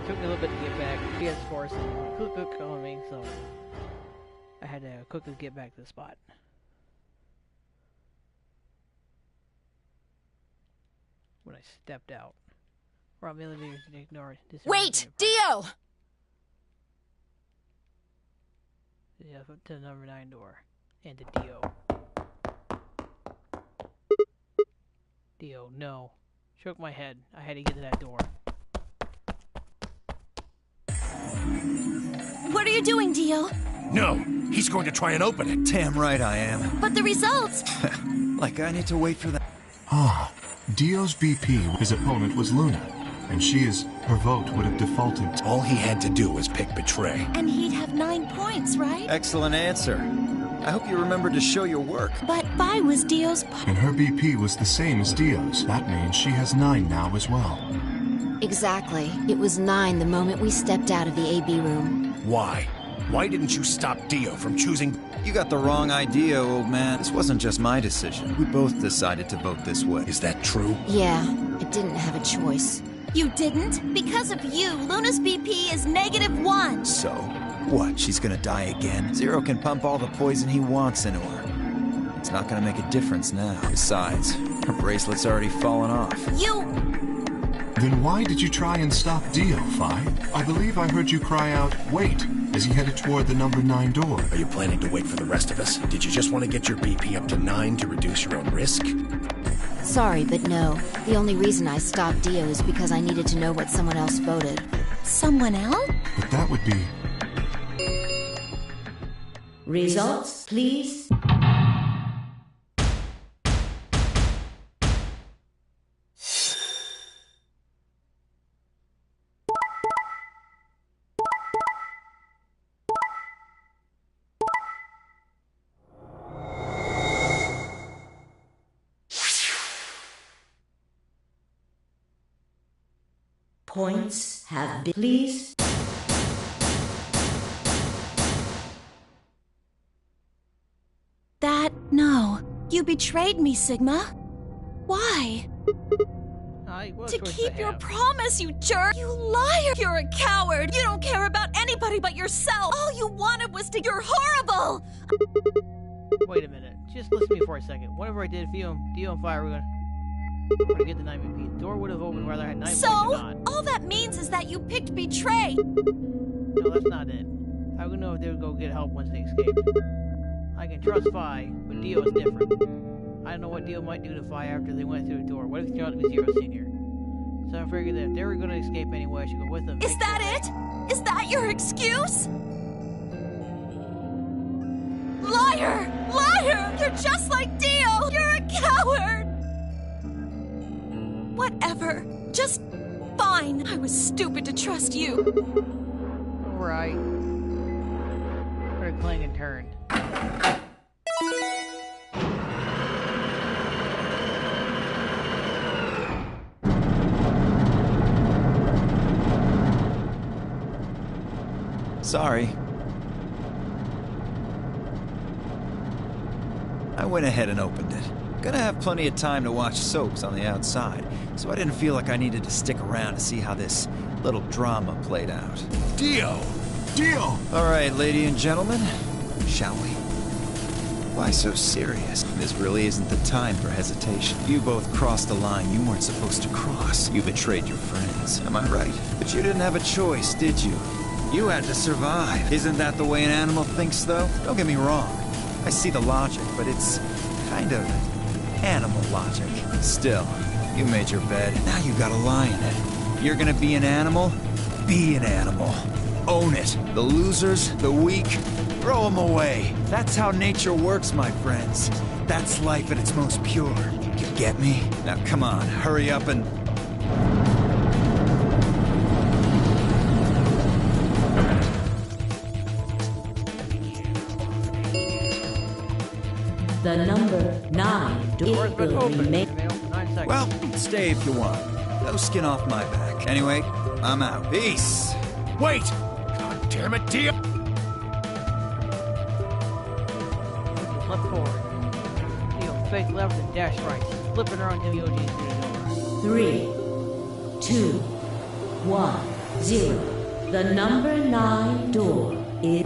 Took me a little bit to get back. PS Force and cook on me, so I had to quickly get back to the spot. When I stepped out. Rob millimeters to ignore this. Wait! Dio! Yeah, to the number 9 door. And to Dio. Dio, no. Shook my head. I had to get to that door. What are you doing, Dio? No, he's going to try and open it. Damn right I am. But the results... Like I need to wait for that. Ah, Dio's BP, his opponent was Luna, and her vote would have defaulted. All he had to do was pick Betray. And he'd have 9 points, right? Excellent answer. I hope you remembered to show your work. But 5 was Dio's... And her BP was the same as Dio's. That means she has 9 now as well. Exactly. It was 9 the moment we stepped out of the AB room. Why? Why didn't you stop Dio from choosing... You got the wrong idea, old man. This wasn't just my decision. We both decided to vote this way. Is that true? Yeah, I didn't have a choice. You didn't? Because of you, Luna's BP is -1. So? What, she's gonna die again? Zero can pump all the poison he wants into her. It's not gonna make a difference now. Besides, her bracelet's already fallen off. You... Then why did you try and stop Dio, Fi? I believe I heard you cry out, wait, as he headed toward the number 9 door. Are you planning to wait for the rest of us? Did you just want to get your BP up to 9 to reduce your own risk? Sorry, but no. The only reason I stopped Dio is because I needed to know what someone else voted. Someone else? But that would be... Results, please. Points have been... Please. No. You betrayed me, Sigma. Why? To keep your promise, you jerk! You liar! You're a coward! You don't care about anybody but yourself! All you wanted was to... You're horrible! Wait a minute. Just listen to me for a second. Whatever I did for you, Dio and Fire, we're gonna get the 9 BP. The door would have opened whether I had 9 points or not. So? All that means is that you picked Betray! No, that's not it. How can I know if they would go get help once they escape? I can trust Fi, but Dio is different. I don't know what Dio might do to Fi after they went through the door. What if he turned out to be Zero Senior? So I figured that if they were going to escape anyway, I should go with them. Is that it? Is that your excuse? Liar! Liar! You're just like Dio! You're a coward! Whatever. Just fine. I was stupid to trust you. Alright. Better clang and turn. Sorry. I went ahead and opened it. Gonna have plenty of time to watch soaps on the outside, so I didn't feel like I needed to stick around to see how this little drama played out. Dio! Dio! Alright, ladies and gentlemen, shall we? Why so serious? This really isn't the time for hesitation. You both crossed a line you weren't supposed to cross. You betrayed your friends, am I right? But you didn't have a choice, did you? You had to survive. Isn't that the way an animal thinks, though? Don't get me wrong. I see the logic, but it's kind of animal logic. Still, you made your bed. Now you gotta lie in it. You're gonna be an animal? Be an animal. Own it. The losers, the weak, throw them away. That's how nature works, my friends. That's life at its most pure. You get me? Now come on, hurry up and... The number 9 door will remain. Well, stay if you want. No skin off my back. Anyway, I'm out. Peace! Wait! God damn it, Dio! Left forward. Dio, fake left and dash right. Flipping around MOG through the door. 3, 2, 110. The number 9 door is...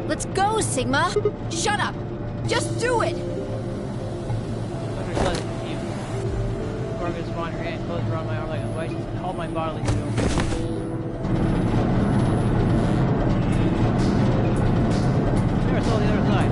Let's go, Sigma! Shut up! Just do it! Gorgon's spawn your hand closed around my arm like a vice and hold my bodily feel. There, I saw the other side.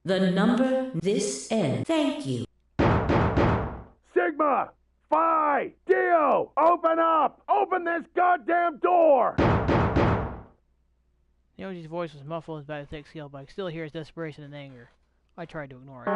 The number this end. Thank you. Sigma! Phi! Dio! Open up! Open this goddamn door! Yoji's voice was muffled as by a thick seal, but I could still hear his desperation and anger. I tried to ignore it.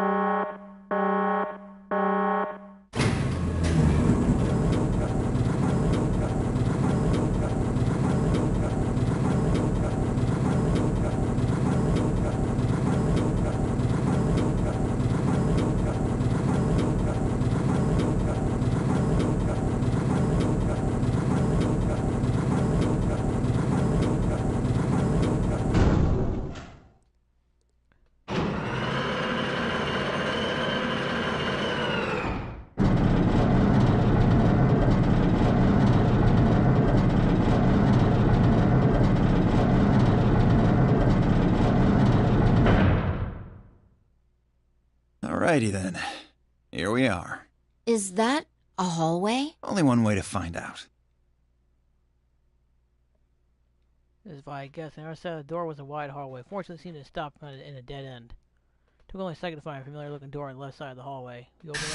Alrighty then. Here we are. Is that a hallway? Only one way to find out. This is why I guess the other side of the door was a wide hallway. Fortunately, it seemed to stop in a dead end. Took only a second to find a familiar looking door on the left side of the hallway. We opened it.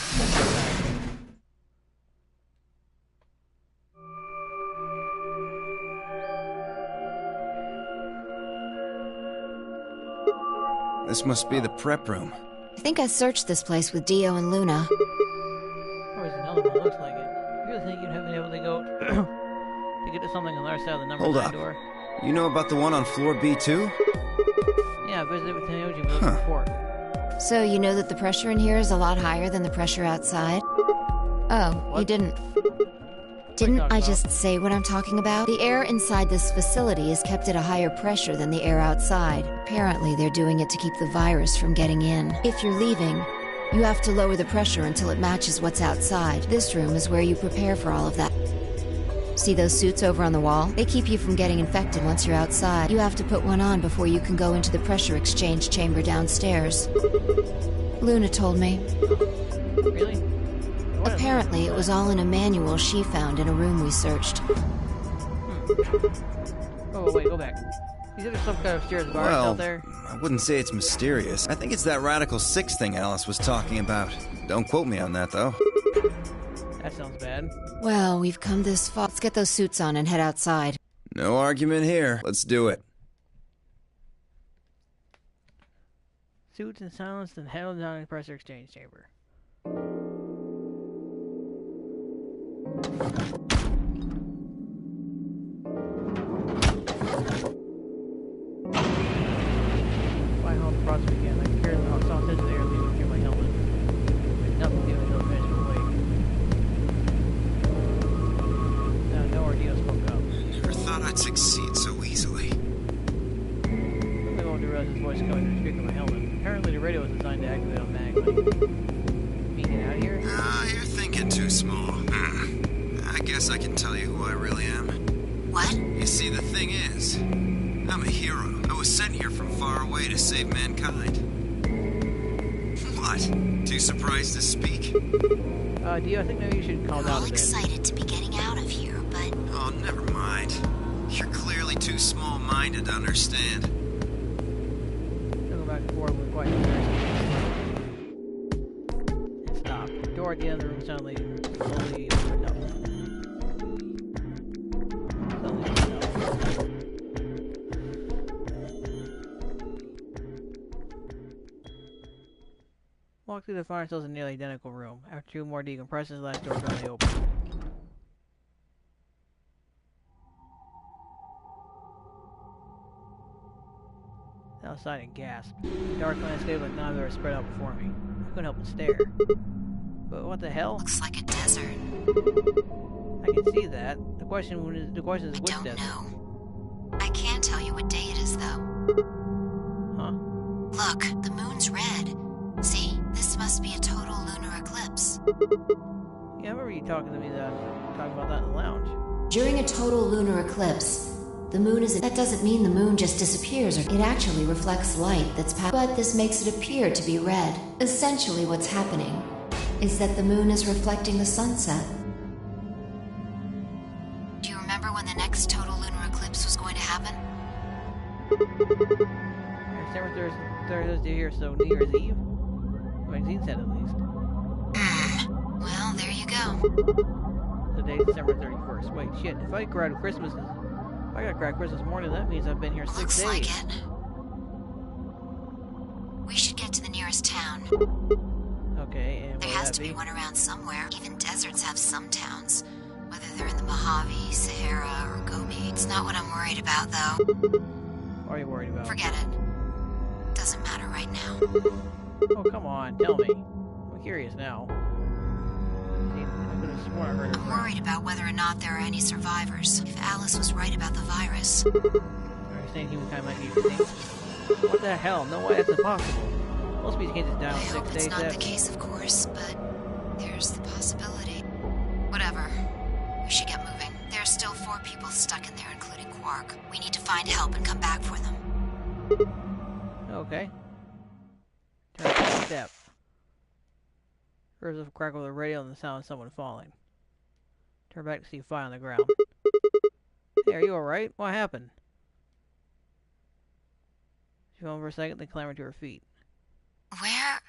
This must be the prep room. I think I searched this place with Dio and Luna. Or is another one looks like it. You really think you'd have been able to go to get to something on the other side of the number Hold 9 up. door? You know about the one on floor B2? Yeah, I visited with Tenyoji with the report. So you know that the pressure in here is a lot higher than the pressure outside? Oh, What? you didn't. Didn't I just say what I'm talking about? The air inside this facility is kept at a higher pressure than the air outside. Apparently, they're doing it to keep the virus from getting in. If you're leaving, you have to lower the pressure until it matches what's outside. This room is where you prepare for all of that. See those suits over on the wall? They keep you from getting infected once you're outside. You have to put one on before you can go into the pressure exchange chamber downstairs. Luna told me. Really? Apparently, it was all in a manual she found in a room we searched. Oh, wait, go back. You said there's some kind of upstairs bar out there? I wouldn't say it's mysterious. I think it's that Radical 6 thing Alice was talking about. Don't quote me on that, though. That sounds bad. Well, we've come this far. Let's get those suits on and head outside. No argument here. Let's do it. Suits and silenced and held down in the pressure exchange chamber. Flying home across the weekend, I can hear the soft edge of the air leaving through my helmet. But nothing to do until I finish the wake. Now, no ordeal spoke up. Never thought I'd succeed so easily. I won't realize his voice coming through the speaker of my helmet. Apparently, the radio was designed to activate automatically. Me get out of here? You're thinking too small. I guess I can tell you who I really am. What? You see, the thing is, I'm a hero. I was sent here from far away to save mankind. What? Too surprised to speak? Dio, I think maybe you should calm We're down all a bit. excited to be getting out of here, but... Oh, never mind. You're clearly too small-minded to understand. Go back and forth with quite and stop. The door at the end of the room suddenly slowly opened up. Suddenly opened up. Walk through the fire cells in a nearly identical room. After 2 more decompressions, the last door finally opened. Outside and gasped. The dark landscape like none of them spread out before me. couldn't help but stare. But what the hell? Looks like a desert. I can see that. The question is which I don't desert? know. I can't tell you what day it is, though. Huh? Look, the moon's red. See? This must be a total lunar eclipse. Yeah, I remember you talking about that in the lounge. During a total lunar eclipse, the moon is... That doesn't mean the moon just disappears. It actually reflects light that's but this makes it appear to be red. Essentially what's happening is that the moon is reflecting the sunset. Do you remember when the next total lunar eclipse was going to happen? Thursday here, so New Year's Eve? The magazine said at least. Well, there you go. The day's December 31st. Wait, shit, if I grab Christmas... If I gotta grab Christmas morning, that means I've been here 6 days. Looks like it. We should get to the nearest town. Okay, and there has to be one around somewhere. Even deserts have some towns. Whether they're in the Mojave, Sahara, or Gobi. It's not what I'm worried about, though. What are you worried about? Forget it. Doesn't matter right now. Oh, come on, tell me. I'm curious now. See, I could have sworn I heard her. I'm worried about whether or not there are any survivors. If Alice was right about the virus. Are you saying humankind might be extinct? What the hell? No way, that's impossible. Most people can't just die in 6 days. I hope it's not the case, of course, but there's the possibility. Whatever. We should get moving. There's still 4 people stuck in there, including Quark. We need to find help and come back for them. Okay. Turn to the step. Here's a crackle of the radio and the sound of someone falling. Turn back to see Fi on the ground. Hey, are you alright? What happened? She fell for a second, then clambered to her feet. Where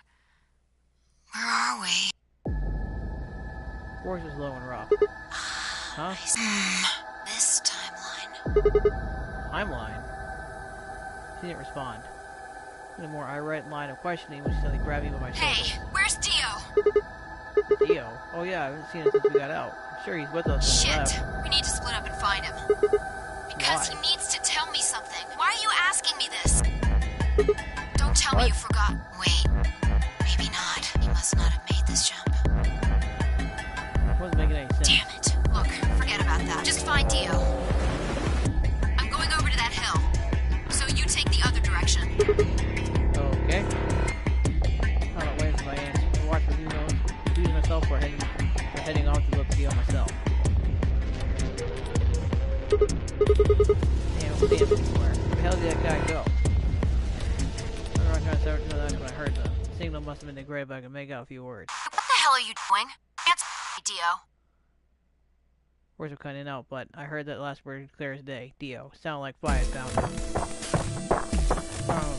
are we? Force was low and rough. Huh? This timeline. Timeline? She didn't respond. In a more irate line of questioning was suddenly grabbing me by my shoulder. Hey, where's Dio? Dio? Oh yeah, I haven't seen him since we got out. I'm sure he's with us when we left. We need to split up and find him. Because he needs to tell me something. Why are you asking me this? Don't tell me you forgot. Wait, maybe not. He must not have made this jump. Wasn't making any sense. Damn it. Look, forget about that. Just find Dio. I'm going over to that hill. So you take the other direction. Okay. I'm not waiting for my answer. I'll watch for you know, losing myself or heading off to look for Dio myself. Damn, I'm standing somewhere. Where the hell did that guy go? I was trying to start to know that when I heard the signal must have been degraded, but I could make out a few words. What the hell are you doing? Answer me, Dio. Words were cutting out, but I heard that last word clear as day. Dio. Sounded like Fi had found it.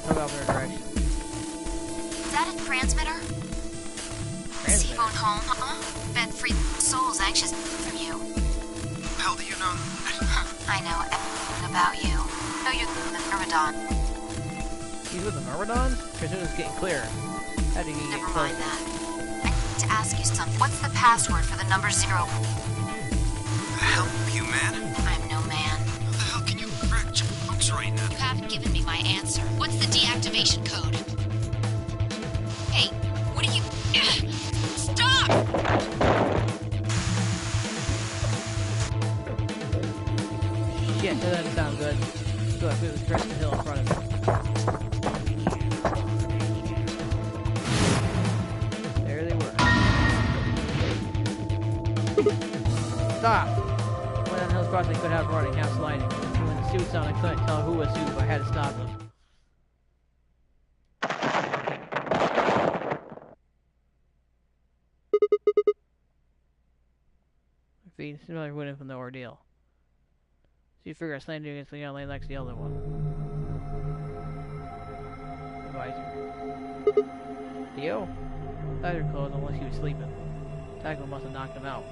Took off in her direction. Is that a transmitter? Is he phone home, huh? Bet free souls anxious from you. How do you know? I know everything about you. I know you're the Myrmidon. He's with the Myrmidons? Because it was getting clearer. How did he get Never mind that. I need to ask you something. What's the password for the number 0? Help you, man? I'm no man. How the hell can you crack jokes right now? You haven't given me my answer. What's the deactivation code? Hey, what are you... Stop! Shit, that doesn't sound good. So I feel the crest of the hill in front of me. There they were. Stop! One of the hills crossing could have running, half sliding. And when the suits on, I couldn't tell who was who, but I had to stop them. My feet similar winning from the ordeal. So you figure I slammed you against the young lane like the other one. Advisor. Dio? Eyes are closed unless he was sleeping. Tackle must have knocked him out.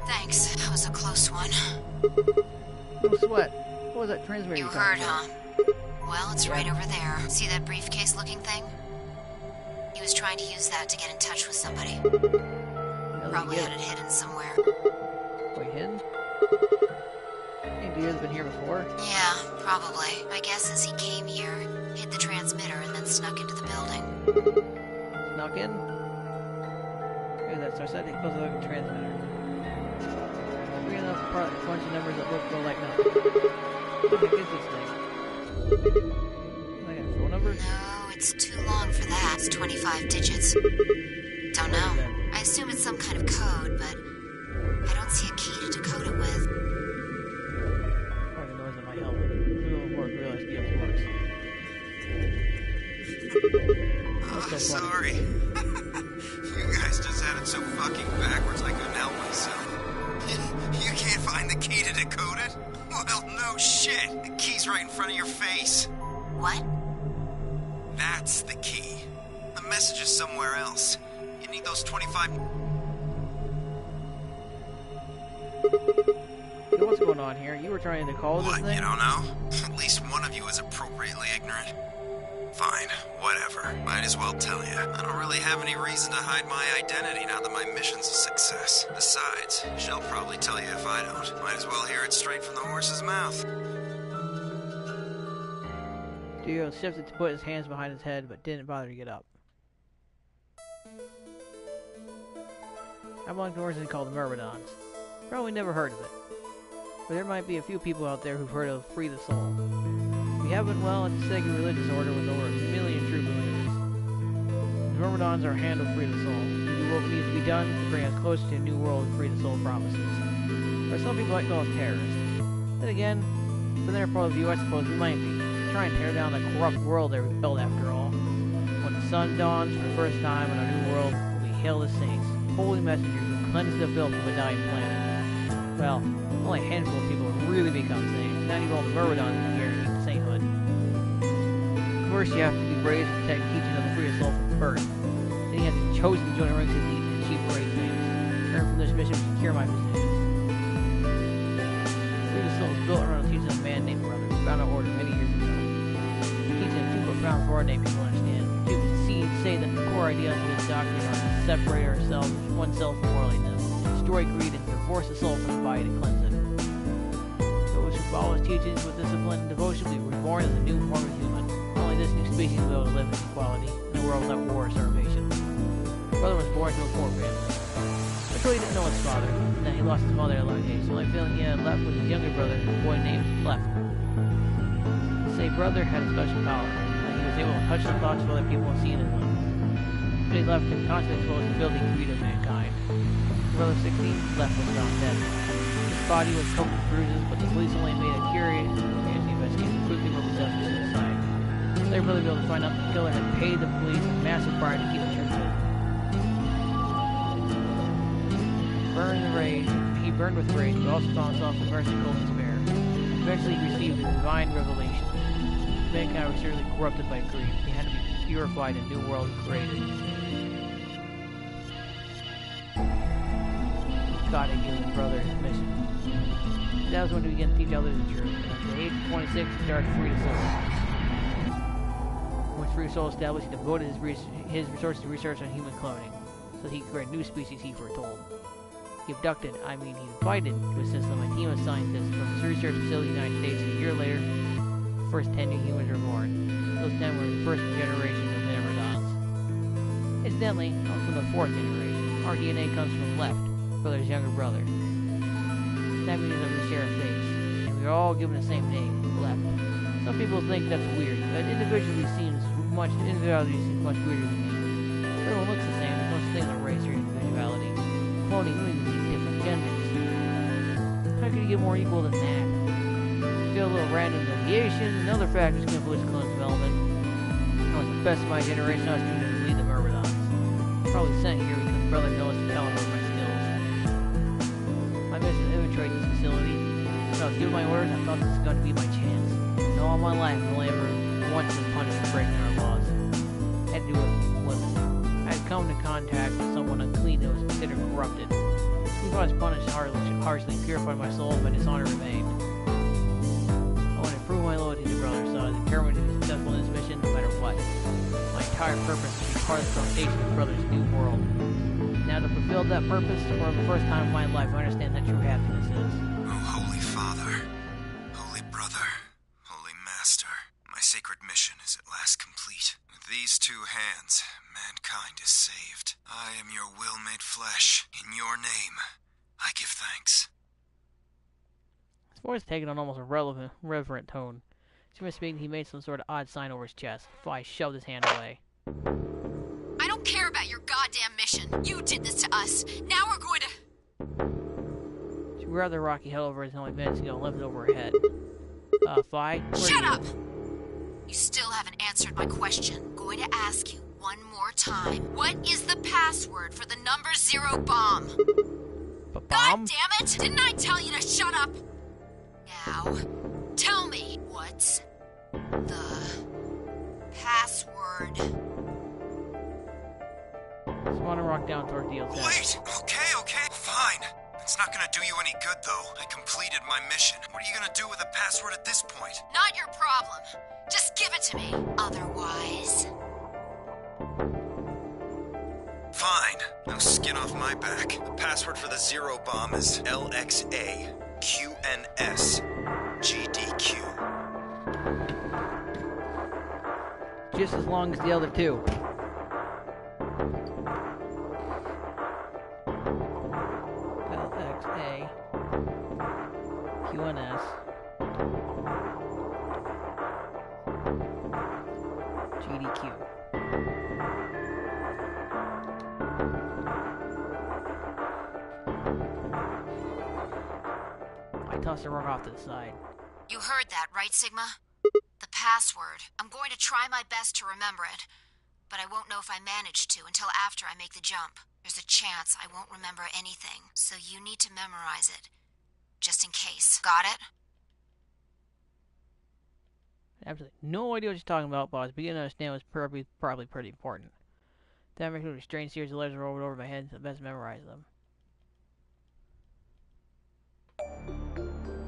Thanks. That was a close one. No sweat. What was that transmitter You heard, huh? Well, it's right over there. See that briefcase-looking thing? He was trying to use that to get in touch with somebody. Probably had it hidden somewhere. Wait, hidden? Hey, Dio's been here before? Yeah, probably. My guess is he came here, hit the transmitter, and then snuck into the building. Snuck in? Maybe that's our set. It goes to the transmitter. Free enough to part a bunch of numbers that look like nothing. What the heck is this thing? Like a phone number? No, it's too long for that. It's 25 digits. Don't know. I assume it's some kind of code, but I don't see a key to decode it with. Probably the noise of my helmet. Who will realize the works. Oh, sorry. You guys just had it so fucking backwards I couldn't help myself. You can't find the key to decode it? Well, no shit. The key's right in front of your face. What? That's the key. The message is somewhere else. You need those 25... What's going on here? You were trying to call this thing? What, you don't know? At least one of you is appropriately ignorant. Fine, whatever. Might as well tell you. I don't really have any reason to hide my identity now that my mission's a success. Besides, she'll probably tell you if I don't. Might as well hear it straight from the horse's mouth. Dio shifted to put his hands behind his head, but didn't bother to get up. I belong to an organization called the Myrmidons. Probably never heard of it. But there might be a few people out there who've heard of Free the Soul. If you haven't, well, it's a sacred religious order with over 1 million true believers. The Myrmidons are a hand of Free the Soul. We do what needs to be done to bring us closer to a new world Free the Soul promises. Or some people might call us terrorists. Then again, from their point of view, I suppose we might be. Try and tear down the corrupt world they built after all. When the sun dawns for the first time on our new world, we hail the saints, holy messengers who cleanse the filth of a dying planet. Well, only a handful of people have really become saints. Not even all the Myrmidons here in sainthood. First, you have to be brave to protect the teaching of the Free Soul from birth. Then you have to choose to join the ranks of the chief brave things. Learn from this mission to secure my position. Free Soul is built around the teaching of a man named Brother, who found our order many years ago. The teaching is too profound for ordinary people to understand. You can say that the core ideas of this doctrine are to separate ourselves, oneself from worldliness, destroy greed, and divorce the soul from the body to cleanse it. Those who follow his teachings with discipline and devotion will be reborn as a new form of human. Only this new species will be able to live in equality in a world without war or starvation. His brother was born to a poor family. But he didn't know his father, and then he lost his mother at a young age. The only feeling he had left was his younger brother, a boy named Left. Say brother had a special power. He was able to touch the thoughts of other people and see them. But he left him constantly exposed to building greed of mankind. Brother 16, Left was found dead. His body was covered with bruises, but the police only made a curious investigation, quickly were possessed with suicide. Their brother was able to find out the killer had paid the police a massive bribe to keep the truth hidden. He burned with rage, but also found himself immersed in cold despair. Eventually he received a divine revelation. Mankind was seriously corrupted by greed. He had to be purified in a new world he created. God had given his brother his mission. That was when we began to teach others the truth. And at the age of 26, he started Free the Soul. Once Free the Soul established, he devoted his resources to research on human cloning, so he could create a new species he foretold. He invited to his system a team of scientists from his research facility in the United States, and a year later, the first 10 new humans were born. Those 10 were the first generation of Myrmidons. Incidentally, I'm from the 4th generation. Our DNA comes from Left, brother's younger brother. That means that we share a face, and we are all given the same name, Left. Some people think that's weird, but individuality seems much weirder than me. Everyone looks the same, there's no such thing as race or individuality. Cloning means different genders. How could you get more equal than that? Still a little random deviation and other factors can influence clone development. I was the best of my generation, I was doomed to lead the Myrmidons. Probably sent here because brother knows the caliber of my skills. My mission is to infiltrate this facility. When I was given my orders, I thought this was going to be my chance. And all my life, I've only ever once been punished for breaking our laws. I had to do it with women. I had come into contact with someone unclean that was considered corrupted. Even I was punished harshly, purified my soul, but dishonor remained. I want to prove my loyalty to brother, so I was determined to be successful in this mission no matter what. My entire purpose is to be part of the foundation of brother's new world. Now to fulfill that purpose, for the first time in my life, I understand that true happiness is. Oh, Holy Father, Holy Brother, Holy Master, my sacred mission is at two hands, mankind is saved. I am your will made flesh. In your name, I give thanks. His voice taken on almost a reverent tone. Human speaking, he made some sort of odd sign over his chest. Fly shoved his hand away. I don't care about your goddamn mission. You did this to us. Now we're going to... She grabbed the rock he held over his helmet minutes ago and lifted it over her head. Fly? Shut up! You still haven't answered my question. Going to ask you one more time. What is the password for the number 0 bomb? Bomb? God damn it! Didn't I tell you to shut up? Now, tell me, what's the password? Swan and rock down toward Dio's head. Wait! Okay, fine. It's not gonna do you any good, though. I completed my mission. What are you gonna do with the password at this point? Not your problem. Just give it to me. Otherwise... Fine. No skin off my back. The password for the 0 bomb is LXA QNS GDQ. Just as long as the other two. LXA QNS GDQ. I tossed the rock off to the side. You heard that, right, Sigma? The password. I'm going to try my best to remember it, but I won't know if I manage to until after I make the jump. There's a chance I won't remember anything, so you need to memorize it. Just in case. Got it? Absolutely no idea what you're talking about, but I was beginning to understand it was probably pretty important. That makes a strange series of letters rolled over my head, so best memorize them.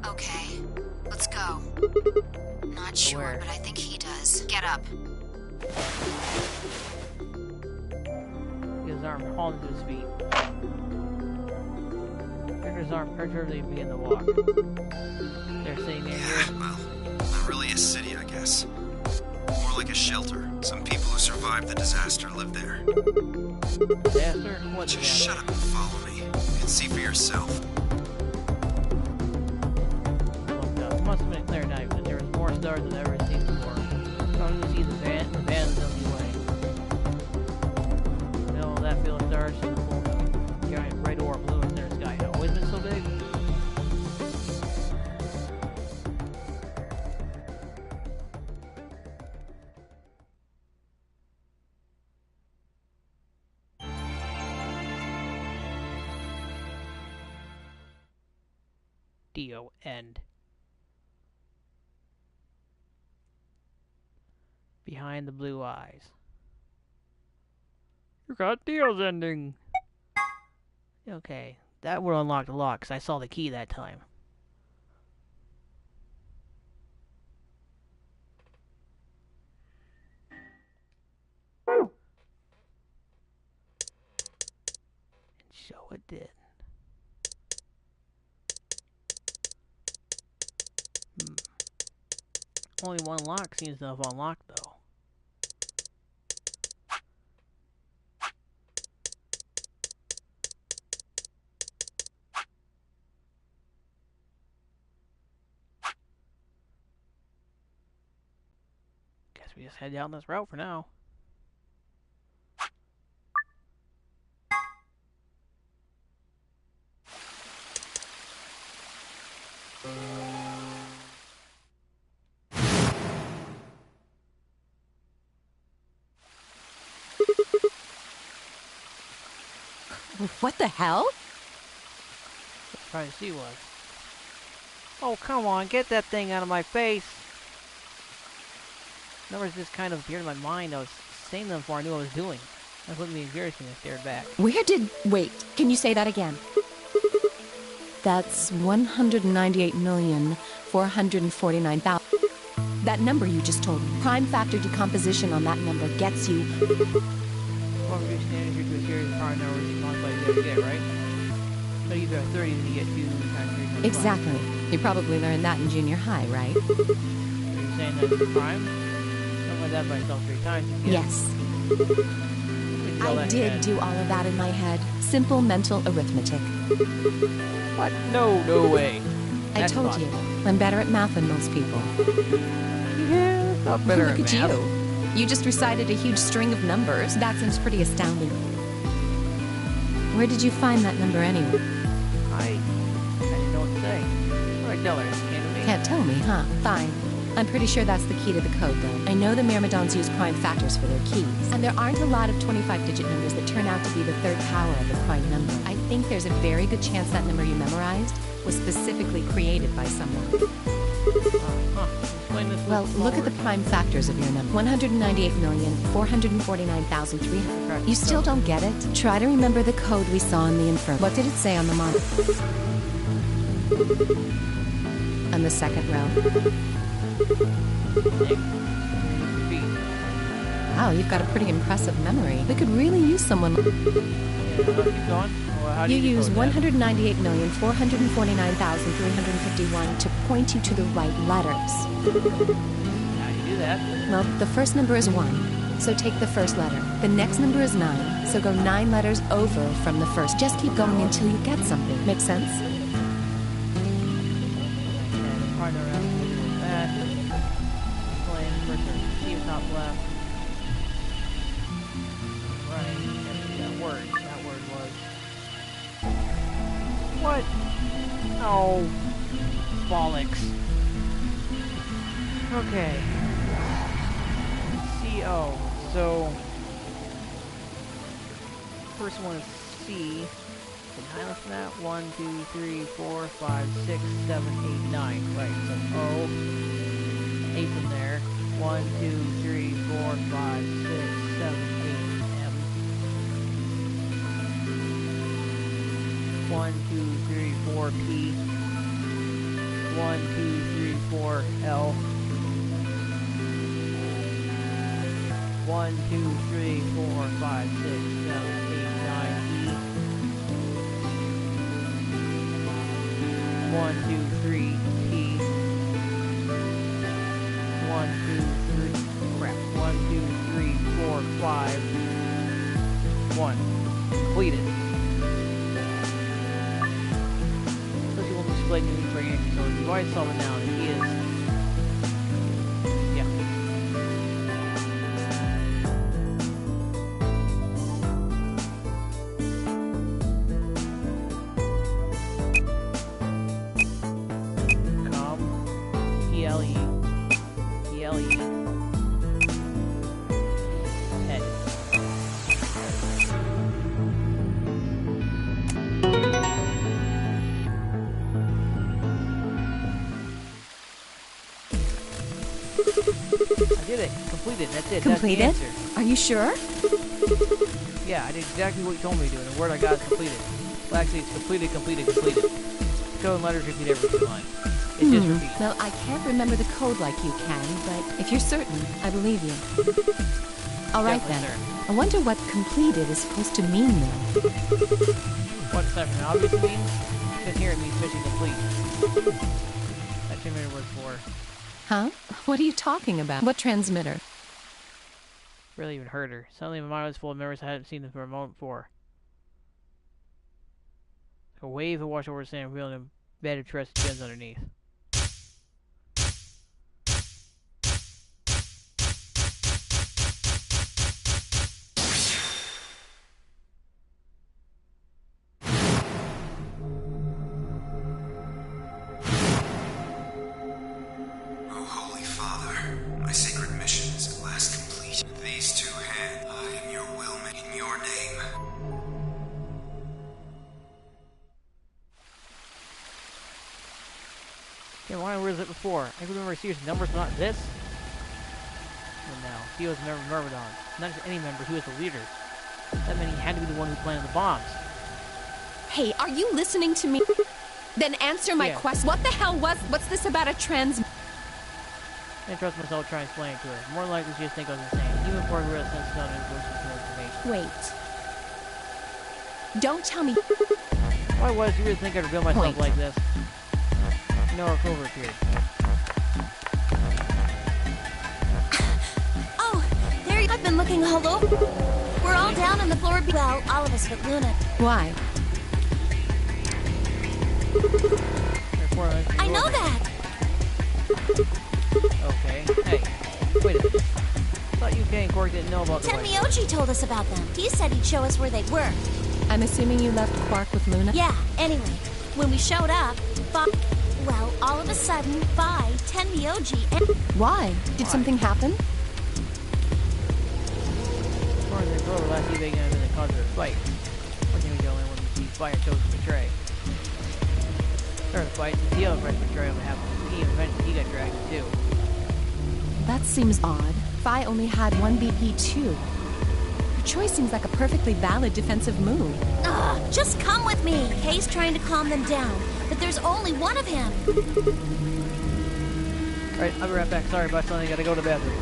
Okay, let's go. Not sure, Where? but I think he does. Get up. His arm hauled into his feet. His arm perturbedly began to walk. They're sitting there here. Well, not really a city, I guess. More like a shelter. Some people who survived the disaster live there. Disaster? What Just disaster? shut up and follow me. You can see for yourself. Looked up. It must have been a clear night, because there was more stars than I've ever seen before. Coming to see the van was the only way. In the middle of that field of stars, she was full of giant red orb blue in their sky. It had always been so big. Dio end. Behind the blue eyes. You got Dio's ending. Okay, that would unlock the lock, because I saw the key that time. And so it did. Only one lock seems to have unlocked, though. Guess we just head down this route for now. What the hell? What I'm trying to see was. Oh, come on, get that thing out of my face! Numbers just kind of appeared in my mind. I was saying them before I knew what I was doing. I was looking at me embarrassing and stared back. Wait, can you say that again? That's 198,449,000. That number you just told me. Prime factor decomposition on that number gets you... Well, reduce the energy to a series of prime numbers multiplied by get, right? So you got 30 when you get 2 times 3 times Exactly. 5. You probably learned that in junior high, right? Are you saying that's prime? Something like that by itself 3 times. You get Yes. I did do all of that in my head. Simple mental arithmetic. What? No way. I told you, I'm better at math than most people. Yeah, not better Look at at math. you. You just recited a huge string of numbers. That seems pretty astounding. Where did you find that number anyway? I didn't know what to say. What do I tell her? Can't tell me, huh? Fine. I'm pretty sure that's the key to the code, though. I know the Myrmidons use prime factors for their keys, and there aren't a lot of 25-digit numbers that turn out to be the third power of the prime number. I think there's a very good chance that number you memorized was specifically created by someone. Well, look at the prime factors of your number. 198,449,300. You still don't get it? Try to remember the code we saw in the info. What did it say on the monitor? On the second row. Wow, you've got a pretty impressive memory. We could really use someone. Keep going. Well, you use 198,449,351 to point you to the right letters. How do you do that? Well, the first number is 1, so take the first letter. The next number is 9, so go 9 letters over from the first. Just keep going until you get something. Make sense? Top left. Right. That word was. What? Oh. Bollocks. Okay. CO. So. First one is C. And how much from that? 1, 2, 3, 4, 5, 6, 7, 8, 9. Right. So O. 8 from there. 1, 2, 3, 4, 5, 6, 7, 8, M. 1, 2, 3, 4, P. 1, 2, 3, 4, L. 1, 2, 3, 4, 5, 6, 7, 8, 9, E. 1, 2, 3, T. 1, 2, 3, crap. 1, 2, 3, 4, 5, 1. Completed. Especially when we split new training, so you've already solved it now, and he is. Yeah. PLE. Head. I did it. Completed. That's it. Completed? That's the answer. Are you sure? Yeah, I did exactly what you told me to do, and the word I got is completed. Well, actually, it's completed. Code and letters repeat every 2 lines. It just repeats. Well, I can't remember the code like you can, but if you're certain, I believe you. All right, then. Certain. I wonder what completed is supposed to mean, though. What does that obviously mean? Because here it means mission complete. That transmitter was for. Huh? What are you talking about? What transmitter? Really even heard her. Suddenly my mind was full of memories I hadn't seen them for a moment before. A wave of washed over the sand, revealing a bed of trust gems underneath. Yeah, why was it before? I remember serious numbers, not this. Well, now, he was a member of Myrmidon. Not just any member, he was the leader. That meant he had to be the one who planted the bombs. Hey, are you listening to me? Then answer my question. What the hell what's this about a trans... I trust myself to try and explain it to her. More likely she just think I was insane. Even before I realized sense of information. Wait. Don't tell me... Why was you really think I'd reveal myself like this? No, over appeared. Oh, there you... been looking all over. We're all down on the floor. Well, all of us but Luna. Why? I know that! Okay. Hey, wait a minute. Thought UK and Quark didn't know about the Tenmyoji told us about them. He said he'd show us where they were. I'm assuming you left Quark with Luna? Yeah, anyway. When we showed up, well, all of a sudden, Vi, Tenmyoji, and... Why? Did something happen? As far as I remember, last year they got into the cause of a fight. What can we go in when we see Fire chose to betray? Started the fight, and Dio tried to betray him and eventually he got dragged too. That seems odd. Vi only had one BP too. Your choice seems like a perfectly valid defensive move. Ugh, just come with me. Kay's trying to calm them down, but there's only one of him. Alright, I'll be right back. Sorry about something, I gotta go to the bathroom.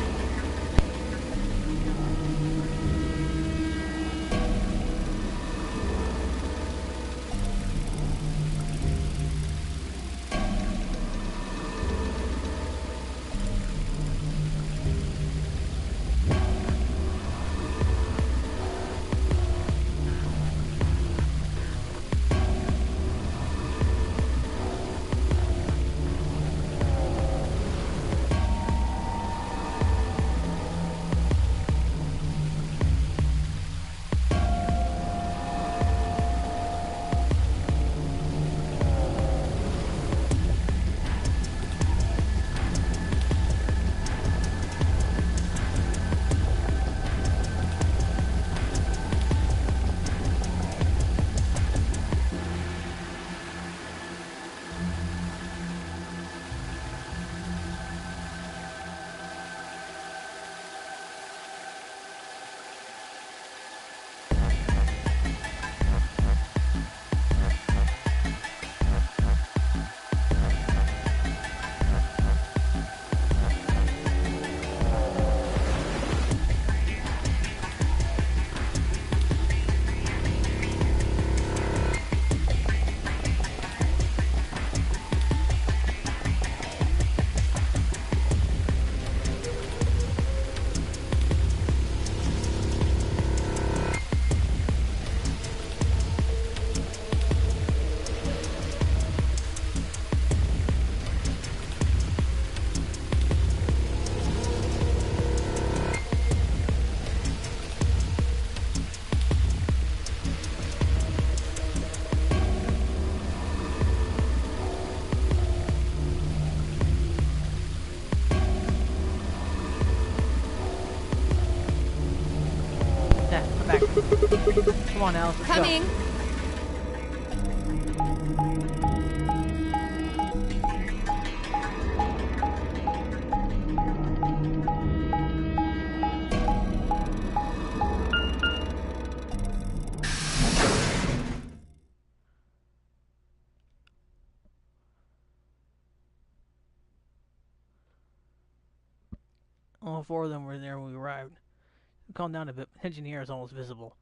Come on, Alice, let's Coming. go. All four of them were there when we arrived. Calm down a bit. Tension here is almost visible.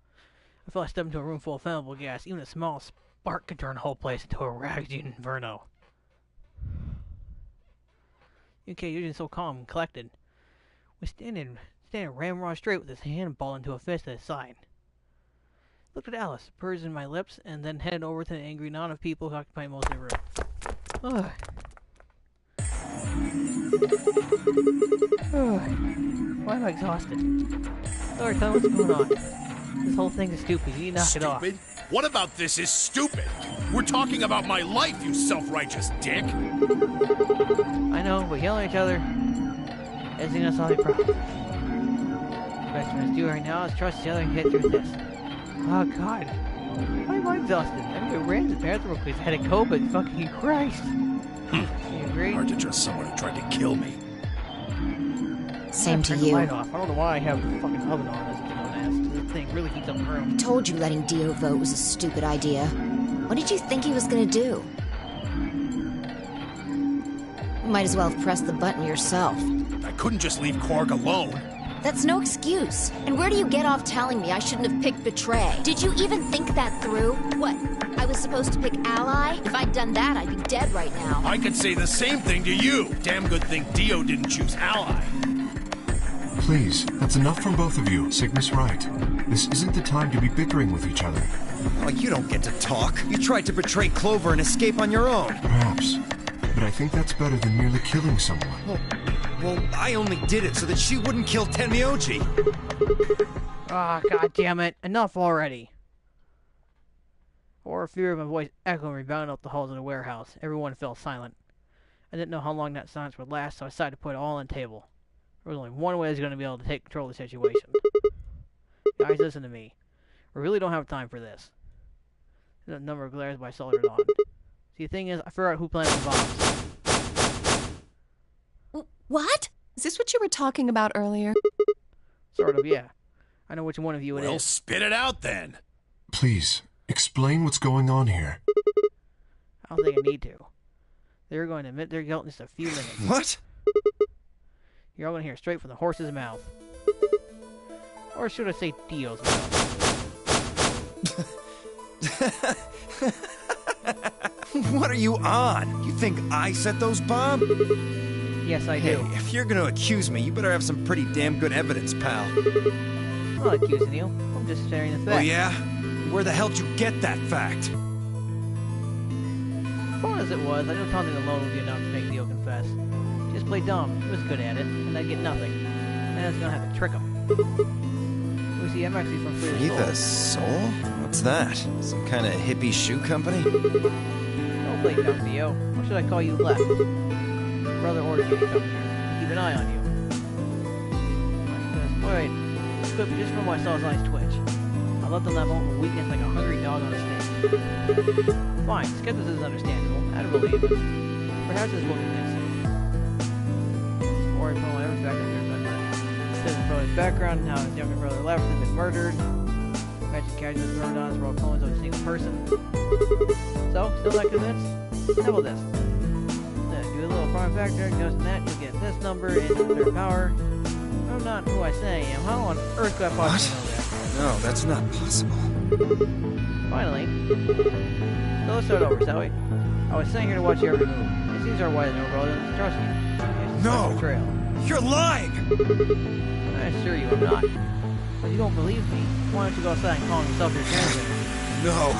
I felt I stepped into a room full of flammable gas. Even a small spark could turn the whole place into a raging inferno. UK usually so calm and collected. Was standing ramrod straight with his hand balled into a fist at his side. Looked at Alice, pursing my lips, and then headed over to the angry knot of people who occupied most of the room. Ugh. Why am I exhausted? Sorry, tell me what's going on. This whole thing is stupid. You need to knock it off. Stupid? What about this is stupid? We're talking about my life, you self-righteous dick! I know, but yelling at each other isn't a solid problem. The best thing to do right now is trust each other and get through this. Oh god. Why am I exhausted? I need to ran to the bathroom because I had a COVID. Fucking Christ. You agree? Hard to trust someone who tried to kill me. Same to Turn the you. light off. I don't know why I have the fucking oven on as a dumbass. This thing really heats up the room. I told you letting Dio vote was a stupid idea. What did you think he was gonna do? You might as well have pressed the button yourself. I couldn't just leave Korg alone. That's no excuse. And where do you get off telling me I shouldn't have picked Betray? Did you even think that through? What? I was supposed to pick Ally? If I'd done that, I'd be dead right now. I could say the same thing to you. Damn good thing Dio didn't choose Ally. Please, that's enough from both of you. Sigma's right. This isn't the time to be bickering with each other. Oh, you don't get to talk. You tried to betray Clover and escape on your own. Perhaps. But I think that's better than merely killing someone. Well, I only did it so that she wouldn't kill Tenmyoji. Ah, god damn it. Enough already. Or fear of my voice echoing rebounded up the halls of the warehouse. Everyone fell silent. I didn't know how long that silence would last, so I decided to put it all on the table. There was only one way I was going to be able to take control of the situation. Guys, listen to me. We really don't have time for this. There's a number of glares by Solar Dawn. See, the thing is, I figured out who planted the bombs. What? Is this what you were talking about earlier? Sort of, yeah. I know which one of you it is. Well, spit it out then. Please, explain what's going on here. I don't think I need to. They're going to admit their guilt in just a few minutes. What? You're all going to hear straight from the horse's mouth. Or should I say Dio's mouth? What are you on? You think I set those bombs? Yes, I Hey, do. if you're gonna accuse me, you better have some pretty damn good evidence, pal. I'm not accusing you. I'm just sharing the facts. Oh yeah? Where the hell did you get that fact? Fun as it was, I knew taunting alone would be enough to make Dio confess. Just play dumb. He was good at it, and I'd get nothing. And I was gonna have to trick him. You see, I'm actually from Free the Soul? What's that? Some kind of hippie shoe company? Don't play dumb, Dio. Or should I call you Left? Brother ordered me to come here and keep an eye on you. Wait, but just from what I saw his eyes twitch. I left him that moment of weakness like a hungry dog on a stick. Fine, skepticism is understandable. I'd believe it. Perhaps this is what we missed. Or from whatever fact that there's been his brother's background and how his younger brother Left had been murdered. Mentioned casualties of murder were all clones of a single person. So, still not convinced? How about this? Do a little farm factor, adjusting that, you'll get this number and third power. I'm not who I say I am. How on earth could I possibly know that? No, that's not possible. Finally. So let's start over, shall we? I was sitting here to watch your every move. It seems our wise no brother doesn't trust you. No! Trail. You're lying! I assure you I'm not. But you don't believe me. Why don't you go outside and call yourself your translator? No!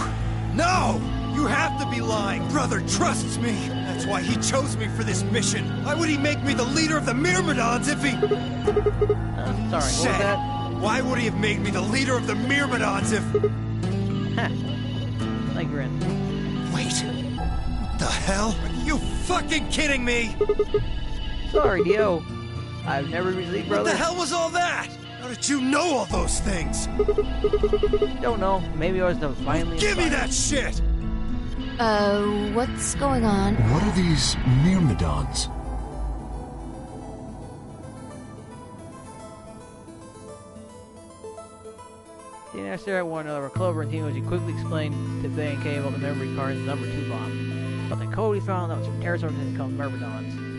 No! You have to be lying! Brother trusts me! That's why he chose me for this mission! Why would he make me the leader of the Myrmidons if he... I'm sorry, what was that? Why would he have made me the leader of the Myrmidons if... Ha! I grin. Wait. What the hell? Are you fucking kidding me? Sorry, Dio. I've never received brother. What the hell was all that? How did you know all those things? Don't know. Maybe I was divinely Give me inspired. that shit! What's going on? What are these Myrmidons? He and I stared at one another. Clover and Timo, as he quickly explained to Bay and Kay about the memory card and the number 2 bomb. But the code he found that was from Terrorsaurs and called Myrmidons.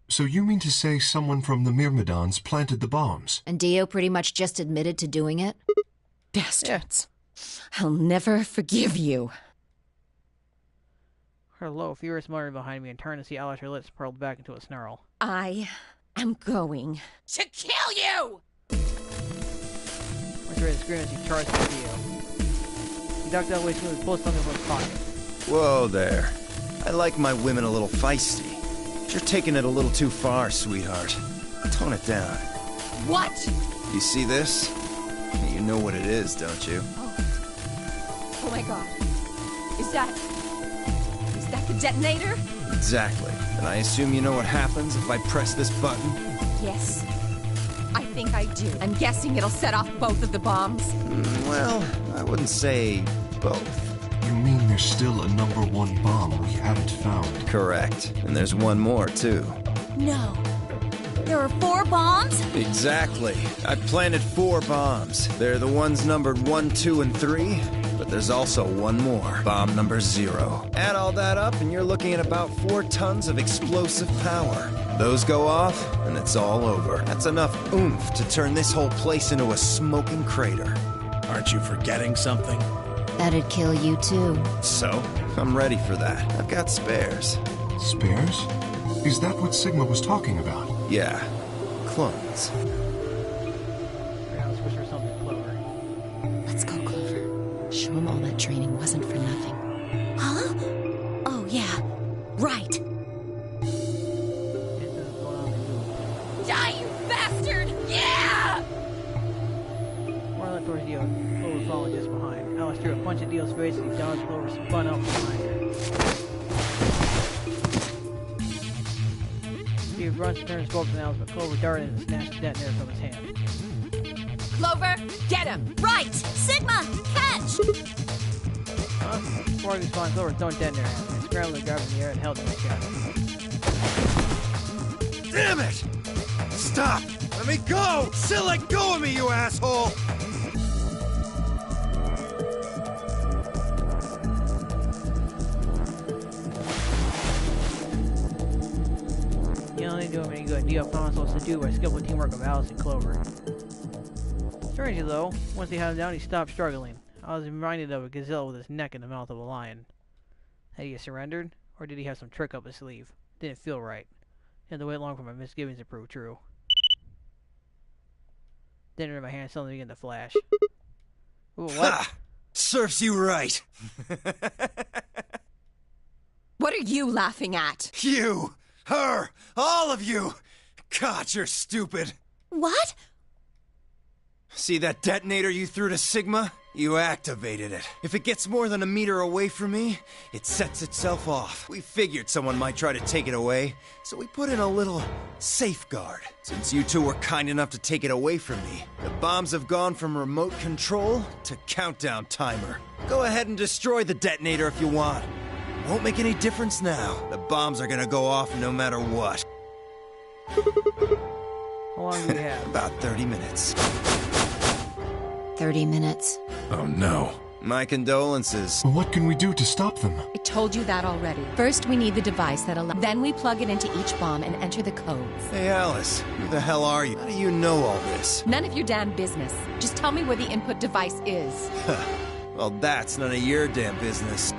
So you mean to say someone from the Myrmidons planted the bombs? And Dio pretty much just admitted to doing it? Bastards. I'll never forgive you. Her low, furious muttering behind me and turned to see Alice, her lips curled back into a snarl. I am going to kill you! I was ready to scream as he charged at Dio. He ducked out way smoothly, pulled something from his pocket. Whoa there. I like my women a little feisty. But you're taking it a little too far, sweetheart. Tone it down. What? You see this? You know what it is, don't you? Oh my god. Is that the detonator? Exactly. And I assume you know what happens if I press this button? Yes. I think I do. I'm guessing it'll set off both of the bombs. Well, I wouldn't say both. You mean there's still a number 1 bomb we haven't found? Correct. And there's one more, too. No. There are 4 bombs? Exactly. I planted 4 bombs. They're the ones numbered 1, 2, and 3. But there's also one more. Bomb number 0. Add all that up, and you're looking at about 4 tons of explosive power. Those go off, and it's all over. That's enough oomph to turn this whole place into a smoking crater. Aren't you forgetting something? That'd kill you too. So, I'm ready for that. I've got spares. Spares? Is that what Sigma was talking about? Yeah, clones. I was wishing for something clover. Let's go, Clover. Show him all that training wasn't for nothing. Huh? Oh, yeah. Right. Die, you bastard! Yeah! Marlon towards Dio, Clover following just behind. Alice threw a punch at Dio's face and he dodged. Clover spun out behind her. Steve runs, turns, spoke to Alice, but Clover darted and snatched the detonator from his hand. Clover, get him! Right! Sigma, catch! Before he responded, Clover throwing detonator at him and scrambled to grab him in the air and held him in the shadow. Damn it! Stop! Let me go! Still let go of me, you asshole! You don't need to do him any good. Dio found himself subdued by skillful teamwork of Alice and Clover. Strangely though, once he had him down, he stopped struggling. I was reminded of a gazelle with his neck in the mouth of a lion. Had he surrendered, or did he have some trick up his sleeve? Didn't feel right. Had to wait long for my misgivings to prove true. Then in my hand suddenly began to flash. Ooh, what? Ha! Serves you right. What are you laughing at? You! Her! All of you! God, you're stupid. What? See that detonator you threw to Sigma? You activated it. If it gets more than a meter away from me, it sets itself off. We figured someone might try to take it away, so we put in a little safeguard. Since you two were kind enough to take it away from me, the bombs have gone from remote control to countdown timer. Go ahead and destroy the detonator if you want. Won't make any difference now. The bombs are gonna go off no matter what. How long do we have? About 30 minutes. 30 minutes. Oh no. My condolences. What can we do to stop them? I told you that already. First, we need the device that allows. Then we plug it into each bomb and enter the codes. Hey, Alice. Who the hell are you? How do you know all this? None of your damn business. Just tell me where the input device is. Well, that's none of your damn business.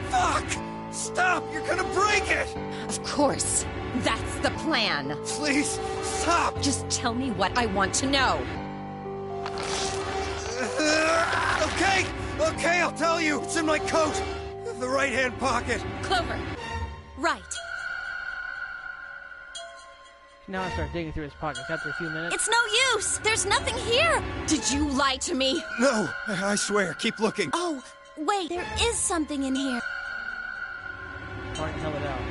Fuck! Stop! You're gonna break it! Of course. That's the plan. Please, stop! Just tell me what I want to know. Okay, I'll tell you. It's in my coat. The right-hand pocket. Clover. Right. Now I start digging through his pockets after a few minutes. It's no use! There's nothing here! Did you lie to me? No, I swear. Keep looking. Oh, wait, there is something in here. Martin held it out.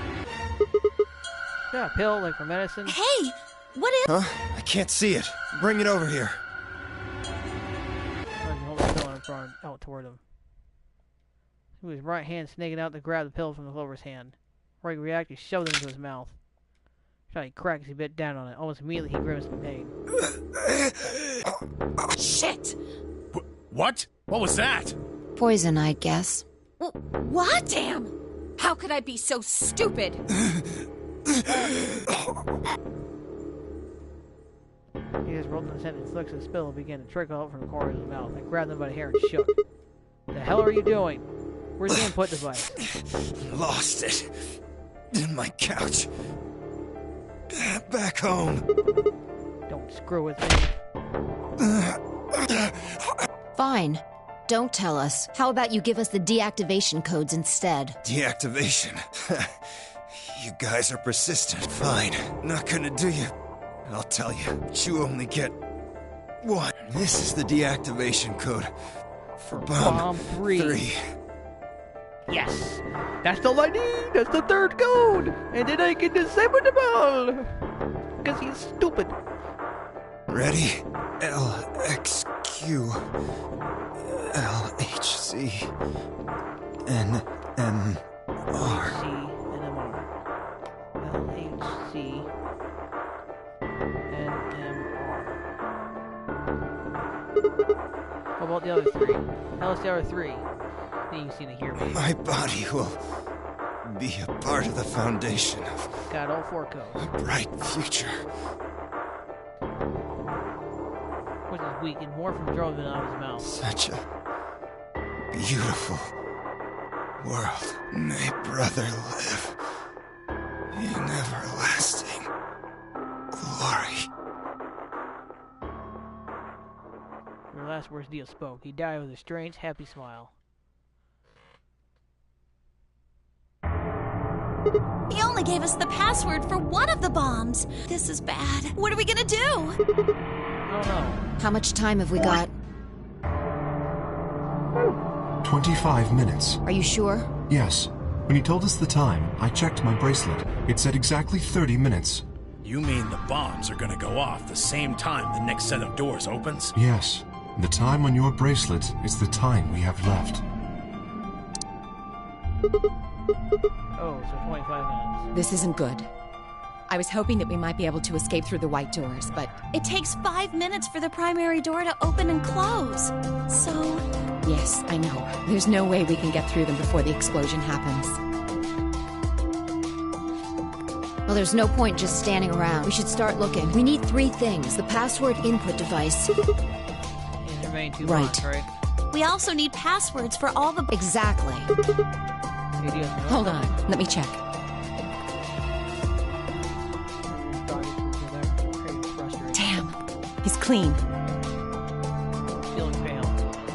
Yeah, a pill, like for medicine. Hey, what is... Huh? I can't see it. Bring it over here. Martin held the pill and brought it out toward him. With his right hand snaking out to grab the pill from the Clover's hand. Before he could react, he shoved it into his mouth. He cracked as he bit down on it. Almost immediately, he grimaced in pain. Shit! What? What was that? Poison, I'd guess. What? Damn! How could I be so stupid? He just rolled in his head and flicks of spittle began to trickle out from the corner of his mouth. I grabbed him by the hair and shook. The hell are you doing? Where's the input device? Lost it. In my couch. Back home. Don't screw with me. Fine. Don't tell us. How about you give us the deactivation codes instead? Deactivation? You guys are persistent. Fine. Not gonna do you. I'll tell you. But you only get one. This is the deactivation code for bomb 3. Yes! That's all I need! That's the third code! And then I can disable the ball! Because he's stupid. Ready? LXQ LHC NMR. LHC NMR. What about the other 3? Tell us the other 3. Then you seem to hear me. My body will be a part of the foundation of Got all 4 codes. a bright future. Which is weak and more from dropping out of his mouth. Such a beautiful world. May brother live. in everlasting glory. The last words Dio spoke. He died with a strange, happy smile. He only gave us the password for one of the bombs. This is bad. What are we gonna do? I don't know. How much time have we got? 25 minutes. Are you sure? Yes. When he told us the time, I checked my bracelet. It said exactly 30 minutes. You mean the bombs are gonna go off the same time the next set of doors opens? Yes. The time on your bracelet is the time we have left. Oh, so 25 minutes. This isn't good. I was hoping that we might be able to escape through the white doors, but... It takes 5 minutes for the primary door to open and close. So... Yes, I know. There's no way we can get through them before the explosion happens. Well, there's no point just standing around. We should start looking. We need 3 things. The password input device. And there remain 2 bombs, right? We also need passwords for all the... Exactly. Hold on. Let me check. Damn. He's clean. Feeling pale.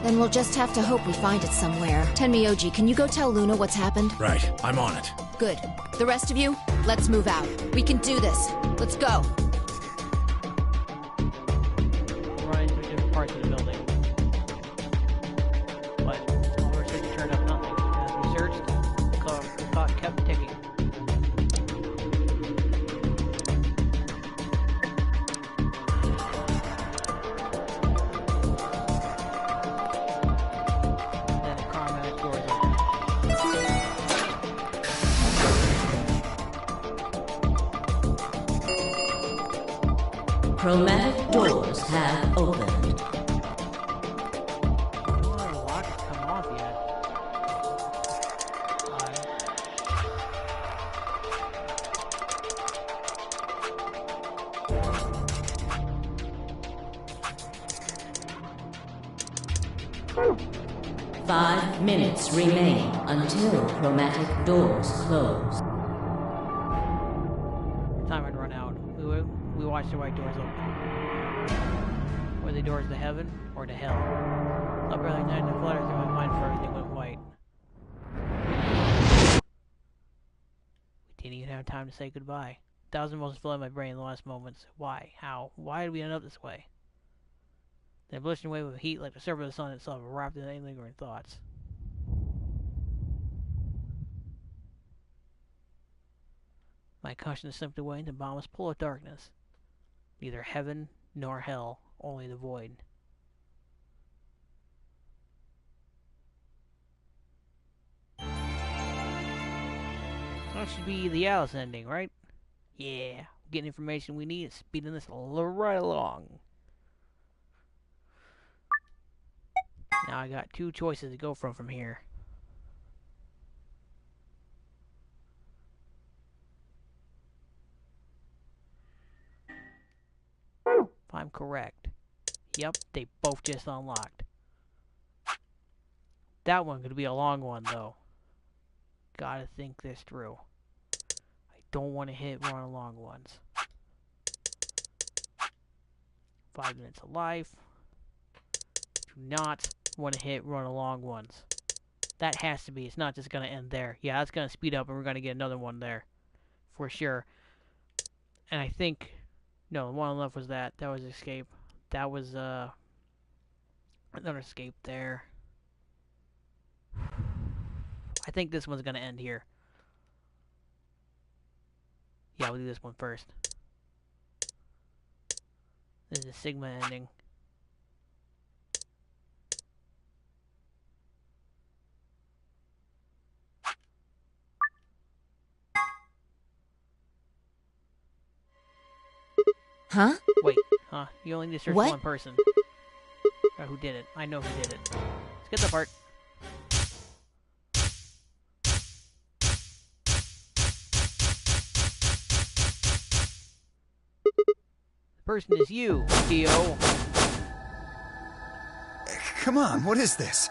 Then we'll just have to hope we find it somewhere. Tenmyoji, can you go tell Luna what's happened? Right, I'm on it. Good. The rest of you, let's move out. We can do this. Let's go. Running through different parts of the building. But all our searches turned up nothing. As we searched, the clock kept ticking. Then the combat doors opened. Chromatic doors have opened. The lock has come off yet. Five minutes remain until chromatic doors close. Time had run out. We watched the white doors open. Were they doors to heaven or to hell? Up early night and flutter through my mind before everything went white. We didn't even have time to say goodbye. 1,000 emotions flooded my brain in the last moments. Why? How? Why did we end up this way? The blistering wave of heat like the surface of the sun itself wrapped in any lingering thoughts. My consciousness slipped away into the bottomless pool of darkness. Neither heaven nor hell, only the void. That should be the Alice ending, right? Yeah, getting information we need and speeding this right along. Now I got 2 choices to go from here. If I'm correct. Yep, they both just unlocked. That one could be a long one, though. Gotta think this through. I don't want to hit one of the long ones. 5 minutes of life. Do not want to hit one of the long ones. That has to be. It's not just going to end there. Yeah, that's going to speed up and we're going to get another one there. For sure. And I think... No, the one on the left was that. That was escape. That was, another escape there. I think this one's going to end here. Yeah, we'll do this one first. This is a Sigma ending. Huh? Wait, huh? You only need to search What? one person. Who did it? I know who did it. Let's get the part. The person is you, Dio. Come on, what is this?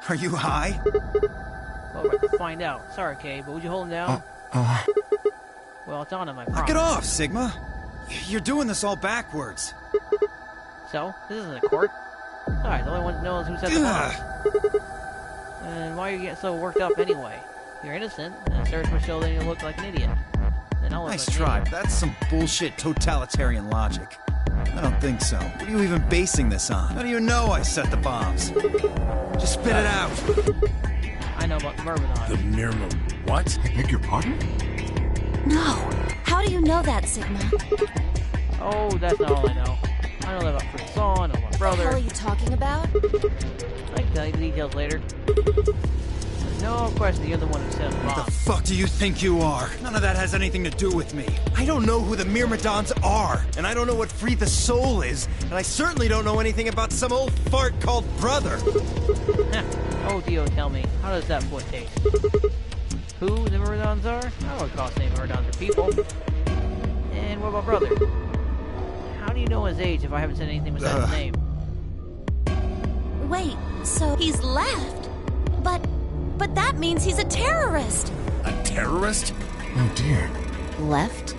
Are you high? Well, we're about to find out. Sorry, Kay, but would you hold him down? Well, it's on in my promise. Knock it off, Sigma. You're doing this all backwards. So, this isn't a court. Alright, the only one that knows who set the bombs. And why are you getting so worked up anyway? You're innocent, and the search will show that you look like an idiot. Then I'll look Nice like try, an but idiot. that's some bullshit totalitarian logic. I don't think so. What are you even basing this on? How do you know I set the bombs? Just spit it out. I know about the Myrmidon. The Myrmidon. What? I beg your pardon? No. How do you know that, Sigma? Oh, that's not all I know. I know that about Free Saw, I know about What the Brother. hell are you talking about? I can tell you the details later. There's no question that you're the one who set the What the bombs. fuck do you think you are? None of that has anything to do with me. I don't know who the Myrmidons are, and I don't know what Free the Soul is, and I certainly don't know anything about some old fart called Brother. Oh, Dio, tell me, how does that foot taste? Who the Myrmidons are? I don't recall saying Myrmidons are people. And what about Brother? How do you know his age if I haven't said anything besides his name? Wait, so he's left? But that means he's a terrorist. A terrorist? Oh dear. Left?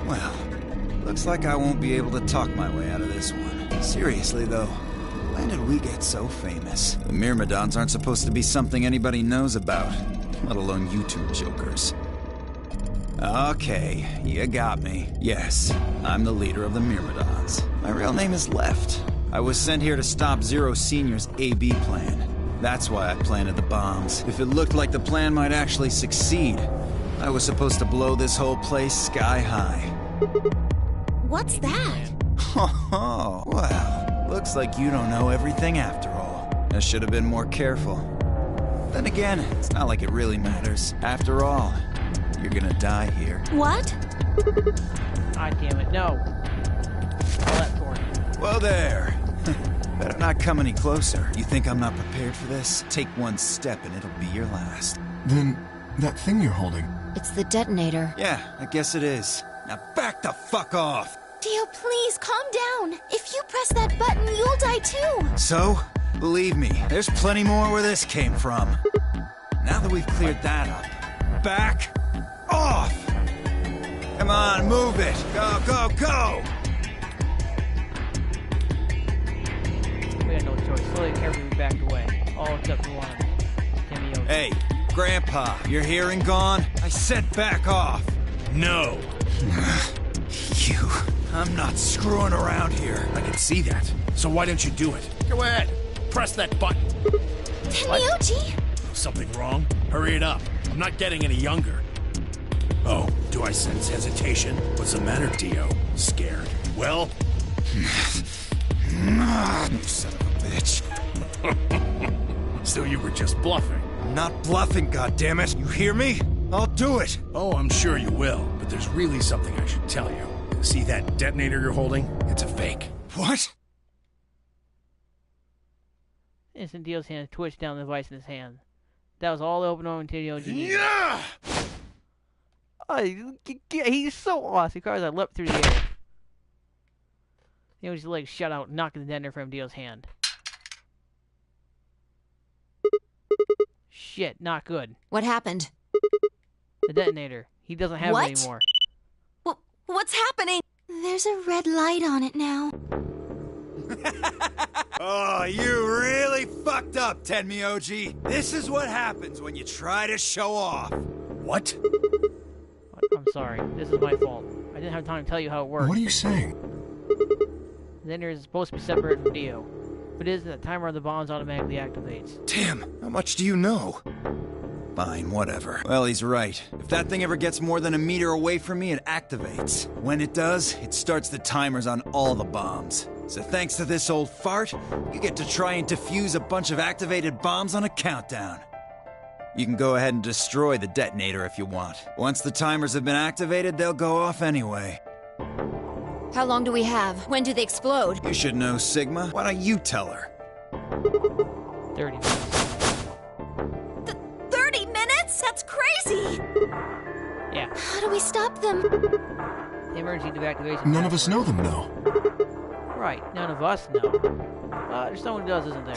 Well, looks like I won't be able to talk my way out of this one. Seriously, though, when did we get so famous? The Myrmidons aren't supposed to be something anybody knows about, let alone you two jokers. Okay, you got me. Yes, I'm the leader of the Myrmidons. My real name is Left. I was sent here to stop Zero Senior's AB plan. That's why I planted the bombs. If it looked like the plan might actually succeed, I was supposed to blow this whole place sky high. What's that? Oh, well, looks like you don't know everything after all. I should have been more careful. Then again, it's not like it really matters. After all, you're gonna die here. What? God damn it, no. All that for you. Well, there. Better not come any closer. You think I'm not prepared for this? Take one step and it'll be your last. Then, that thing you're holding. It's the detonator. Yeah, I guess it is. Now back the fuck off! Dio, please, calm down. If you press that button, you'll die too. So, believe me, there's plenty more where this came from. Now that we've cleared that up, back off! Come on, move it! Go, go, go! We had no choice. Slowly and carefully we backed away. All except for one. Timmy Oates. Hey, Grandpa, you're here and gone? I said back off! No. You... I'm not screwing around here. I can see that. So why don't you do it? Go ahead. Press that button. Tenmyoji! Something wrong? Hurry it up. I'm not getting any younger. Oh, do I sense hesitation? What's the matter, Dio? Scared? Well? You son of a bitch. So you were just bluffing. I'm not bluffing, goddammit. You hear me? I'll do it. Oh, I'm sure you will, but there's really something I should tell you. See that detonator you're holding? It's a fake. What? Instant Dio's hand twitched down the device in his hand. That was all the open arm Tenmyoji needed. Yeah! Oh, he's so awesome. He cries I leapt through the air. Tenmyoji's legs shut out, knocking the detonator from Dio's hand. Shit, not good. What happened? The detonator. He doesn't have What? it anymore. What's happening? There's a red light on it now. Oh, you really fucked up, Tenmyoji. This is what happens when you try to show off. What? I'm sorry. This is my fault. I didn't have time to tell you how it works. What are you saying? The detonator is supposed to be separated from Dio. If it isn't, the timer on the bombs automatically activates. Damn, how much do you know? Fine, whatever. Well, he's right. If that thing ever gets more than a meter away from me, it activates. When it does, it starts the timers on all the bombs. So thanks to this old fart, you get to try and defuse a bunch of activated bombs on a countdown. You can go ahead and destroy the detonator if you want. Once the timers have been activated, they'll go off anyway. How long do we have? When do they explode? You should know, Sigma. Why don't you tell her? 30 minutes. 30 minutes? That's crazy! Yeah. How do we stop them? The emergency evacuation. None of us know them, though. Right, none of us know. There's someone who does, isn't there?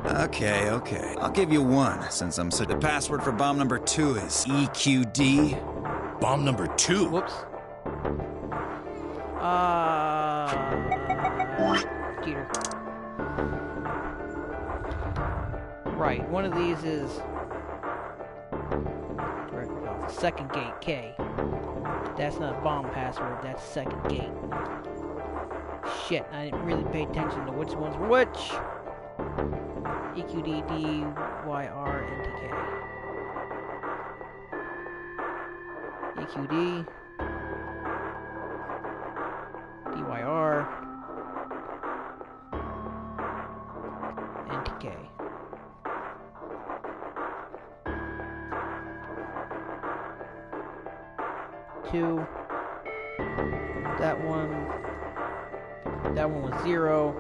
Okay. I'll give you one, since I'm such... The password for bomb number 2 is EQD. Bomb number 2? Whoops. Cheater. Right, one of these is... Directed off. Second gate, K. That's not a bomb password, that's second gate. Shit, I didn't really pay attention to which ones were which. EQD, DYR, NTK. EQD. DYR. NTK. Two. That one was 0.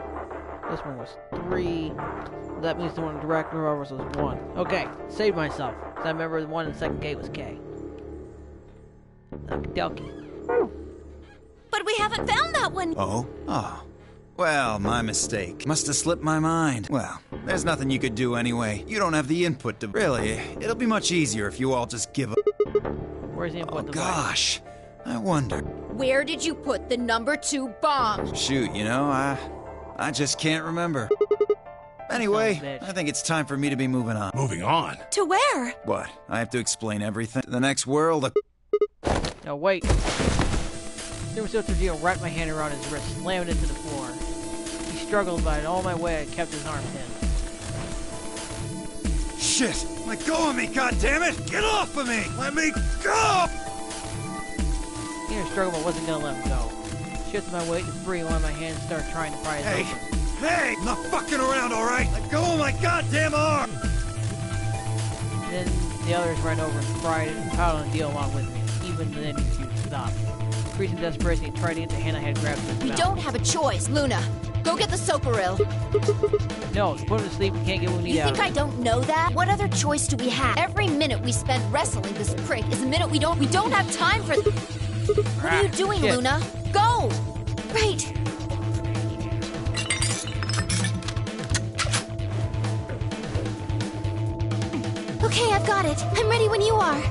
This one was 3. That means the one direct over was 1. Okay, saved myself. Because I remember the one in the second gate was K. Okie But we haven't found that one! Oh? Well, my mistake. Must have slipped my mind. Well, there's nothing you could do anyway. You don't have the input to... Really, it'll be much easier if you all just give up. Where's the input device? Gosh. I wonder... Where did you put the number 2 bomb? Shoot, I just can't remember. Anyway, I think it's time for me to be moving on. Moving on? To where? What? I have to explain everything? The next world? No, wait. Super Silver Geo wrapped my hand around his wrist, slammed it into the floor. He struggled, but all my way I kept his arm pinned. Shit! Let go of me, goddammit! Get off of me! Let me go! He struggled, but wasn't gonna let him go. Shifted my weight to free and let my hand start trying to pry it open. Hey! I'm not fucking around, alright? Let go of my goddamn arm! Then the others ran over and pried and piled on Dio along with me. Even then he refused to stop. Increasing desperation, he tried to get the hand I had grabbed in his mouth. We don't have a choice, Luna. Go get the Socoril. No, put him to sleep. We can't get what we need out of him. You think I don't know that? What other choice do we have? Every minute we spend wrestling this prick is a minute we don't have time for... What are you doing, shit. Luna? Go! Right. Okay, I've got it. I'm ready when you are.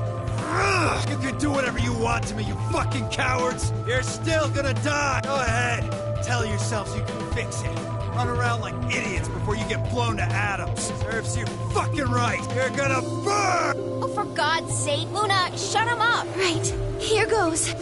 You can do whatever you want to me, you fucking cowards! You're still gonna die! Go ahead! Tell yourselves you can fix it. Run around like idiots before you get blown to atoms. Serves you fucking right! You're gonna burn! Oh, for God's sake, Luna, shut him up! Right. Here goes.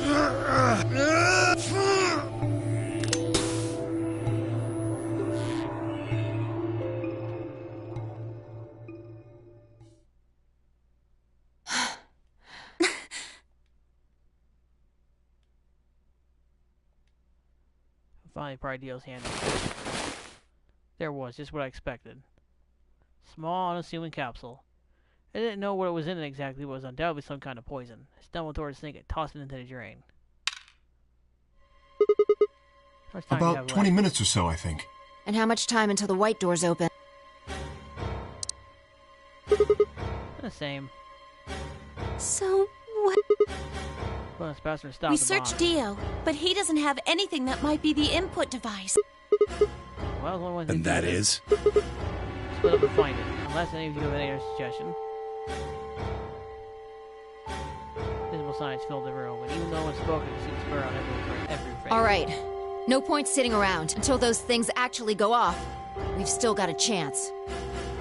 Finally pried Dio's hand off. There was, just what I expected. Small, unassuming capsule. I didn't know what it was in it exactly, but it was undoubtedly some kind of poison. I stumbled towards the snake and tossed it into the drain. About 20 minutes or so, I think. And how much time until the white doors open? The same. So, what? Well, it's faster to stop We the searched bomb. Dio, but he doesn't have anything that might be the input device. Well, one way And that is? Split up and find it. Unless any of you have any other suggestion. Visible signs filled the room, but even though it's spoken, it seems to burn on every face. All right. No point sitting around. Until those things actually go off, we've still got a chance.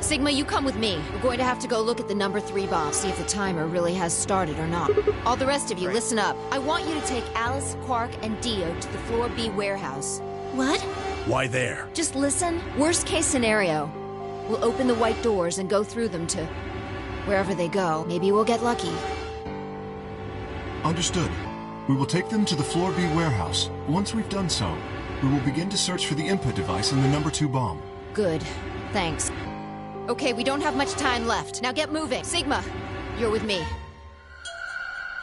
Sigma, you come with me. We're going to have to go look at the number 3 bomb, see if the timer really has started or not. All the rest of you, listen up. I want you to take Alice, Quark, and Dio to the Floor B warehouse. What? Why there? Just listen. Worst case scenario. We'll open the white doors and go through them to... wherever they go. Maybe we'll get lucky. Understood. We will take them to the Floor B warehouse. Once we've done so, we will begin to search for the input device in the number 2 bomb. Good. Thanks. Okay, we don't have much time left. Now get moving. Sigma, you're with me.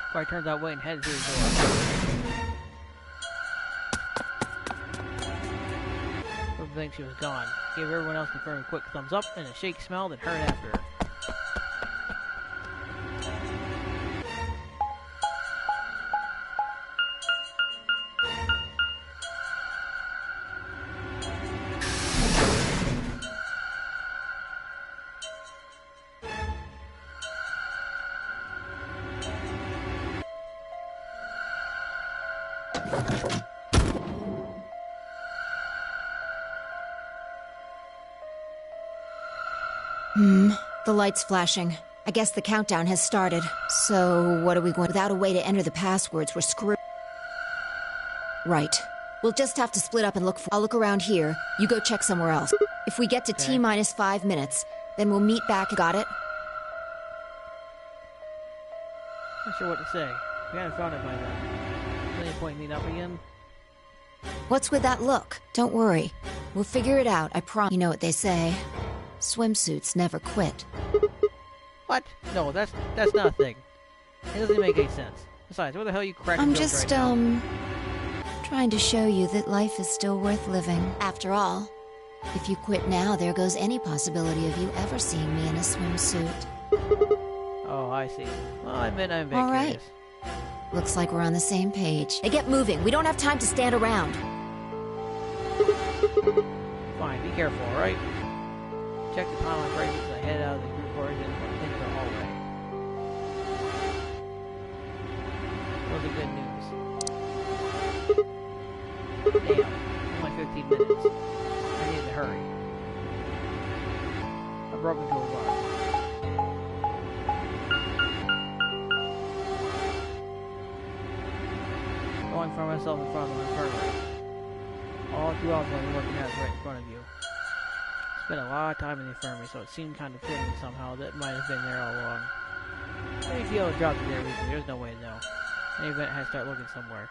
Before I turned that way and headed to the door. Whoever thinks she was gone. Gave everyone else confirming quick thumbs up and a shake smell that hurried after her. The light's flashing. I guess the countdown has started. So, what are we going... Without a way to enter the passwords, we're screwed. Right. We'll just have to split up and look for... I'll look around here. You go check somewhere else. If we get to T-minus 5 minutes, then we'll meet back. Got it? Not sure what to say. We haven't found it by then. Any point meeting up again? What's with that look? Don't worry. We'll figure it out, I promise. You know what they say. Swimsuits never quit. What? No, that's not a thing. It doesn't make any sense. Besides, what the hell are you cracking I'm jokes just, right now? trying to show you that life is still worth living. After all, if you quit now, there goes any possibility of you ever seeing me in a swimsuit. Oh, I see. Well, I admit I'm a bit All right. curious. Looks like we're on the same page. Hey, get moving. We don't have time to stand around. Fine, be careful, alright? Check the time on break as I head out of the group origin into the hallway. What's the good news? Damn, only 15 minutes. I need to hurry. I broke into a run. Going for myself in front of the infirmary. All 2 hours I've been working at right in front of you. Spent a lot of time in the infirmary, so it seemed kind of fitting somehow that it might have been there all along. Maybe if you dropped it there recently, there's no way to know. In any event, I had to start looking somewhere.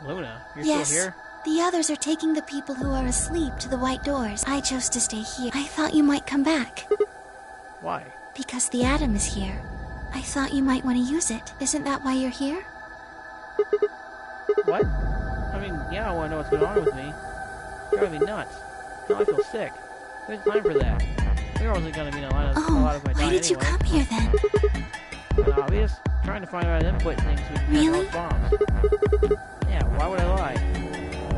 Luna, you're still here? The others are taking the people who are asleep to the white doors. I chose to stay here. I thought you might come back. Why? Because the atom is here. I thought you might want to use it. Isn't that why you're here? What? I mean, yeah, I want to know what's going on with me. It's driving me nuts. Now I feel sick. There's time for that. There wasn't going to be a lot of my time why did you come here then? Not obvious. Trying to find out how to input things with Really? bombs. Yeah, why would I lie?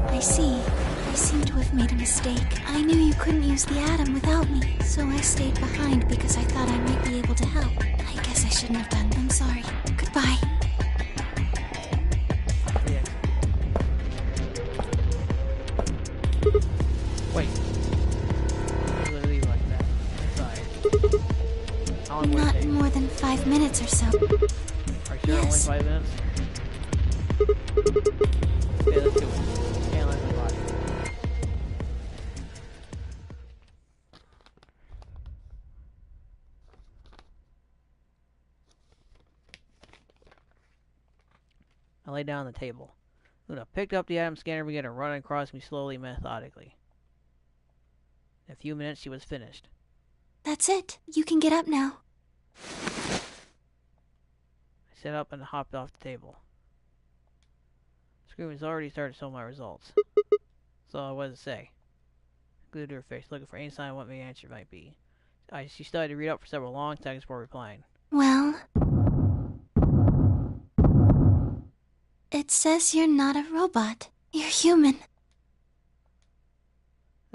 I see. I seem to have made a mistake. I knew you couldn't use the atom without me, so I stayed behind because I thought I might be able to help. I guess I shouldn't have done. I'm sorry. Goodbye. Yeah. Wait. Why would I leave like that? Inside. How long would it Not take? more than 5 minutes or so. Are you sure only Yes. 5 minutes? Okay, let's do it. Analyze my body. I lay down on the table. Luna picked up the atom scanner and began to run across me slowly, methodically. In a few minutes, she was finished. That's it. You can get up now. I sat up and hopped off the table. The screen was already started to show my results. So what to say? Glued to her face, looking for any sign of what my answer might be. She started to read up for several long seconds before replying. Well... It says you're not a robot. You're human.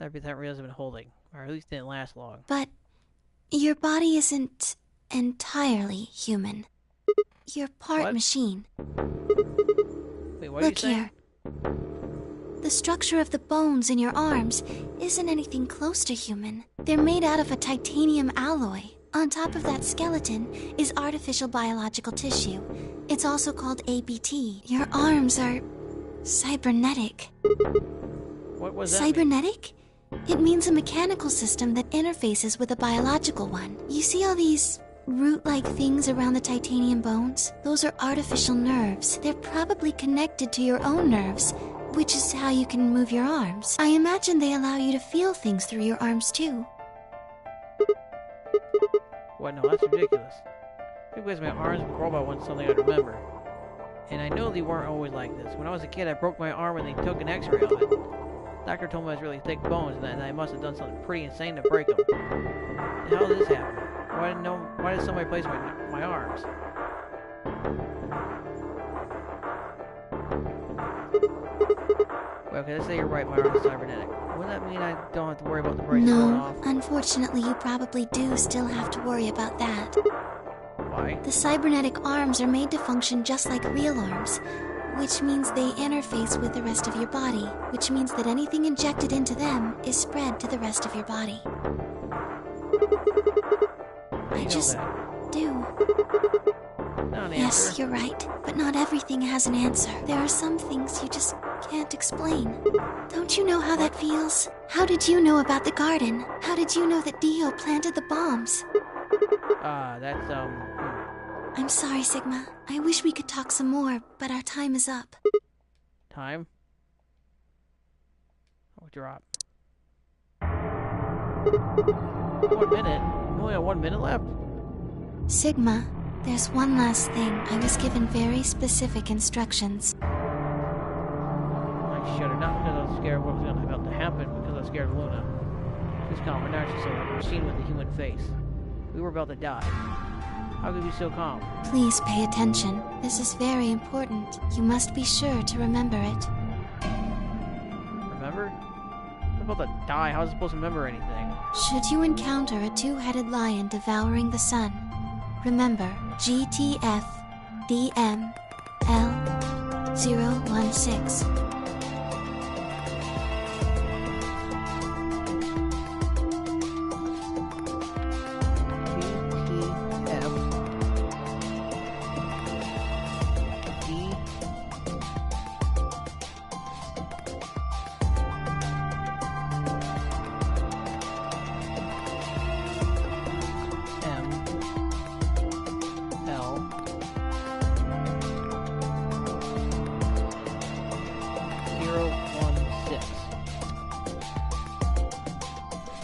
Everything I realized I've been holding. Or at least didn't last long. But your body isn't entirely human. You're part What? machine. Wait, what are you Look saying? here. The structure of the bones in your arms isn't anything close to human. They're made out of a titanium alloy. On top of that skeleton is artificial biological tissue. It's also called ABT. Your arms are cybernetic. What was that? Cybernetic? It means a mechanical system that interfaces with a biological one. You see all these root-like things around the titanium bones? Those are artificial nerves. They're probably connected to your own nerves, which is how you can move your arms. I imagine they allow you to feel things through your arms too. What? No, that's ridiculous. Because my arms were robot wasn't something I'd remember. And I know they weren't always like this. When I was a kid, I broke my arm and they took an x-ray of it. Doctor told me I was really thick bones and I must have done something pretty insane to break them. And how did this happen? Why did somebody place my arms? Well, Okay, let's say you're right, my arm is cybernetic. Wouldn't that mean I don't have to worry about the brakes going off? No, unfortunately you probably do still have to worry about that. Why? The cybernetic arms are made to function just like real arms, which means they interface with the rest of your body, which means that anything injected into them is spread to the rest of your body. I just do. Yes, you're right, but not everything has an answer. There are some things you just can't explain. Don't you know how that feels? How did you know about the garden? How did you know that Dio planted the bombs? That's, I'm sorry, Sigma. I wish we could talk some more, but our time is up. Time? Oh, drop. 1 minute? We only have 1 minute left? Sigma, there's one last thing. I was given very specific instructions. I shuddered, not because I was scared of what was about to happen, because I was scared of Luna. This calm, now she's a machine with a human face. We were about to die. How could you be so calm? Please pay attention. This is very important. You must be sure to remember it. Remember? I'm about to die. How was I supposed to remember anything? Should you encounter a two-headed lion devouring the sun, remember GTF DM L016.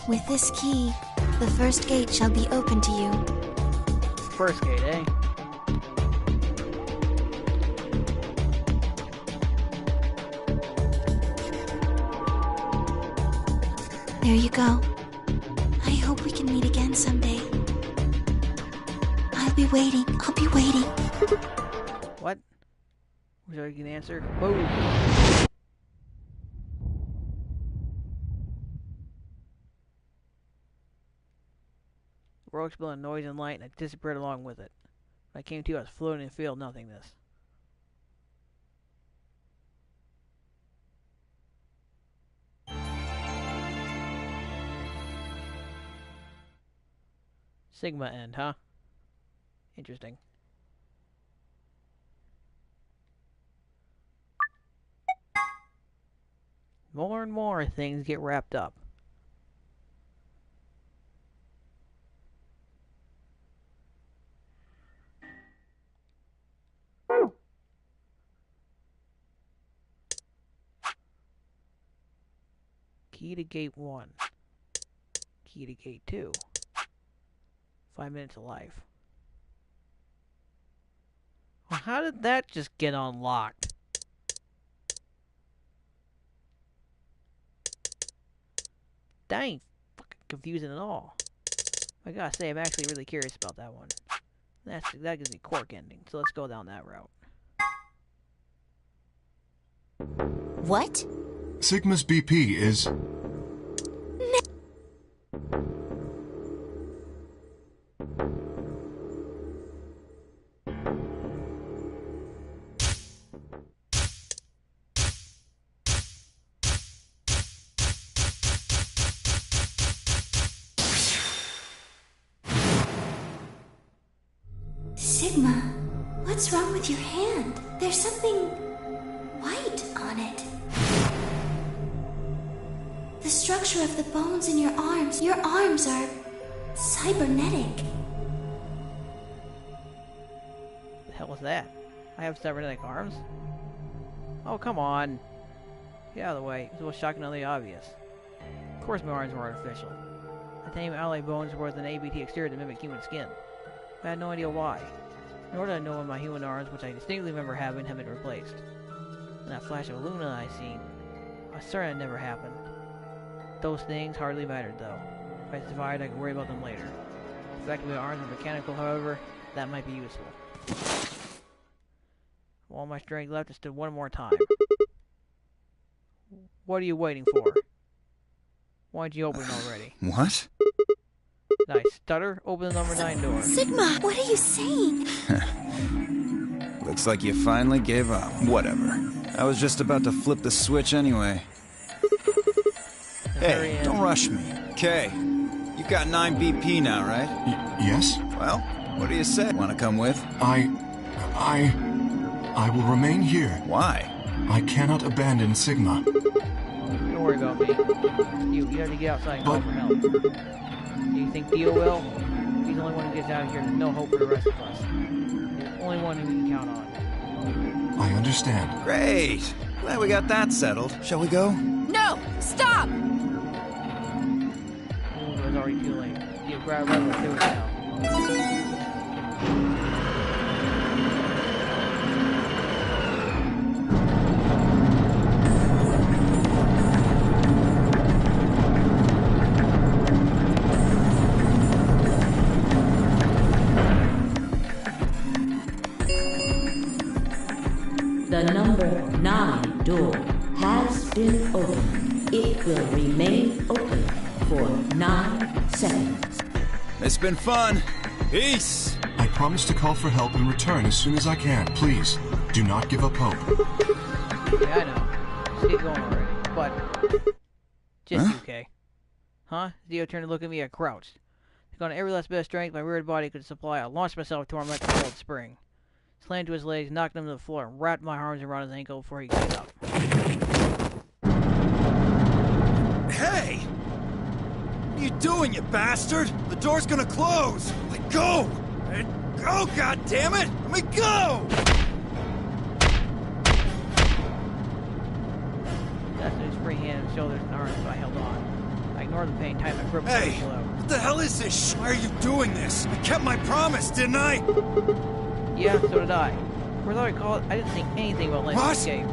With this key, the first gate shall be open to you. First gate, eh? There you go. I hope we can meet again someday. I'll be waiting. I'll be waiting. What? Was there an answer? Whoa. The world exploded in noise and light, and I disappeared along with it. When I came to, I was floating in a field of nothingness. Sigma end, huh? Interesting. More and more things get wrapped up. Key to gate 1. Key to gate 2. 5 minutes of life. Well, how did that just get unlocked? That ain't fucking confusing at all. I gotta say, I'm actually really curious about that one. That gives me quirk ending, so let's go down that route. What? Sigma's BP is... Sigma, what's wrong with your hand? There's something white on it. The structure of the bones in your arms are cybernetic. The hell was that? I have cybernetic arms? Oh, come on. Get out of the way. It's most shockingly obvious. Of course my arms were artificial. The titanium alloy bones were with an ABT exterior to mimic human skin. I had no idea why. Nor did I know when my human arms, which I distinctly remember having, had been replaced. In that flash of Luna I seen, I was certain it never happened. Those things hardly mattered, though. If I survived, I could worry about them later. The fact that my arms were mechanical, however, that might be useful. All my strength left, I stood one more time. What are you waiting for? Why don't you open it already? What? Did I stutter? Open the number 9 door. Sigma, what are you saying? Looks like you finally gave up. Whatever. I was just about to flip the switch anyway. Hey, don't rush me. Okay. You've got 9 BP now, right? Yes? Well, what do you say? Want to come with? I will remain here. Why? I cannot abandon Sigma. Don't worry about me. You have to get outside and call for help. Do you think Dio will? He's the only one who gets out of here. There's no hope for the rest of us. He's the only one who we can count on. I understand. Great. Glad we got that settled. Shall we go? No! Stop! It was already too late. Dio, grab right, let's do it now. The number 9 door has been opened. It will remain open for 9 seconds. It's been fun. Peace. I promise to call for help and return as soon as I can. Please, do not give up hope. Yeah, I know. Just get going already. But, just UK. Huh? Dio turned to look at me. I crouched. Took on every last bit of strength my weird body could supply. I launched myself toward him like a cold spring. Slammed to his legs, knocked him to the floor, and wrapped my arms around his ankle before he could get up. Hey! What are you doing, you bastard? The door's gonna close! Let go! Let go, goddammit! Let me go! That's his free hand and shoulders and arms, but I held on. I ignored the pain, tightened my grip Hey! below. What the hell is this sh- Why are you doing this? I kept my promise, didn't I? Yeah, so did I. For all I recall, I didn't think anything about letting him escape.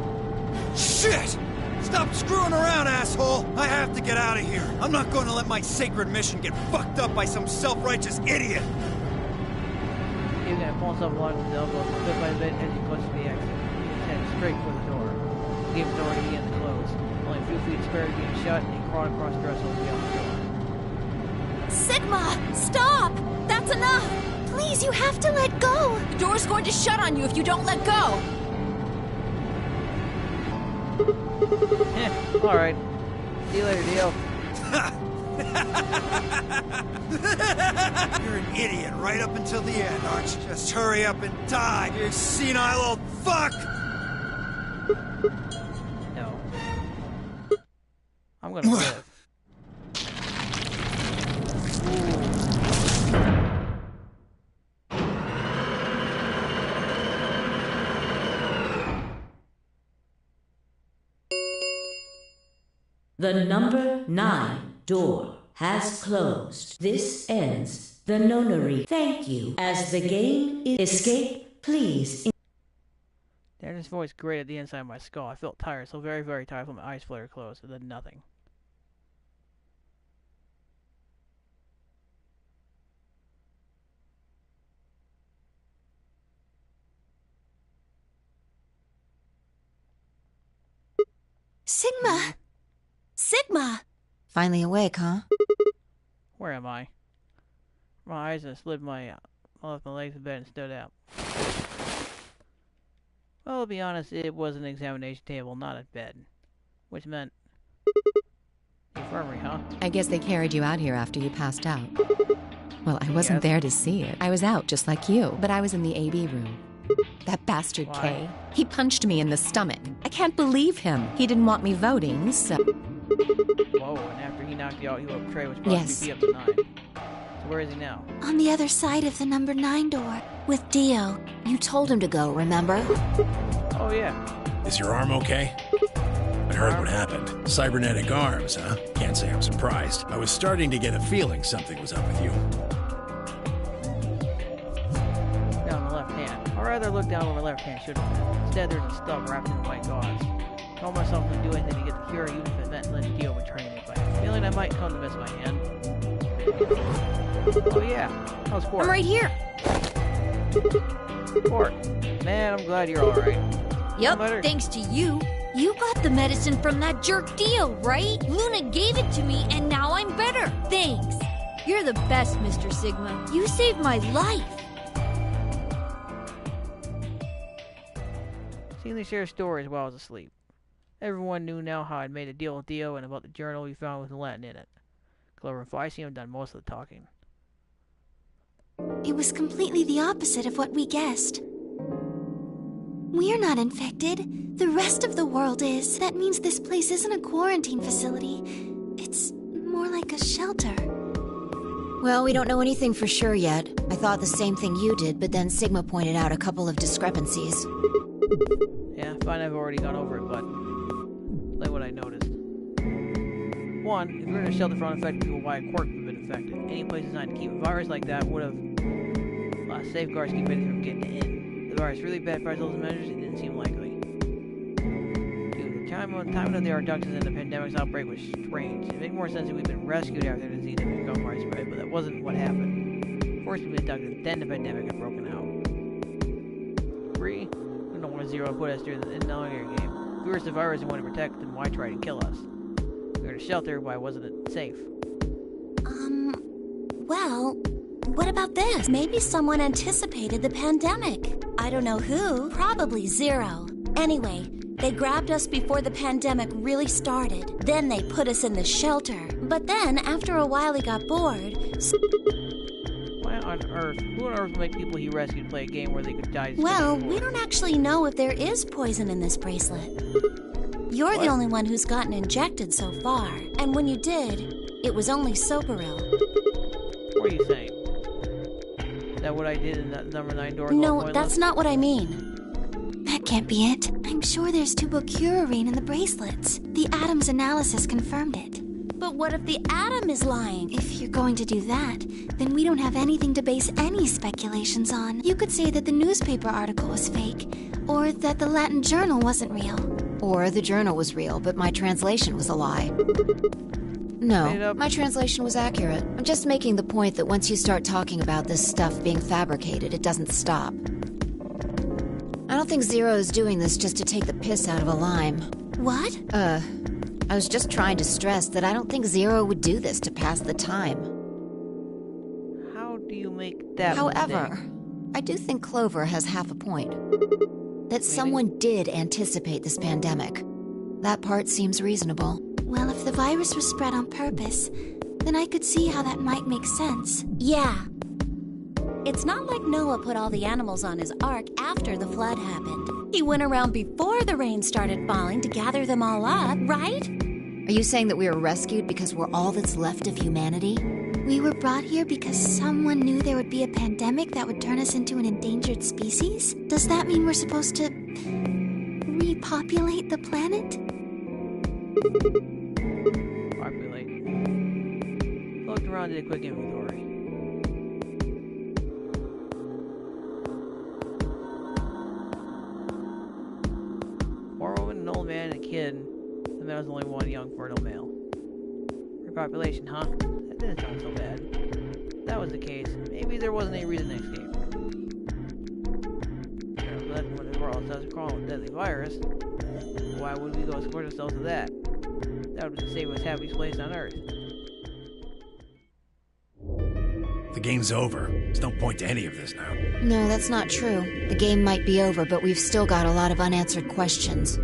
Shit! Stop screwing around, asshole! I have to get out of here. I'm not going to let my sacred mission get fucked up by some self-righteous idiot. He was going to pull himself along with his elbows, bit by bit as he pushed the exit. He headed straight for the door. He gave the door to begin to close. Only a few feet spared being shut, and he crawled across the threshold beyond the door. Sigma! Stop! That's enough! Please, you have to let go! The door's going to shut on you if you don't let go! Alright. See you later, Dio. You're an idiot right up until the end, aren't you? Just hurry up and die, you senile old fuck! No. I'm gonna live. The number 9 door has closed. This ends the Nonary. Thank you. As the game is escape, please. Darren's voice grated the inside of my skull. I felt tired, so very, very tired when my eyes fluttered closed, and then nothing. Sigma! Sigma! Finally awake, huh? Where am I? My eyes and slid my left my legs in bed and stood up. Well, to be honest, it was an examination table, not a bed. Which meant... infirmary, huh? I guess they carried you out here after you passed out. Well, I wasn't there to see it. I was out just like you, but I was in the AB room. That bastard Why? Kay. He punched me in the stomach. I can't believe him. He didn't want me voting, so... Whoa, and after he knocked you out, he woke up Trey, which brought Yes. BP up to 9. So where is he now? On the other side of the number 9 door. With Dio. You told him to go, remember? Oh, yeah. Is your arm okay? I heard what happened. Cybernetic arms, huh? Can't say I'm surprised. I was starting to get a feeling something was up with you. Down the left hand. Or rather, look down where my left hand should have been. Instead, there's a stub wrapped in white gauze. I told myself to do anything to get the cure, even if it meant letting Dio returning me, but I had a feeling I might come to miss my hand. Oh, yeah. How's Quark? I'm right here! Quark. Man, I'm glad you're alright. Yep, Better. thanks to you. You got the medicine from that jerk Dio, right? Luna gave it to me, and now I'm better. Thanks. You're the best, Mr. Sigma. You saved my life. Seemingly shared stories while I was asleep. Everyone knew now how I'd made a deal with Dio and about the journal we found with Latin in it. Clover and Phi seem to have done most of the talking. It was completely the opposite of what we guessed. We're not infected. The rest of the world is. That means this place isn't a quarantine facility. It's more like a shelter. Well, we don't know anything for sure yet. I thought the same thing you did, but then Sigma pointed out a couple of discrepancies. Yeah, fine, I've already gone over it, but like what I noticed. One, if we were in a shelter for uninfected people, why a quirk would have been infected? Any place designed to keep a virus like that would have a lot of safeguards to keep anything from getting in. The virus really bad for those measures, it didn't seem likely. Two, the time of the reductions in the pandemic's outbreak was strange. It made more sense that we'd been rescued after the disease had become widespread, but that wasn't what happened. First we'd been abducted, then the pandemic had broken out. Three, we don't want Zero put us during the Nonary game. If we were the virus and wanted to protect, then why try to kill us? We were in a shelter, why wasn't it safe? Well, what about this? Maybe someone anticipated the pandemic. I don't know who. Probably Zero. Anyway, they grabbed us before the pandemic really started. Then they put us in the shelter. But then, after a while, he got bored. Who on earth would make people he rescued play a game where they could die? Well, we don't actually know if there is poison in this bracelet. You're the only one who's gotten injected so far. And when you did, it was only Socoril. What are you saying? Is that what I did in that number 9 door? No, that's not what I mean. That can't be it. I'm sure there's tubocurarine in the bracelets. The Adam's analysis confirmed it. But what if the Atom is lying? If you're going to do that, then we don't have anything to base any speculations on. You could say that the newspaper article was fake, or that the Latin journal wasn't real. Or the journal was real, but my translation was a lie. No, my translation was accurate. I'm just making the point that once you start talking about this stuff being fabricated, it doesn't stop. I don't think Zero is doing this just to take the piss out of a lime. What? I was just trying to stress that I don't think Zero would do this to pass the time. How do you make that However, mistake? I do think Clover has half a point. That someone did anticipate this pandemic. That part seems reasonable. Well, if the virus was spread on purpose, then I could see how that might make sense. Yeah. It's not like Noah put all the animals on his ark after the flood happened. He went around before the rain started falling to gather them all up, right? Are you saying that we were rescued because we're all that's left of humanity? We were brought here because someone knew there would be a pandemic that would turn us into an endangered species? Does that mean we're supposed to repopulate the planet? Populate. Looked around, did a quick inventory. Four women, an old man, and a kid, and there was only one young fertile male. Repopulation, huh? That didn't sound so bad. If that was the case, maybe there wasn't any reason to escape. When the world starts crawling with a deadly virus, why would we go export ourselves to that? That would be the safest, happiest place on Earth. The game's over. There's no point to any of this now. No, that's not true. The game might be over, but we've still got a lot of unanswered questions.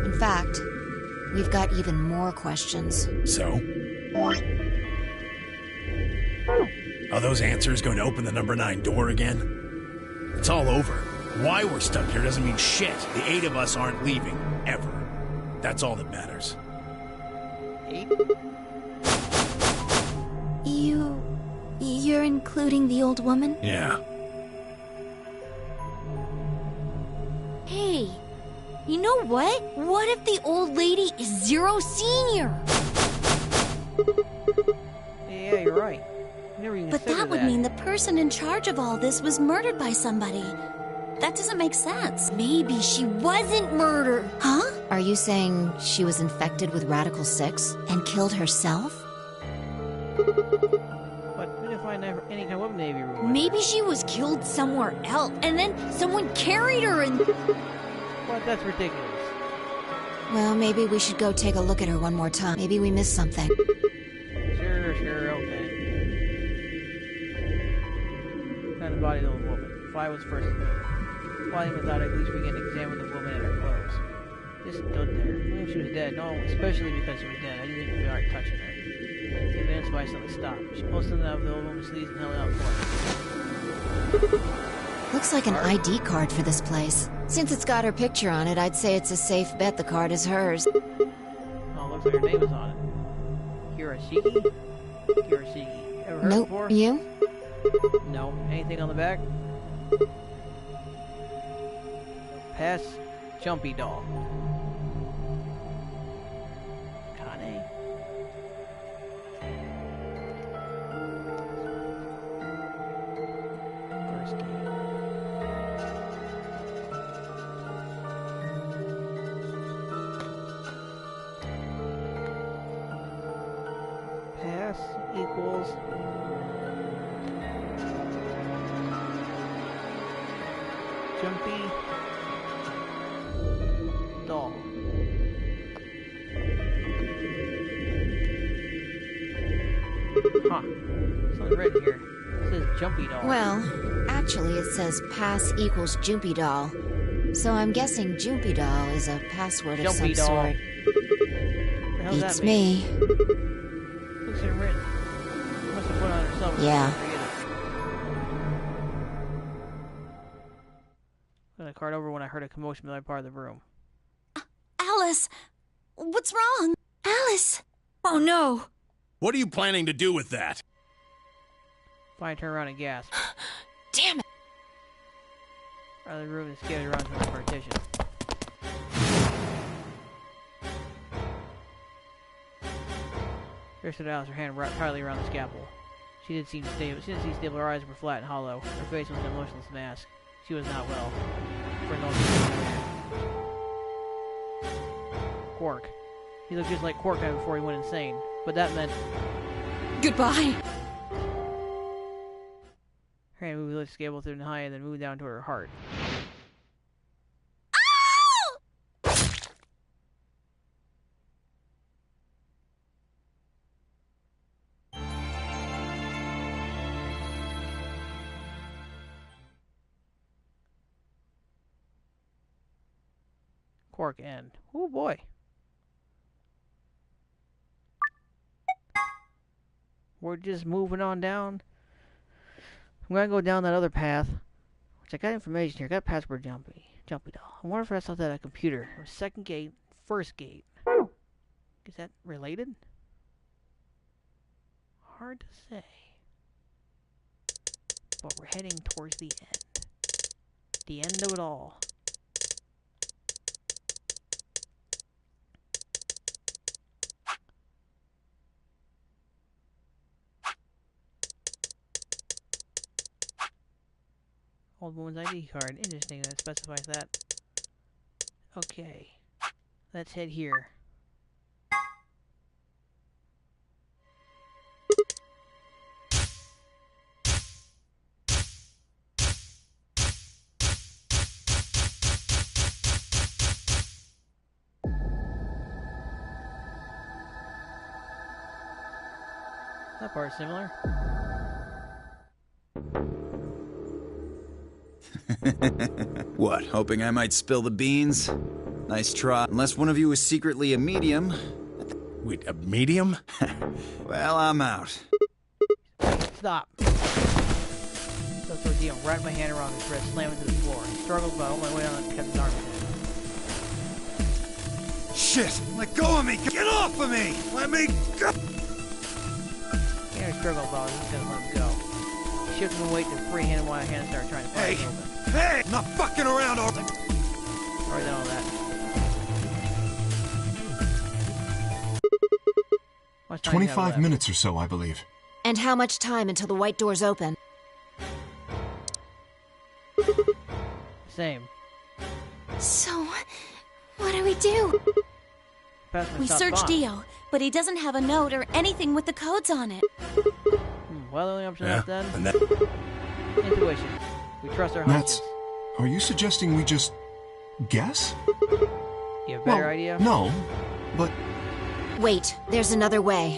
In fact, we've got even more questions. So? Are those answers going to open the number 9 door again? It's all over. Why we're stuck here doesn't mean shit. The 8 of us aren't leaving. Ever. That's all that matters. 8? You're including the old woman? Yeah. Hey, you know what? What if the old lady is Zero Senior? Yeah, you're right. Never even But that would mean the person in charge of all this was murdered by somebody. That doesn't make sense. Maybe she wasn't murdered. Huh? Are you saying she was infected with Radical 6 and killed herself? But we didn't find any kind of weapon Navy room. Maybe she was killed somewhere else, and then someone carried her and... But that's ridiculous. Well, maybe we should go take a look at her one more time. Maybe we missed something. Sure, okay. Found the body of the woman. Fly was first to move. Flying without at least we can examine the woman and her clothes. Just stood there. Even if she was dead, no, especially because she was dead, I didn't even feel like touching her. 10 minutes why I suddenly stopped. She pulled something out of the old woman's sleeves and held it out for me. Looks like an ID card for this place. Since it's got her picture on it, I'd say it's a safe bet the card is hers. Oh, looks like her name is on it. Kirashiki? Kirashiki. Ever heard Nope. before? You? No. Anything on the back? Pass Jumpy Doll. Kane. First game. Pass equals Jumpy Doll. Huh. Something written here. It says Jumpy Doll. Well, actually it says pass equals Jumpy Doll. So I'm guessing Jumpy Doll is a password of some Jumpy Doll. sort. What the hell does Beats that mean? me. Looks like written. Must have put it on herself. Yeah. Got a card over when I heard a commotion in the other part of the room. Alice! What's wrong? Alice! Oh no! What are you planning to do with that? Finally turned around and gasped. Damn it! Out of the room and scattered around to the partition. There stood Alice, her hand wrapped tightly around the scalpel. She didn't seem stable. She didn't seem stable. Her eyes were flat and hollow. Her face was an emotionless mask. She was not well. For no reason. Quark. He looked just like Quark had before he went insane. But that meant... Goodbye! Her hand moved the scalpel through the high and then moved down to her heart. Quark end. Oh boy. We're just moving on down. I'm gonna go down that other path. Which I got information here. I got password Jumpy Doll. I wonder if that's something at a computer. Or second gate, first gate. Is that related? Hard to say. But we're heading towards the end. The end of it all. Old woman's ID card. Interesting that it specifies that. Okay. Let's head here. That part's similar. What, hoping I might spill the beans? Nice try. Unless one of you is secretly a medium. Wait, a medium? Well, I'm out. Stop. So towards the end, wrapped my hand around his wrist, slammed into the floor. I struggled, but I my way on and kept his arm in. Shit! Let go of me! Get off of me! Let me go! I struggled, but I was just gonna let him go. He shifted my weight to free hand and one hand started trying to find the movement. Hey! I'm not fucking around, or... Write down all that. Much time 25 minutes or so, I believe. And how much time until the white doors open? Same. So, what do we do? We searched Dio, but he doesn't have a note or anything with the codes on it. Well, the only option left then. And that... Intuition. We trust our hunches. Are you suggesting we just Guess? You have a better idea? No, but... Wait, there's another way.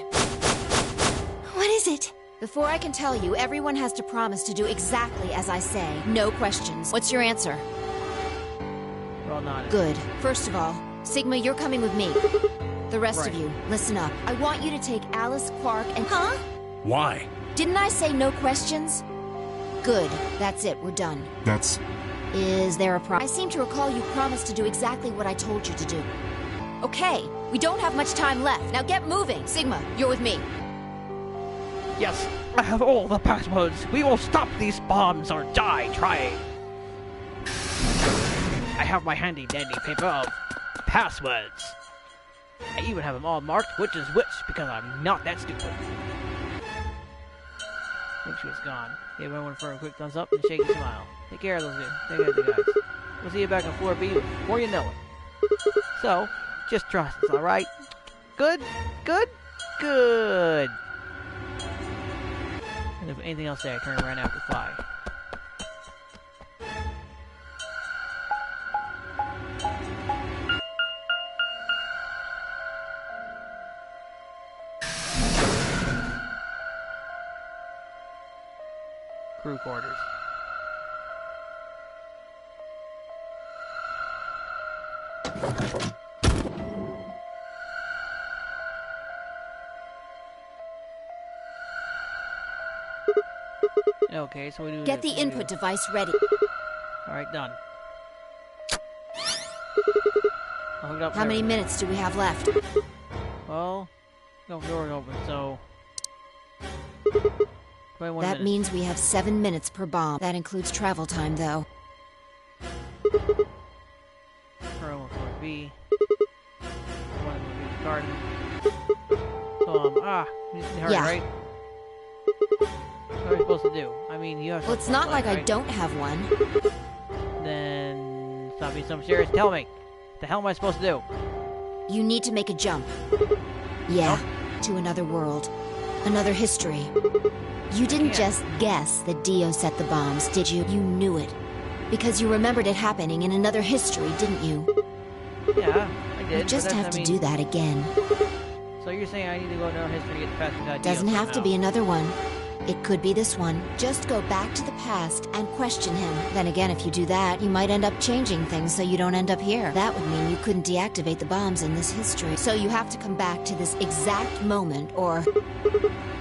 What is it? Before I can tell you, everyone has to promise to do exactly as I say. No questions. What's your answer? Well, not. Good. First of all, Sigma, you're coming with me. The rest Right. of you, listen up. I want you to take Alice, Quark, and... Huh? Why? Didn't I say no questions? Good. That's it. We're done. That's... Is there a I seem to recall you promised to do exactly what I told you to do. Okay, we don't have much time left. Now get moving. Sigma, you're with me. Yes, I have all the passwords. We will stop these bombs or die trying. I have my handy dandy paper of passwords. I even have them all marked which is which because I'm not that stupid. I think she was gone. Give everyone for a quick thumbs up and shake a smile. Take care of those dudes. Take care of the guys. We'll see you back on 4B before you know it. So, just trust us, alright? Good? Good? Good! And if anything else there, I turn around after 5. Crew quarters. Okay, so we do... Get the input device ready. Alright, done. I'll hook it up How many minutes do we have left? Well, no door open, so... 21 That minutes. means we have 7 minutes per bomb. That includes travel time, though. Pro for B. One of the garden. So, you need to hurry, Yeah. right? What are we supposed to do? I mean, you have Well, it's not like I don't have one. Then, stop being so serious. Tell me. What the hell am I supposed to do? You need to make a jump. Yeah, to another world. Another history. You didn't just guess that Dio set the bombs, did you? You knew it. Because you remembered it happening in another history, didn't you? Yeah, I did. You just have to do that again. So you're saying I need to go into our history to get the passing idea? Doesn't have to be another one. It could be this one. Just go back to the past and question him. Then again, if you do that, you might end up changing things so you don't end up here. That would mean you couldn't deactivate the bombs in this history. So you have to come back to this exact moment, or...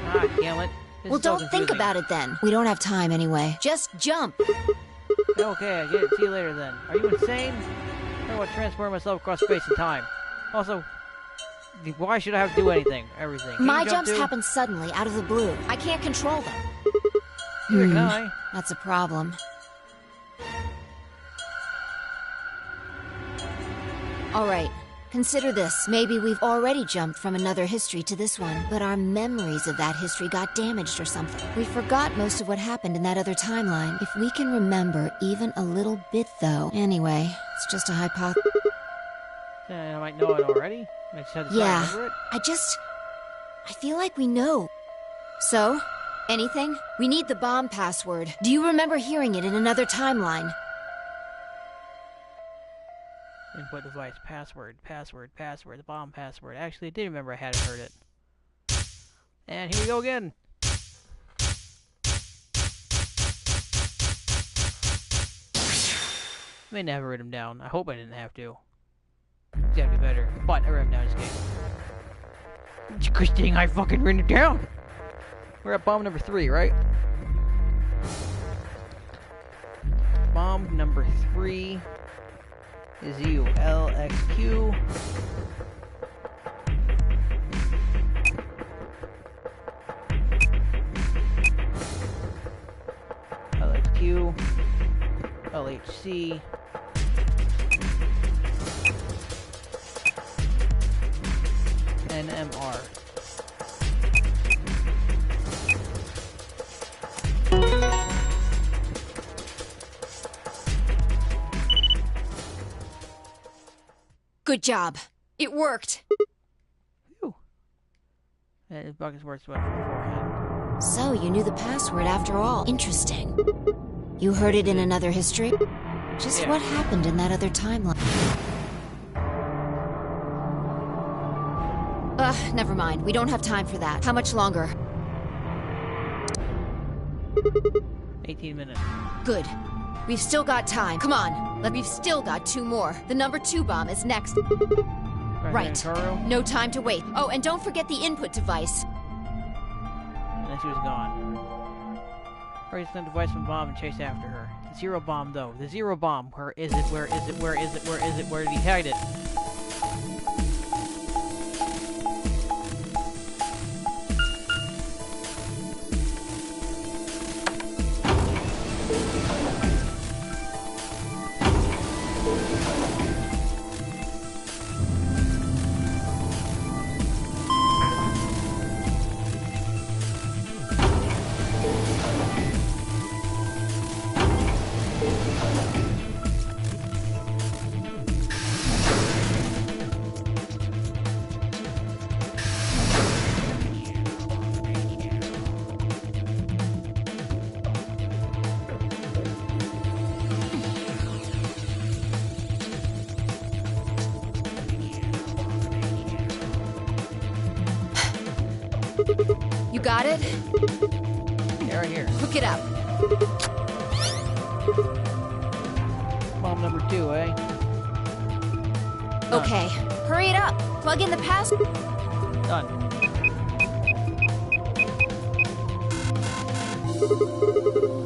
Ah, damn it. Well, don't think about it then. We don't have time anyway. Just jump. Okay, I get it. See you later then. Are you insane? I don't want to transport myself across space and time. Also, why should I have to do anything? Everything. Can My you jump jumps too? happen suddenly, out of the blue. I can't control them. Neither can I. That's a problem. Alright, consider this. Maybe we've already jumped from another history to this one, but our memories of that history got damaged or something. We forgot most of what happened in that other timeline. If we can remember even a little bit, though. Anyway, it's just a hypothesis. I might know it already. I just have to try to remember it. I feel like we know. So, anything? We need the bomb password. Do you remember hearing it in another timeline? Input device, password, the bomb password. Actually, I did remember I hadn't heard it. And here we go again. May never write him down. I hope I didn't have to. It's gotta be better. But I wrote him down this game. Good thing I fucking written it down. We're at bomb number 3, right? Bomb number 3 is you. LXQ. LXQ. LHC. NMR. Good job. It worked. Phew. His bucket's worth sweat beforehand. So, you knew the password after all. Interesting. You heard it in another history? Just what happened in that other timeline? Never mind. We don't have time for that. How much longer? 18 minutes. Good. We've still got time. Come on. We've still got 2 more. The number 2 bomb is next. Right. No time to wait. Oh, and don't forget the input device. And then she was gone. Hurry to the device from bomb and chase after her. The 0 bomb, though. The 0 bomb. Where is it? Where is it? Where is it? Where is it? Where did he hide it? You got it? Yeah, right here. Hook it up. Bomb number 2, eh? Okay, hurry it up. Plug in the password. Done.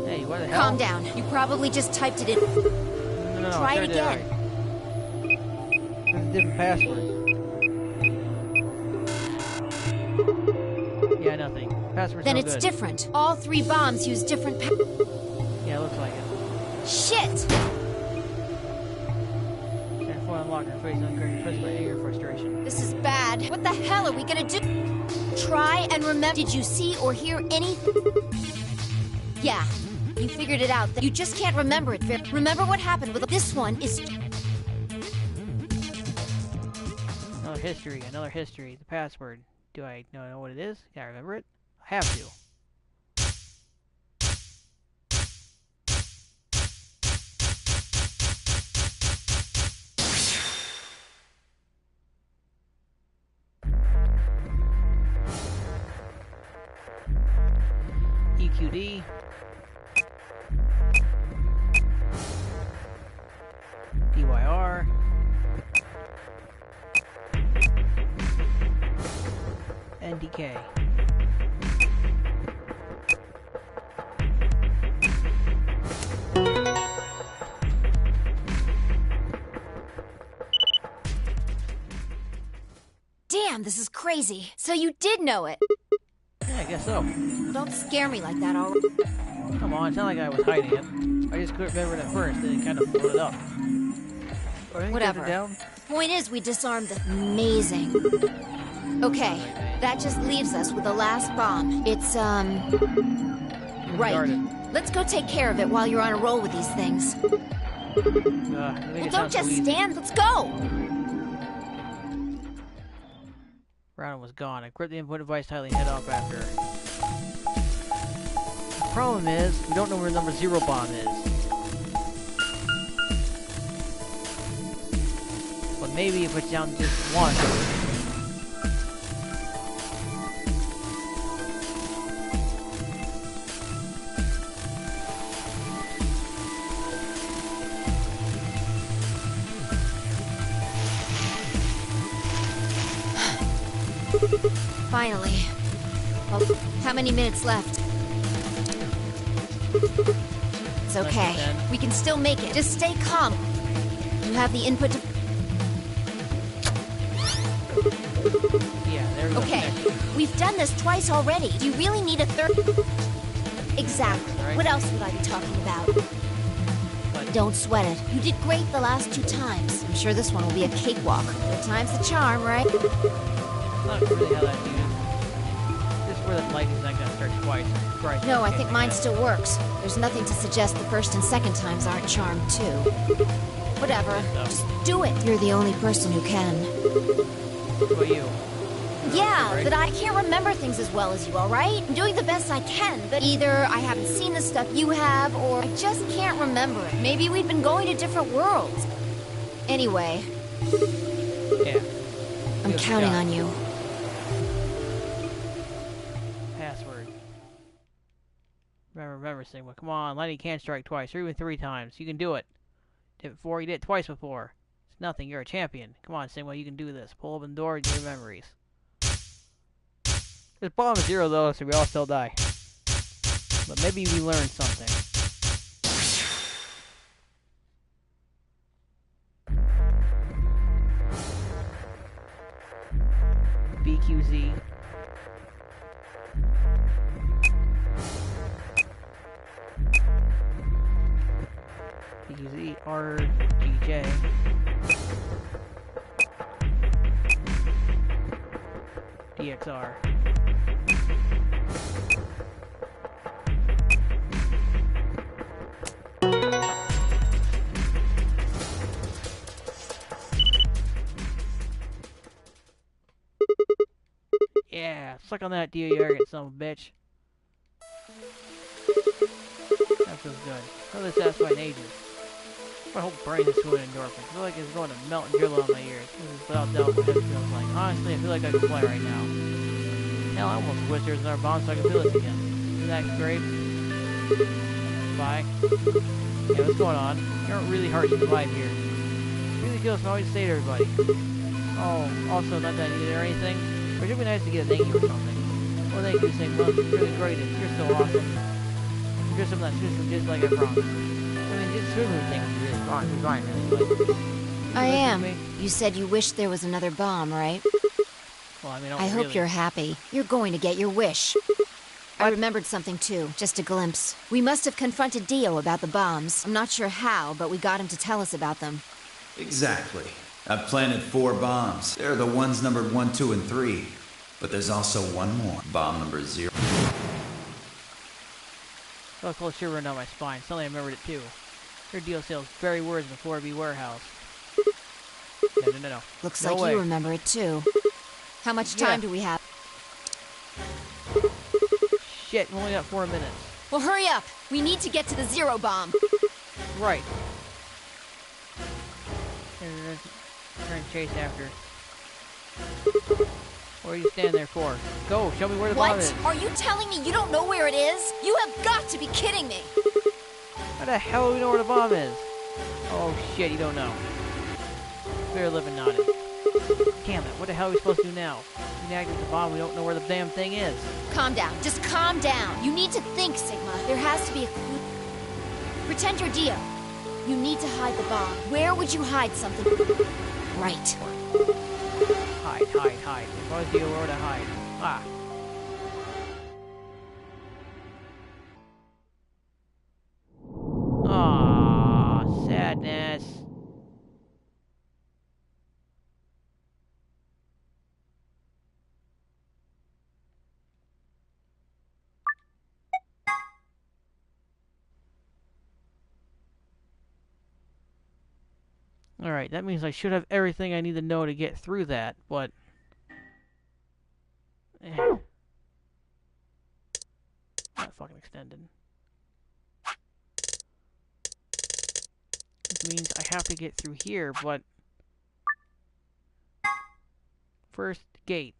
Hey, what the hell? Calm down. You probably just typed it in. No, Try it again. There's a different password. Yeah, nothing. Password's Then no it's good. different. All 3 bombs use different Yeah, it looks like it. Shit! Can't fully unlock her face uncurrent pressed by anger and frustration. This is bad. What the hell are we gonna do? Try and remember. Did you see or hear anything? Yeah, you figured it out. You just can't remember it. Remember what happened with this one is... Another history, another history. The password. Do I know what it is? Yeah, I remember it. I have to. EQD. DYR. NDK. Damn, this is crazy. So you did know it. Yeah, I guess so. Don't scare me like that, alright? Come on, it's not like I was hiding it. I just couldn't remember it at first, then it kind of floated up. Whatever. Point is, we disarmed the... Amazing. Okay, that just leaves us with the last bomb. It's, right. Let's go take care of it while you're on a roll with these things. Well, don't just stand, let's go! Brown was gone. I gripped the input device tightly and head off after her. The problem is, we don't know where number 0 bomb is. But maybe if it's down just 1. Finally. Well, how many minutes left? It's okay. We can still make it. Just stay calm. You have the input to... Yeah, there we go. Okay, we've done this twice already. Do you really need a third? Exactly. Right. What else would I be talking about? What? Don't sweat it. You did great the last 2 times. I'm sure this one will be a cakewalk. 3 times the charm, right? Not really how that dude. Just where that lightning's not gonna start twice. Right. No, I think mine still works. There's nothing to suggest the first and second times aren't charmed too. Whatever. Just do it. You're the only person who can. What about you? Yeah, right? but I can't remember things as well as you, alright? I'm doing the best I can, but either I haven't seen the stuff you have, or I just can't remember it. Maybe we'd been going to different worlds. Anyway. Yeah. I'm counting on you. Password. Remember, Sigma. Come on, Lenny can't strike twice, or even 3 times. You can do it. Did it before, you did it twice before. It's nothing, you're a champion. Come on, Sigma, you can do this. Pull open the door and get your memories. This bomb is 0 though, so we all still die. But maybe we learned something. BQZ. BQZ, RGJ. DXR. Yeah, suck on that, you arrogant son of a bitch. That feels good. Really satisfied in ages. My whole brain is swimming in endorphins. I feel like it's going to melt and drill on my ears. This is without doubt what it feels like. Honestly, I feel like I can fly right now. Hell, I almost wish there was another bomb so I could feel this again. Isn't that great? Bye. Yeah, what's going on? You aren't really hard to survive here. Really feels so always say to everybody. Oh, also, not that I needed or anything. But it'd be nice to get a thank you or something. Well, thank you, Sigma. You're really great. You're so awesome. You're just something that's just like I promised. I mean, just swimming thing is really fine, really, but... I am. You said you wished there was another bomb, right? Well, I mean, I hope you're happy. You're going to get your wish. I remembered something too, just a glimpse. We must have confronted Dio about the bombs. I'm not sure how, but we got him to tell us about them. Exactly. I've planted 4 bombs. They're the ones numbered 1, 2, and 3. But there's also one more. Bomb number 0. Felt a cold shiver run down my spine. Suddenly I remembered it too. Heard Dio say those very words in the 4B warehouse. No. Looks No like way. you remember it too. How much time do we have? Shit, we only got 4 minutes. Well, hurry up! We need to get to the 0 bomb. Right. Trying to chase after. What are you standing there for? Go, show me where the bomb is. What? Are you telling me you don't know where it is? You have got to be kidding me! How the hell do we know where the bomb is? Oh shit, you don't know. Better live and not it. Damn it, what the hell are we supposed to do now? We activate the bomb, we don't know where the damn thing is. Calm down. Just calm down. You need to think, Sigma. There has to be a clue. Pretend you're Dio. You need to hide the bomb. Where would you hide something? Right. Hide. If I was Dio, where would I hide? Ah. Aw, sadness. Alright, that means I should have everything I need to know to get through that, but... Not fucking extended. This means I have to get through here, but... First, gate.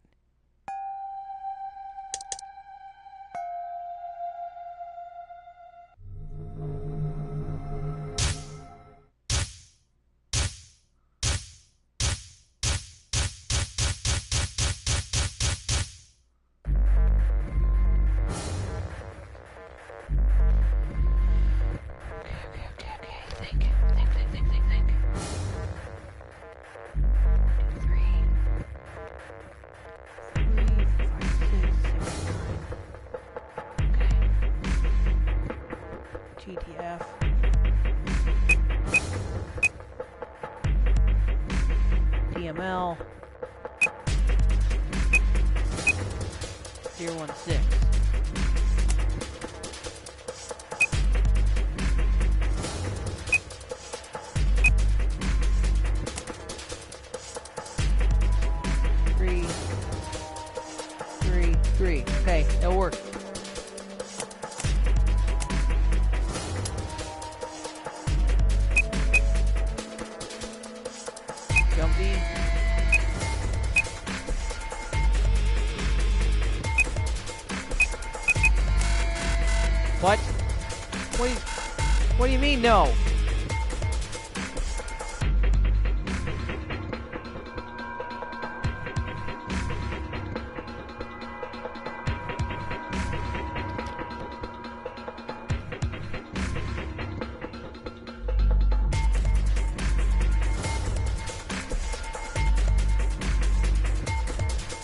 GTF. DML. 016. It'll work. Jumpy. What? What do you mean, no?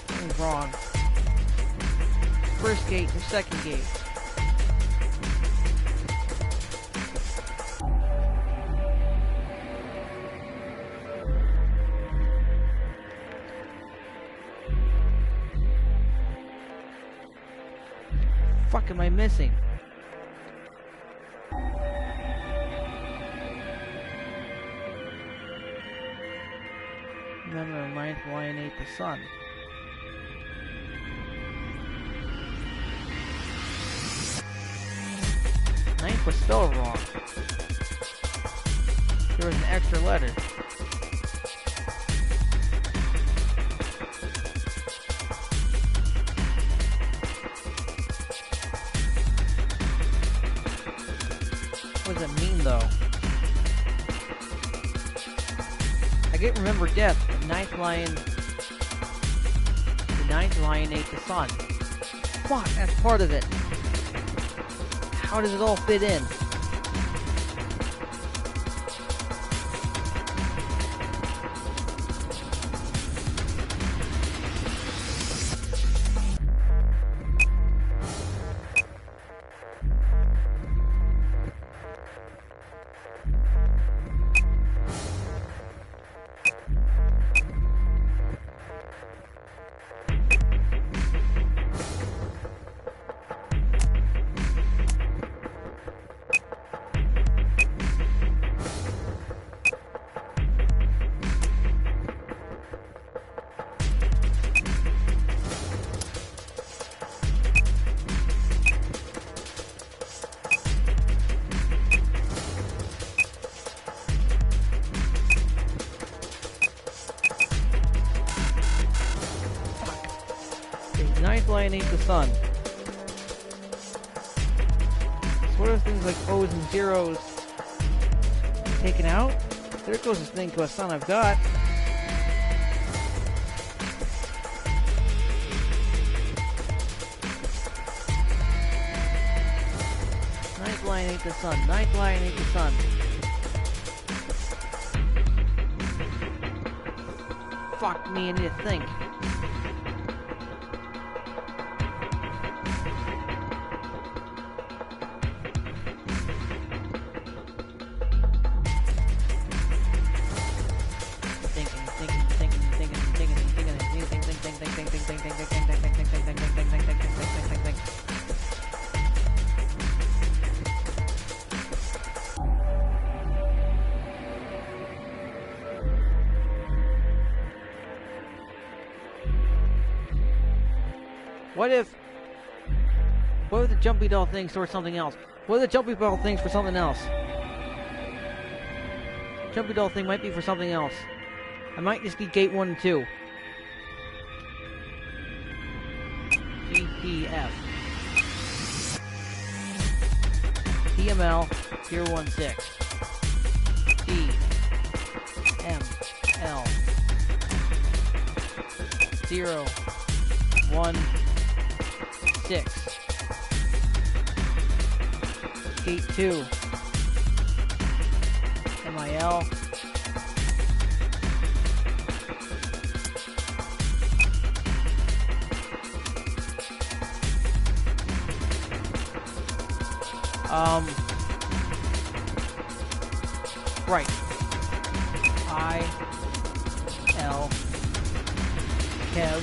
Something's wrong. First gate or second gate? Fuck am I missing? Remember, ninth lion ate the sun. Ninth was spelled wrong. There was an extra letter. What does it mean, though? I can't remember death. The ninth lion ate the sun. Fuck, that's part of it. How does it all fit in? Ninth lion ate the sun. So what are things like O's and zeros taken out? There goes this thing to a son I've got. Ninth lion ate the sun. Ninth lion ate the sun. Fuck me, I need to think. What if the jumpy doll things for something else? What if the jumpy doll things for something else? Jumpy doll thing might be for something else. I might just need gate 1 and 2. GPF. DML 016. D M L 016. Gate 2. MIL. Right. IL Kev.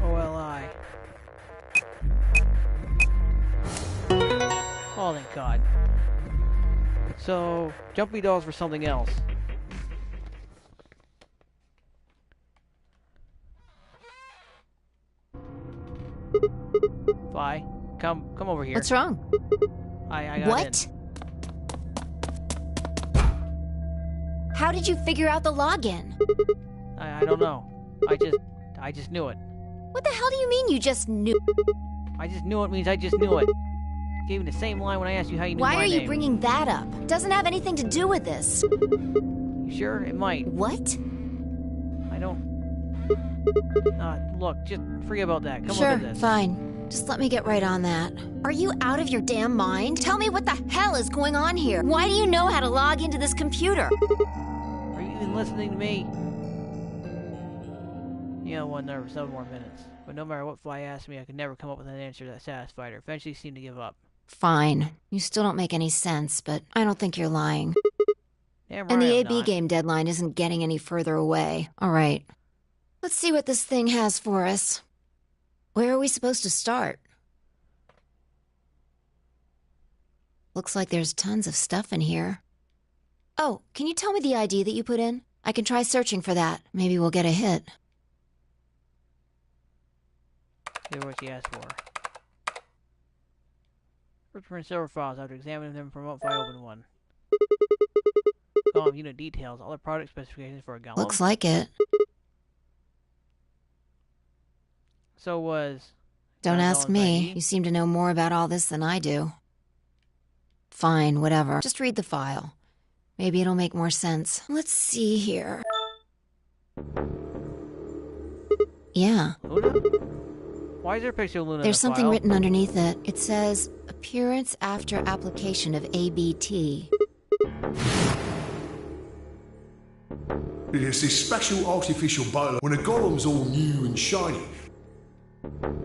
OLI. Oh, thank God. So, jumpy dolls for something else. Come over here. What's wrong? I got What? How did you figure out the login? I don't know. I just knew it. What the hell do you mean you just knew? I just knew it means I just knew it. Gave me the same line when I asked you how you knew my name. Why are you bringing that up? Doesn't have anything to do with this. You sure? It might. What? I don't... look, just forget about that. Come Sure, look at this. fine. Just let me get right on that. Are you out of your damn mind? Tell me what the hell is going on here. Why do you know how to log into this computer? Are you even listening to me? You know, one there for 7 more minutes. But no matter what Fly asked me, I could never come up with an answer that satisfied her. Eventually seemed to give up. Fine. You still don't make any sense, but I don't think you're lying. Damn And right the I'm AB not. game deadline isn't getting any further away. All right. Let's see what this thing has for us. Where are we supposed to start? Looks like there's tons of stuff in here. Oh, can you tell me the ID that you put in? I can try searching for that. Maybe we'll get a hit. Here's what she asked for. Return server files after examining them from Remote File Open 1. Golem unit details. All the product specifications for a golem. Looks like it. So was... Don't Golem's ask me. ID? You seem to know more about all this than I do. Fine, whatever. Just read the file. Maybe it'll make more sense. Let's see here. Yeah. Luna? Why is there a picture of Luna There's in the something file? written underneath it. It says, appearance after application of ABT. It's this special artificial bowler when a golem's all new and shiny.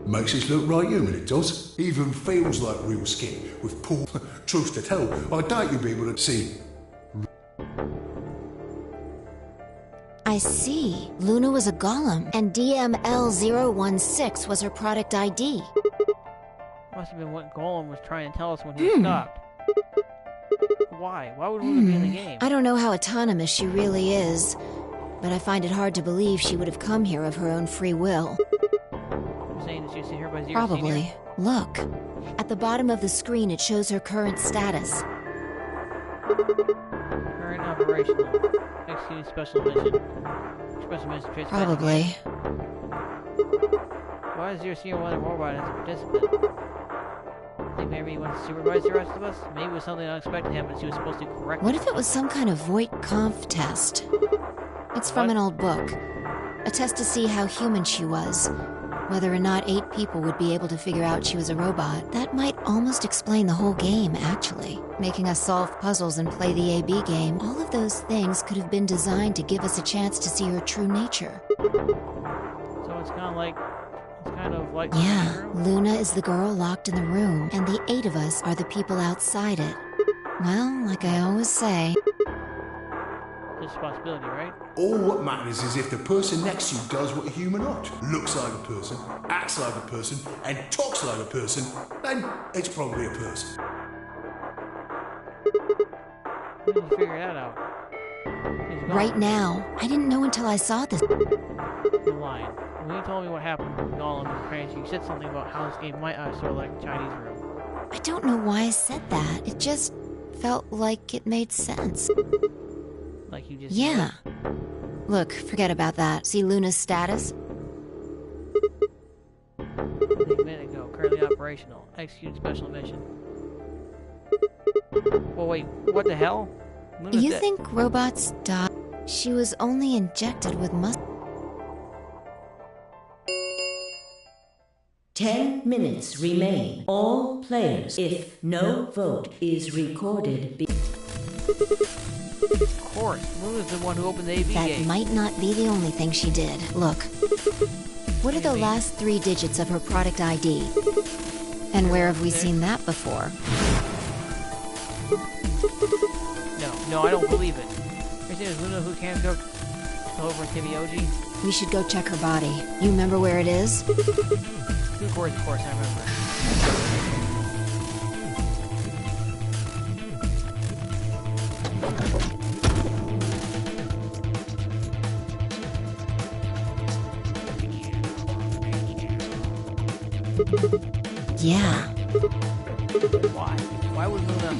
Makes it look right human, it does. Even feels like real skin. With poor truth to tell, I doubt you'll be able to see. I see. Luna was a golem, and DML016 was her product ID. Must have been what Golem was trying to tell us when he stopped. Why? Why would Luna be in the game? I don't know how autonomous she really is, but I find it hard to believe she would have come here of her own free will. You're saying that she's here by Zero Probably. Senior? Look. At the bottom of the screen, it shows her current status. Current operational. Executing special mission. Special mission trace Probably. Why is Zero Senior one of the robot as a participant? Think maybe he wants to supervise the rest of us? Maybe it was something unexpected happened she was supposed to correct. What if it was some kind of Voight-Kampff test? It's from an old book. A test to see how human she was. Whether or not 8 people would be able to figure out she was a robot. That might almost explain the whole game, actually. Making us solve puzzles and play the AB game. All of those things could have been designed to give us a chance to see her true nature. So it's kind of like Yeah, Luna is the girl locked in the room, and the 8 of us are the people outside it. Well, like I always say... There's a possibility, right? All what matters is if the person next to you does what a human ought. Looks like a person, acts like a person, and talks like a person, then it's probably a person. How did you figure that out? Right now. I didn't know until I saw this. You're lying. When you told me what happened with Golem and Crazy, you said something about how this game might sort of like Chinese room. I don't know why I said that. It just felt like it made sense. Like you just... Yeah. Look, forget about that. See Luna's status? A minute ago, currently operational. Execute special mission. Well, wait, what the hell? Luna's You dead. think robots die? She was only injected with muscle. 10 minutes remain. All players, if no vote is recorded... Of course, Luna's the one who opened the AV That gate. might not be the only thing she did. Look. What are the last 3 digits of her product ID? And where have we seen that before? No, I don't believe it. You're saying it's Luna who can't go over Kibioji? We should go check her body. You remember where it is? Of course, I remember. Yeah, Why? Why would Luna...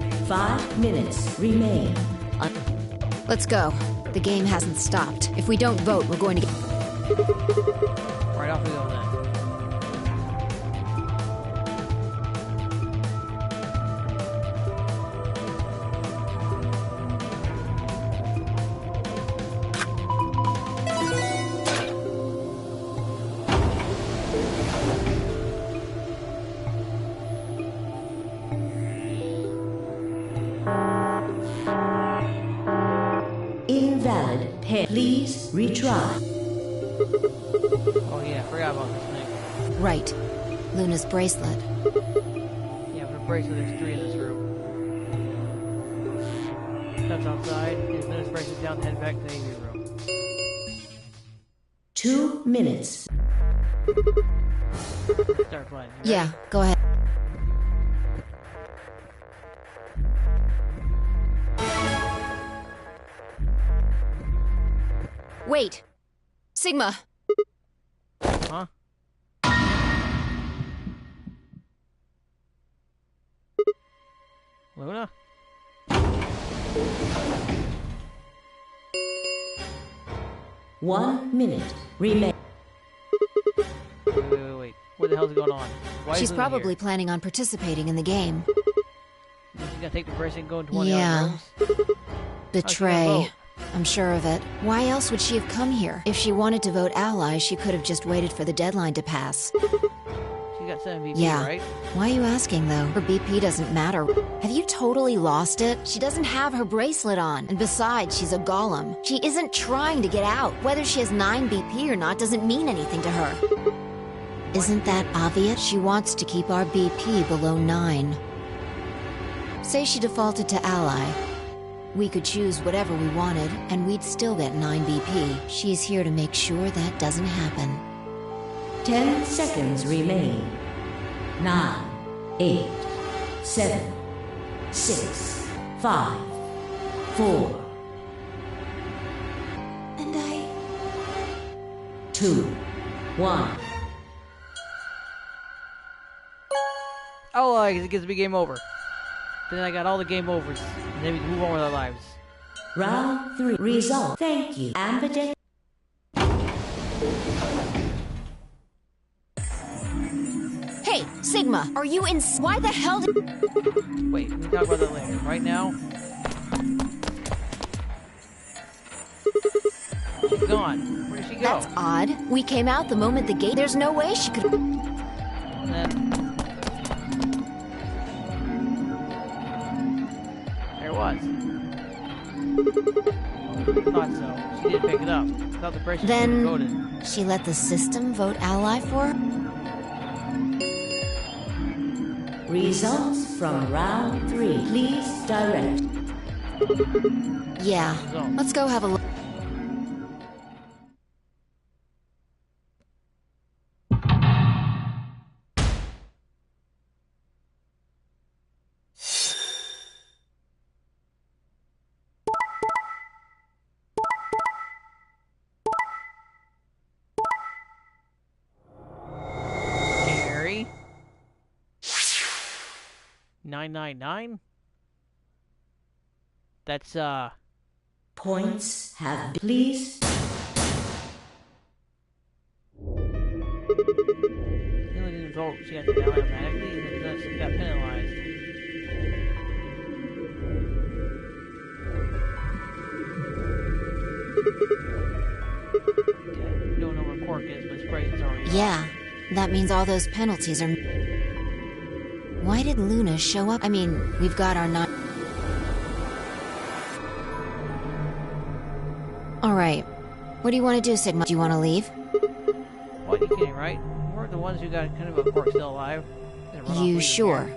And 5 minutes remain. Let's go. The game hasn't stopped. If we don't vote, we're going to get... Right off we go then. Invalid pair. Please retry. Oh yeah, I forgot about this thing. Right. Luna's bracelet. Yeah, for the bracelet, there's 3 in this room. That's outside. There's Luna's bracelet down, head back to the AV room. 2 minutes. Start playing. Yeah, go ahead. Wait. Sigma. Huh? Luna? 1 minute remain. Wait. What the hell's going on? Why She's is Luna probably here? planning on participating in the game. She's gonna take the bracelet and go into one of the Yeah. other rooms? Betray. vote? I'm sure of it. Why else would she have come here? If she wanted to vote allies, she could have just waited for the deadline to pass. She got 7 BP, Yeah. right? Why are you asking, though? Her BP doesn't matter. Have you totally lost it? She doesn't have her bracelet on. And besides, she's a golem. She isn't trying to get out. Whether she has 9 BP or not doesn't mean anything to her. Isn't that obvious? She wants to keep our BP below 9. Say she defaulted to ally. We could choose whatever we wanted, and we'd still get 9 BP. She's here to make sure that doesn't happen. 10 seconds remain. 9, 8, 7, 6, 5, 4, And 2, 1. Oh, it gets to be game over. Then I got all the game overs. And then we can move on with our lives. Round 3. Result. Thank you. Ambidex. Hey, Sigma, are you in? Why the hell did... Wait, we can talk about that later. Right now... She's gone. Where did she go? That's odd. We came out the moment the gate... There's no way she could... And then... There it was. Thought so. She didn't pick it up. Thought the bracelet Then... voted. She let the system vote ally for her? Results from round 3. Please direct. Yeah. Let's go have a look. Gary? 999? That's, Points have been. Please. She only didn't vote. She got the ballot automatically, and then she got penalized. Okay, we don't know where Quark is, but his bracelet's already on. Yeah. That means all those penalties are... Why did Luna show up? I mean, we've got our 9... Alright. What do you want to do, Sigma? Do you want to leave? What, you kidding, right? We're the ones who got kind of a Quark still alive. You sure?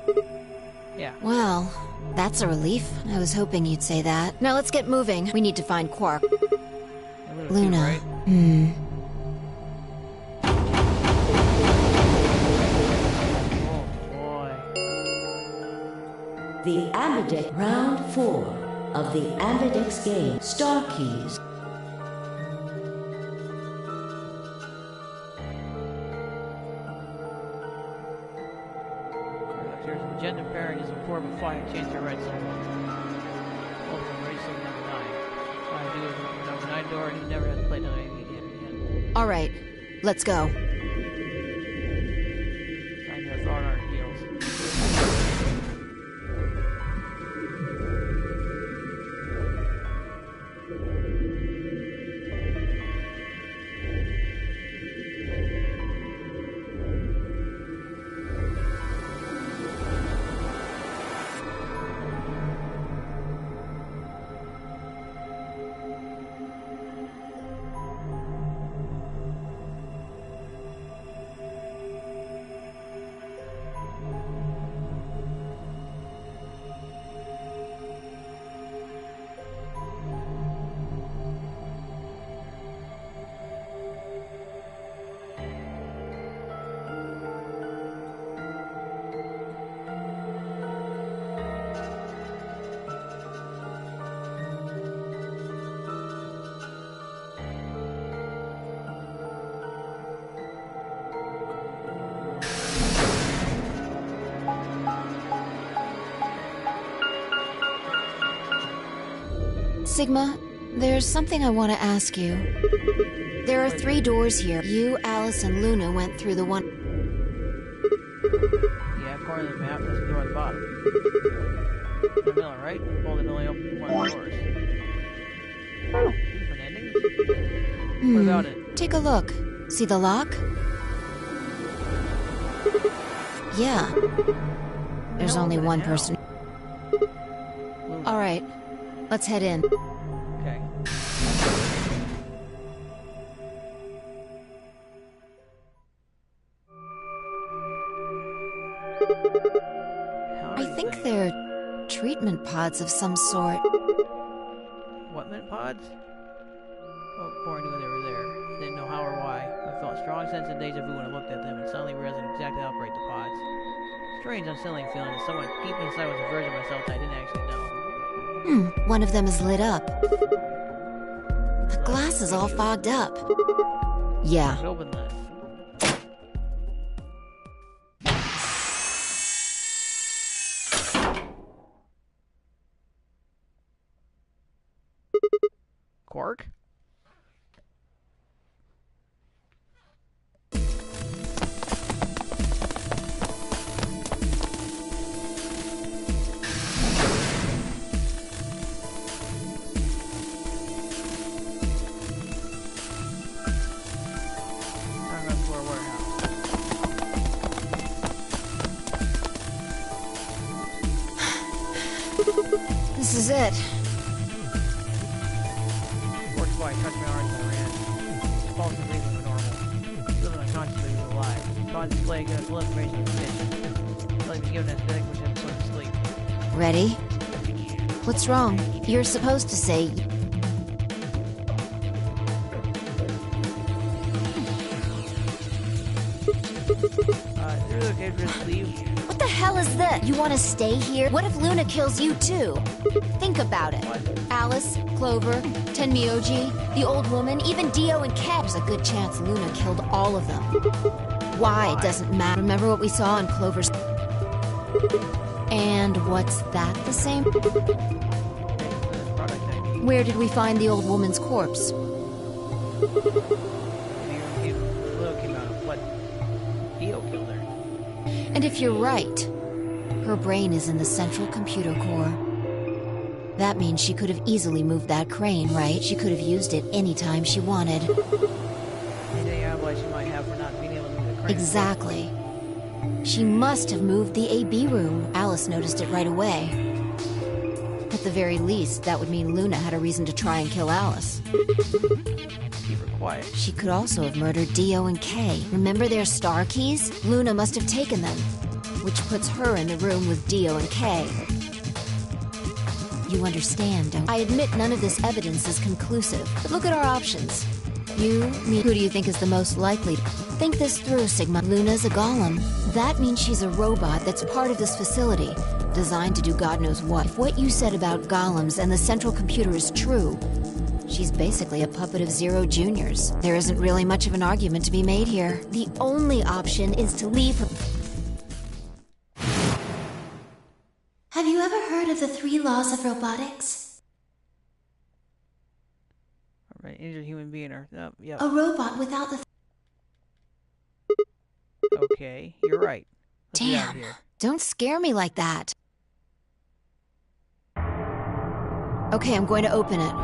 Yeah. Well, that's a relief. I was hoping you'd say that. Now let's get moving. We need to find Quark. Luna. Right? Oh, boy. The Ambidex. Round 4 of the Ambidex game. Star keys. more of a fight chance to red someone. Over racing number 9. I do it with number 9 door, and he never has played another game again. Alright, let's go. Time to throw on our heels. Sigma, there's something I want to ask you. There are 3 doors here. You, Alice, and Luna went through the one... Yeah, according to the map, there's a door at the bottom. In the middle, right? Well, then only open one of the doors. Different endings? What about it? Take a look. See the lock? Yeah. There's only one person. Alright, let's head in. Okay. I think they're treatment pods of some sort. What mint pods? Oh, Cora knew they were there. Didn't know how or why. I felt a strong sense of deja vu when I looked at them and suddenly realized exactly how to operate the pods. Strange, unsettling feeling that someone deep inside was a version of myself that I didn't actually know. One of them is lit up. The glass is all fogged up. Yeah. Open that. Quark? This is it. Quark's body touched my arms and I ran. Pulse and breathing were normal. Living unconsciously, he was alive. Body display good full information of the condition. Like the given anesthetic which had put to sleep. Ready? What's wrong? You're supposed to say... Is it okay for us to leave? What the hell is this? You want to stay here? What if Luna kills you too? Think about it. What? Alice, Clover, Tenmyoji, the old woman, even Dio and Cat. There's a good chance Luna killed all of them. Why doesn't matter. Remember what we saw in Clover's... And what's that the same? Where did we find the old woman's corpse? And if you're right, her brain is in the central computer core. That means she could have easily moved that crane, right? She could have used it anytime she wanted. Anything otherwise she might have for not being able to move the crane. Exactly. She must have moved the AB room. Alice noticed it right away. At the very least, that would mean Luna had a reason to try and kill Alice. Keep her quiet. She could also have murdered Dio and Kay. Remember their star keys? Luna must have taken them, which puts her in the room with Dio and Kay. You understand, don't you? I admit none of this evidence is conclusive, but look at our options. You, me, who do you think is the most likely? Think this through, Sigma. Luna's a golem. That means she's a robot that's part of this facility, designed to do God knows what. If what you said about golems and the central computer is true, she's basically a puppet of Zero Junior's. There isn't really much of an argument to be made here. The only option is to leave her... Have you ever heard of the 3 laws of robotics? Alright, injured human being or... yep. A robot without the... Okay, you're right. Let's get out of Damn, here. don't scare me like that. Okay, I'm going to open it.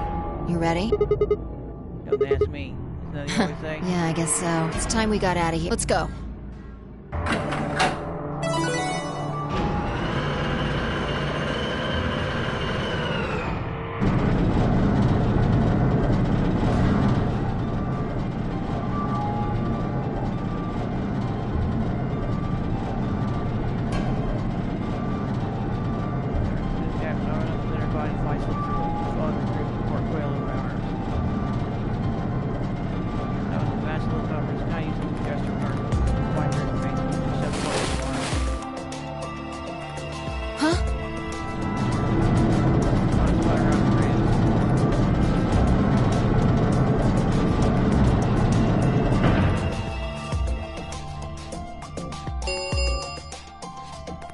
You ready? Don't ask me. Isn't that what you always say? Yeah, I guess so. It's time we got out of here. Let's go.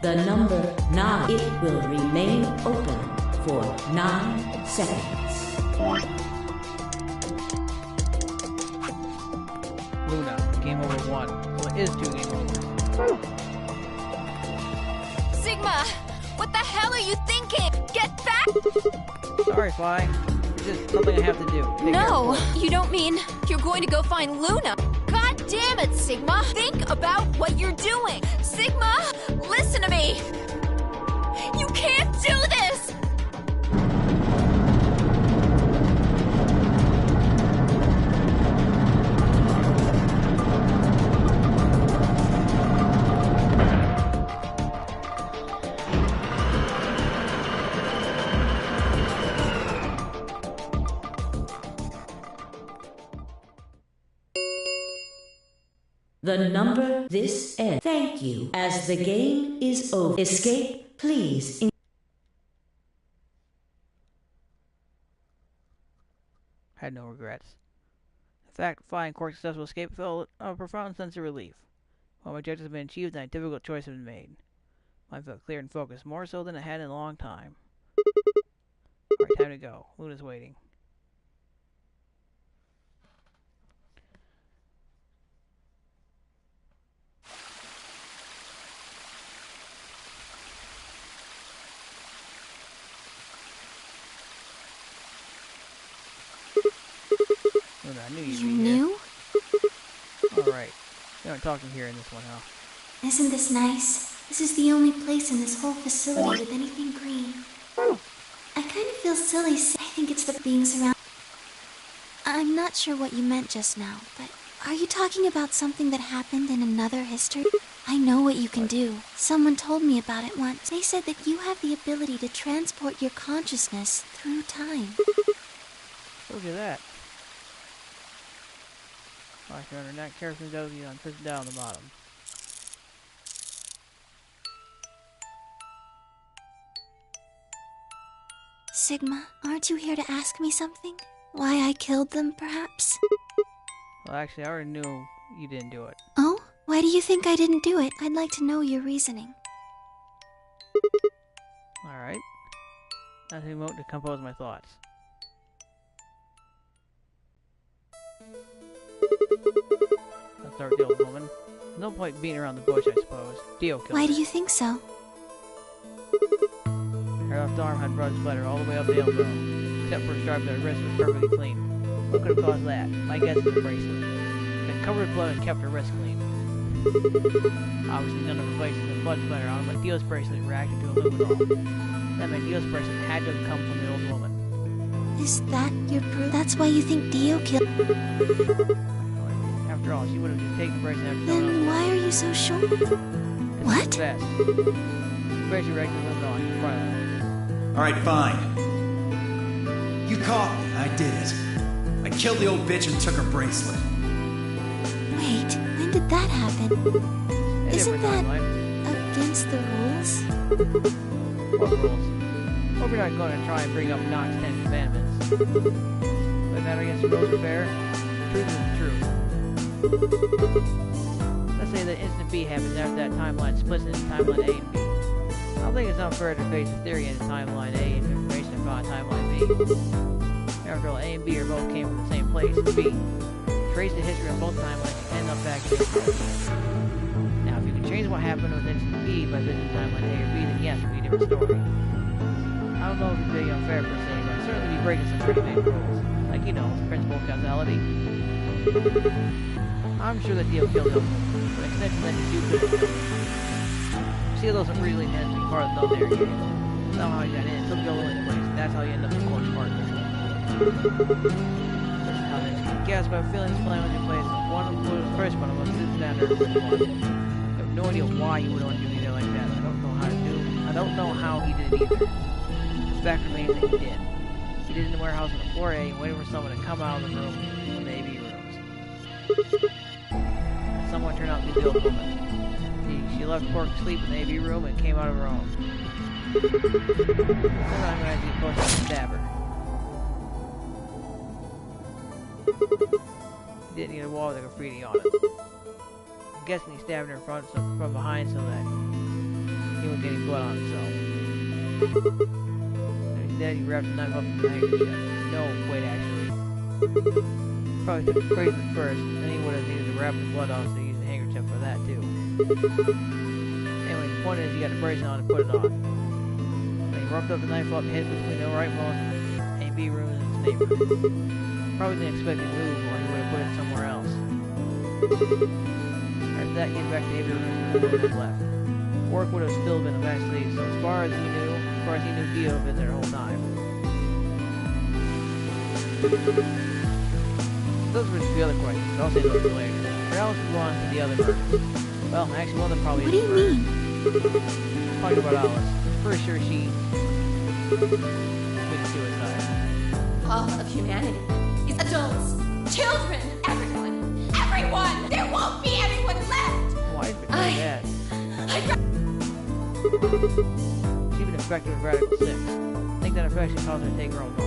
The number 9. It will remain open for 9 seconds. Luna, game over 1. So it is 2 game overs. Sigma! What the hell are you thinking? Get back! Sorry, Fly. It's just something I have to do. No, you don't mean you're going to go find Luna. God damn it, Sigma! Think about what you're doing! Sigma, listen to me! You can't do this! The number this ends. Thank you. As the game is over. Escape, please. Had no regrets. In fact, finding Quark's successful escape felt a profound sense of relief. While my objectives have been achieved and a difficult choice has been made. Mine felt clear and focused, more so than it had in a long time. Alright, time to go. Luna's waiting. Luna, I knew you'd be here. knew? Alright. You aren't talking here in this one, huh? Isn't this nice? This is the only place in this whole facility with anything green. I kind of feel silly saying I think it's the being surrounded. I'm not sure what you meant just now, but are you talking about something that happened in another history? I know what you can do. Someone told me about it once. They said that you have the ability to transport your consciousness through time. Look at that. Like you're under that carefully dozy on prison down the bottom. Sigma, aren't you here to ask me something? Why I killed them, perhaps? Well, actually, I already knew you didn't do it. Oh? Why do you think I didn't do it? I'd like to know your reasoning. Alright. Now take a moment to compose my thoughts. Let's start with the old woman. No point beating around the bush, I suppose. Dio killed her. Why do you think so? Her left arm had blood splatter all the way up the elbow, except for a stripe that her wrist was perfectly clean. What could have caused that? My guess is the bracelet. It had covered with blood and kept her wrist clean. Obviously, none of her places had blood splatter on, but Dio's bracelet reacted to luminol. That meant Dio's bracelet had to have come from the old woman. Is that your proof? That's why you think Dio killed... After all, she would have just taken the bracelet and Then why are you so sure? What? Best. The bracelet reacted to luminol in front of her. Alright, fine. You caught me. I did it. I killed the old bitch and took her bracelet. Wait, when did that happen? Isn't that against the rules? What rules? Hope you're not going to try and bring up Nox 10 Commandments. But that against the rules are fair. The truth is the truth. Let's say that Instant B happens after that timeline splits into timeline A and B. don't think it's unfair to face the theory in timeline A and information about timeline B. After all, A and B are both came from the same place, B. Trace the history of both timelines and end up back in the Now, if you can change what happened with instance B by visiting timeline A or B, then yes, it would be a different story. I don't know if it's being unfair per se, but I'd certainly be breaking some pretty big rules. Like, you know, principle of causality. I'm sure that Dio killed him, but extension that you could. Seal doesn't really intend to be part of the Nonary game. Somehow he got in, took the in place, and that's how you end up in the corpse part of this one. This is how this can guess by feeling this plan was in place. One of the first one of us is down there for one. I have no idea why he would want to do anything like that. I don't know how he did it either. The fact remains that he did. He did it in the warehouse on the floor A, waiting for someone to come out of the room from the AV rooms. And someone turned out to be the old woman. She left Pork to sleep in the AV room and came out of her own. Then I managed to push and stab her. He didn't need a wall with a graffiti on it. I'm guessing he stabbed her from behind so that he wouldn't get any blood on himself. Instead, he wrapped the knife up in the handkerchief. No, wait, actually. Probably took the bracelet first, then he would have needed to wrap the blood off, so he used the handkerchief for that, too. Anyway, the point is, he got the bracelet on and put it on. Then he roughed up the knife up, hid between the rightmost A and B rooms in his neighborhood. Probably didn't expect to move, or he would have put it somewhere else. After that, he headed back to the A room and then left. Work would have still been eventually, so as far as he knew, Dio had been there the whole time. Those were just the other questions, but I'll say those later. For now, let's move on to the other murders. Well, actually, one of them probably What do you mean? Talking about Alice. Pretty sure she committed suicide. All of humanity. These adults, children, everyone! There won't be anyone left! Why is it like that? She's been infected with Radical 6. I think that infection caused her to take her own life.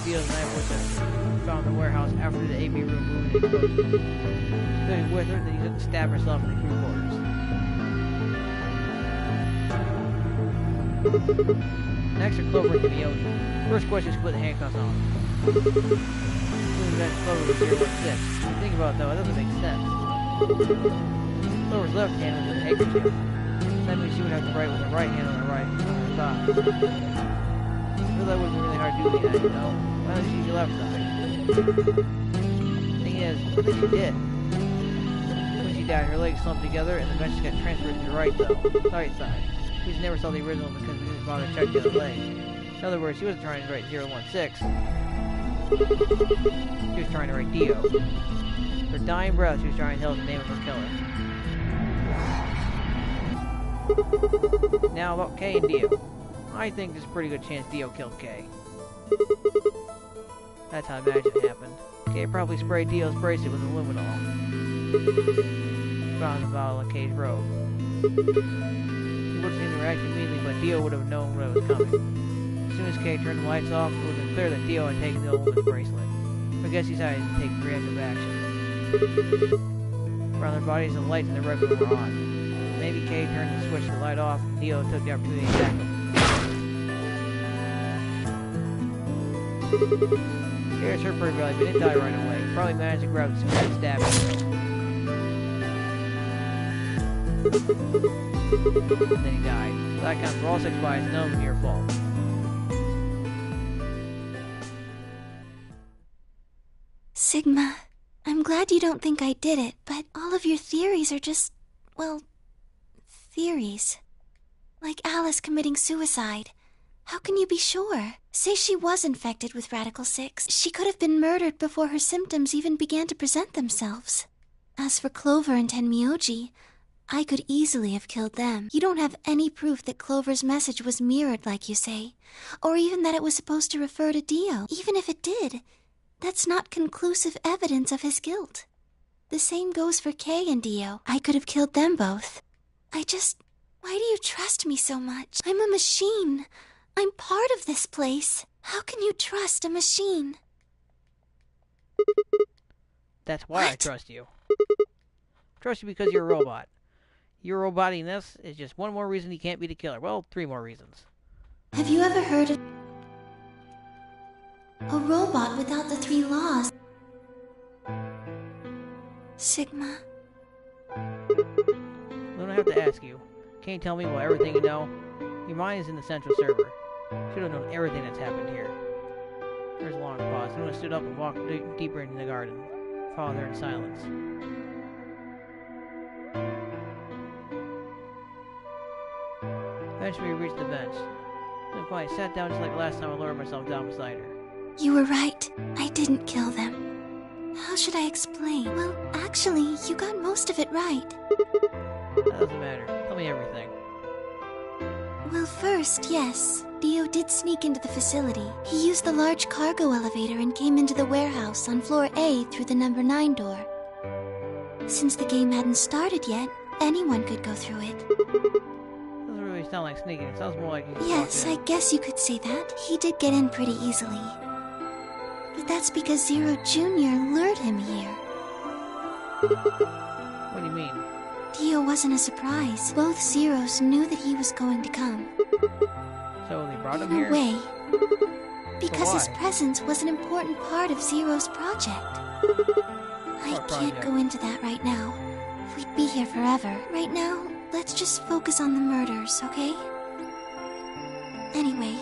Dio's knife was found in the warehouse after the AV room moved and exposed her. She took it with her, then he took to stab herself in the crew quarters. Next are Clover and Miyoshi. First question is to put the handcuffs on. That Clover was 016. Think about it though, it doesn't make sense. Clover's left hand was in the handkerchief. That means she would have to write with her right hand on her thigh. So that would be really hard to do that, you know? Why don't you use your left side? Thing is, I think she did. When she died, her legs slumped together and the message got transferred to the right side. We just never saw the original because we didn't bother to check the other leg. In other words, she wasn't trying to write 016. She was trying to write Dio. Her dying breath, she was trying to tell us the name of her killer. Now about Kay and Dio. I think there's a pretty good chance Dio killed Kay. That's how I imagine it happened. Kay probably sprayed Dio's bracelet with aluminol. Found the bottle in Kay's robe. He would have seen the reaction immediately, but Dio would have known what was coming. As soon as Kay turned the lights off, it would have been clear that Dio had taken the old woman's bracelet. I guess he decided to take reactive action. Around their bodies, the lights in the red room were on. Maybe Kay turned the switch to light off, and Dio took the opportunity to attack him. Kay was hurt pretty badly, but didn't die right away. He probably managed to grab the switch and stab him. Then he died. So that counts for all 6 bodies, none of them your fault. Sigma, I'm glad you don't think I did it, but all of your theories are just, well, theories. Like Alice committing suicide. How can you be sure? Say she was infected with Radical 6. She could have been murdered before her symptoms even began to present themselves. As for Clover and Tenmyoji, I could easily have killed them. You don't have any proof that Clover's message was mirrored like you say, or even that it was supposed to refer to Dio. Even if it did, that's not conclusive evidence of his guilt. The same goes for Kay and Dio. I could have killed them both. Why do you trust me so much? I'm a machine. I'm part of this place. How can you trust a machine? That's why I trust you. I trust you because you're a robot. Your roboting this is just one more reason he can't be the killer. Well, 3 more reasons. Have you ever heard of a robot without the 3 laws? Sigma. Luna, I have to ask you. Can you tell me about everything you know? Your mind is in the central server. Should have known everything that's happened here. There's a long pause. Luna stood up and walked deeper into the garden, following her in silence. Eventually, we reached the bench. Luna quietly sat down just like last time I lowered myself down beside her. You were right. I didn't kill them. How should I explain? Well, actually, you got most of it right. That doesn't matter. Tell me everything. Well, first, yes. Dio did sneak into the facility. He used the large cargo elevator and came into the warehouse on floor A through the number 9 door. Since the game hadn't started yet, anyone could go through it. Doesn't really sound like sneaking. It sounds more like he Yes, I guess you could say that. He did get in pretty easily. But that's because Zero Jr. lured him here. What do you mean? Dio wasn't a surprise. Both Zeros knew that he was going to come. So they brought him here? In a way. Because so his presence was an important part of Zero's project. I can't go into that right now. We'd be here forever. Right now, let's just focus on the murders, okay? Anyway,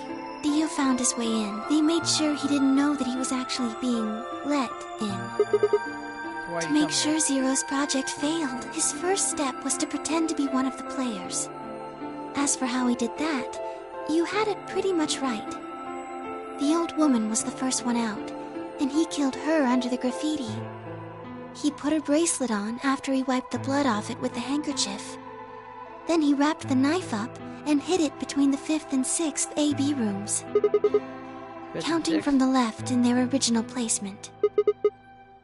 Dio found his way in. They made sure he didn't know that he was actually being let in. To make sure Zero's project failed, his first step was to pretend to be one of the players. As for how he did that, you had it pretty much right. The old woman was the first one out, and he killed her under the graffiti. He put her bracelet on after he wiped the blood off it with the handkerchief. Then he wrapped the knife up and hid it between the 5th and 6th AB rooms, counting from the left in their original placement.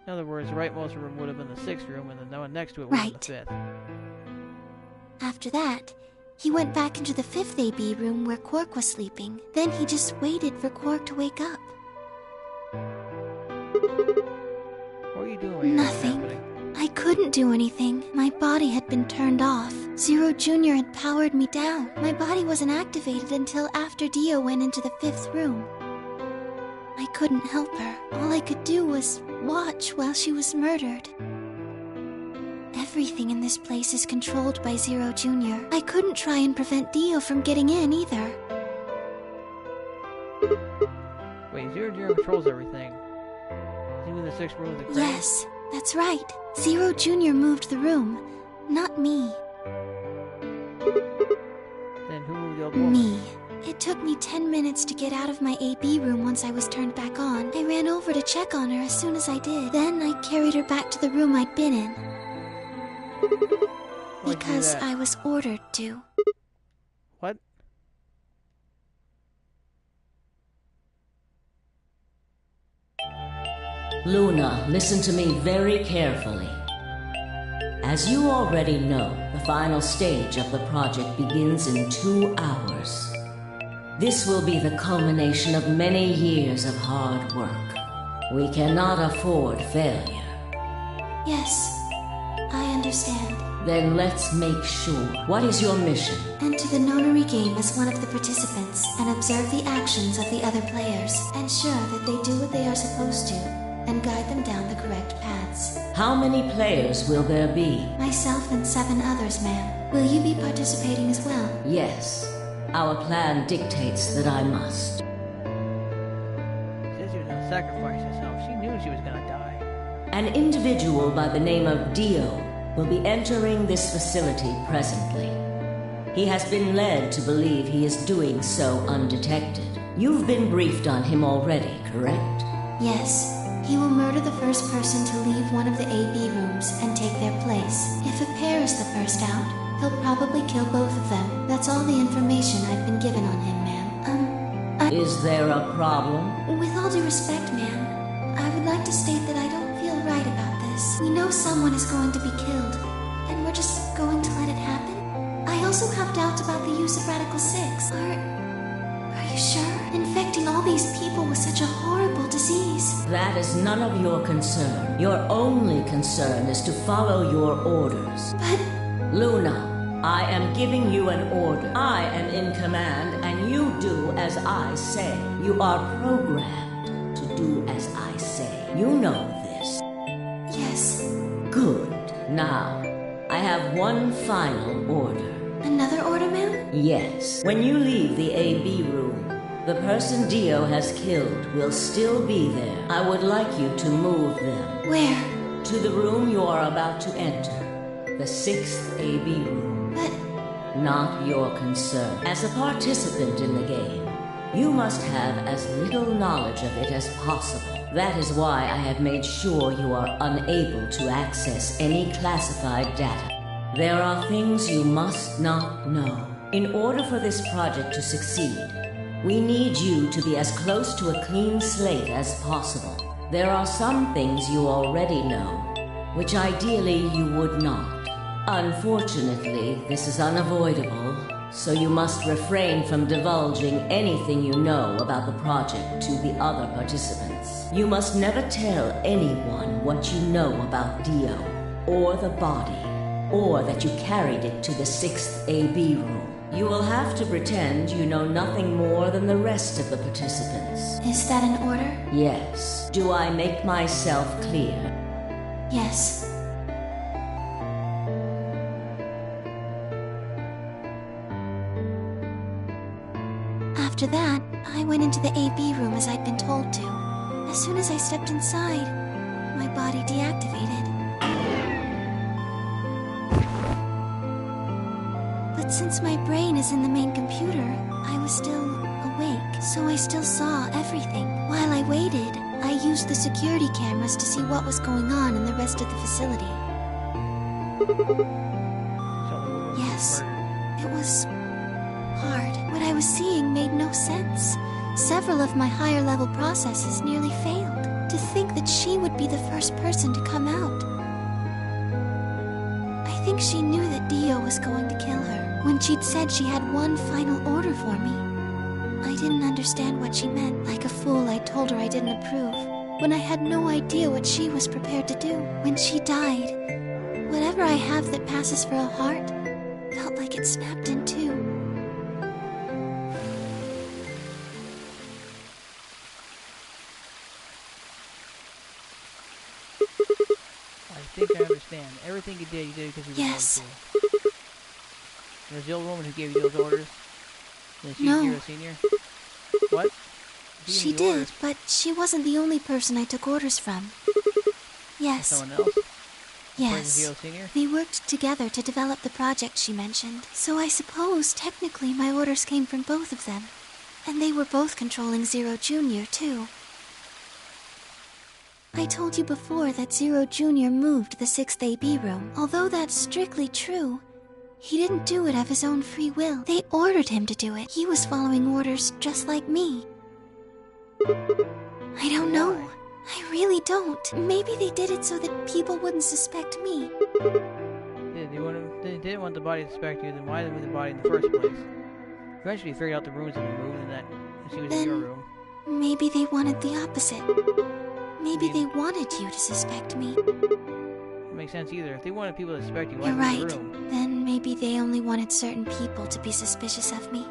In other words, the rightmost room would have been the 6th room, and the one next to it would have been the 5th. After that, he went back into the 5th AB room where Quark was sleeping. Then he just waited for Quark to wake up. What were you doing? Nothing. I couldn't do anything. My body had been turned off. Zero Jr. had powered me down. My body wasn't activated until after Dio went into the 5th room. I couldn't help her. All I could do was watch while she was murdered. Everything in this place is controlled by Zero Jr. I couldn't try and prevent Dio from getting in either. Wait, Zero Jr. controls everything. Is he in the 6th room with the crane? Yes, that's right. Zero Jr. moved the room, not me. Then who moved the old woman? Me. It took me 10 minutes to get out of my AB room once I was turned back on. I ran over to check on her as soon as I did. Then I carried her back to the room I'd been in. Because I was ordered to. What? Luna, listen to me very carefully. As you already know, the final stage of the project begins in 2 hours. This will be the culmination of many years of hard work. We cannot afford failure. Yes, I understand. Then let's make sure. What is your mission? Enter the Nonary game as one of the participants and observe the actions of the other players. Ensure that they do what they are supposed to and guide them down the correct paths. How many players will there be? Myself and 7 others, ma'am. Will you be participating as well? Yes. Our plan dictates that I must. She said she was going to sacrifice herself. She knew she was going to die. An individual by the name of Dio will be entering this facility presently. He has been led to believe he is doing so undetected. You've been briefed on him already, correct? Yes. He will murder the first person to leave one of the AB rooms and take their place. If a pair is the first out, he'll probably kill both of them. That's all the information I've been given on him, ma'am. Is there a problem? With all due respect, ma'am, I would like to state that I don't feel right about this. We know someone is going to be killed, and we're just going to let it happen? I also have doubts about the use of Radical 6. Are you sure? Infecting all these people with such a horrible disease. That is none of your concern. Your only concern is to follow your orders. But... Luna, I am giving you an order. I am in command, and you do as I say. You are programmed to do as I say. You know this. Yes. Good. Now, I have one final order. Another order, ma'am? Yes. When you leave the AB room, the person Dio has killed will still be there. I would like you to move them. Where? To the room you are about to enter. The 6th AB room. But... Not your concern. As a participant in the game, you must have as little knowledge of it as possible. That is why I have made sure you are unable to access any classified data. There are things you must not know. In order for this project to succeed, we need you to be as close to a clean slate as possible. There are some things you already know, which ideally you would not. Unfortunately, this is unavoidable, so you must refrain from divulging anything you know about the project to the other participants. You must never tell anyone what you know about Dio, or the body, or that you carried it to the 6th AB room. You will have to pretend you know nothing more than the rest of the participants. Is that an order? Yes. Do I make myself clear? Yes. After that, I went into the AB room as I'd been told to. As soon as I stepped inside, my body deactivated. But since my brain is in the main computer, I was still awake, so I still saw everything. While I waited, I used the security cameras to see what was going on in the rest of the facility. Yes, it was hard. What I was seeing made no sense. Several of my higher level processes nearly failed. To think that she would be the first person to come out. I think she knew that Dio was going to kill her when she'd said she had one final order for me. I didn't understand what she meant. Like a fool, I told her I didn't approve, when I had no idea what she was prepared to do. When she died, whatever I have that passes for a heart felt like it snapped in two. I think I understand. Everything you did because you were Yes. going to. There's the old woman who gave you those orders? Then she's No. Zero Senior? What? She did, but she wasn't the only person I took orders from. Yes. Someone else? Yes. Zero Senior? They worked together to develop the project she mentioned. So I suppose, technically, my orders came from both of them. And they were both controlling Zero Jr., too. I told you before that Zero Jr. moved the 6th AB room. Although that's strictly true, he didn't do it of his own free will. They ordered him to do it. He was following orders just like me. I don't know. I really don't. Maybe they did it so that people wouldn't suspect me. Yeah, they didn't want the body to suspect you, then why did they move the body in the first place? Eventually you figured out the rooms had been moved and that she was in your room. Maybe they wanted the opposite. Maybe they wanted you to suspect me. Doesn't make sense either. If they wanted people to suspect you, why You're move right. the room? Then maybe they only wanted certain people to be suspicious of me.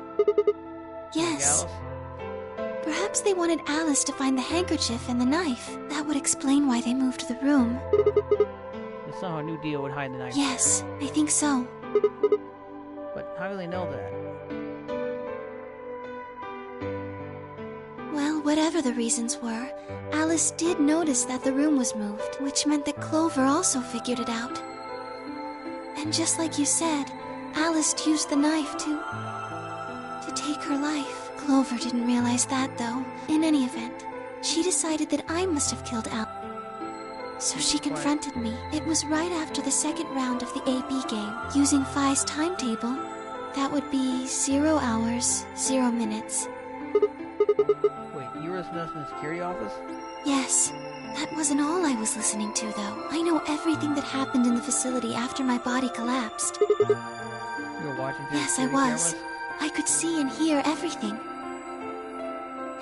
Yes. Like Alice? Perhaps they wanted Alice to find the handkerchief and the knife. That would explain why they moved the room. They somehow knew Dio would hide the knife. Yes, I think so. But how do they know that? Well, whatever the reasons were, Alice did notice that the room was moved, which meant that Clover also figured it out. And just like you said, Alice used the knife to take her life. Clover didn't realize that, though. In any event, she decided that I must have killed Alice. So she confronted me. It was right after the second round of the AB game. Using Phi's timetable, that would be 0 hours, 0 minutes. Wait, you were listening to us in the security office? Yes. That wasn't all I was listening to, though. I know everything that happened in the facility after my body collapsed. You were watching through Yes, I security was. cameras? I could see and hear everything.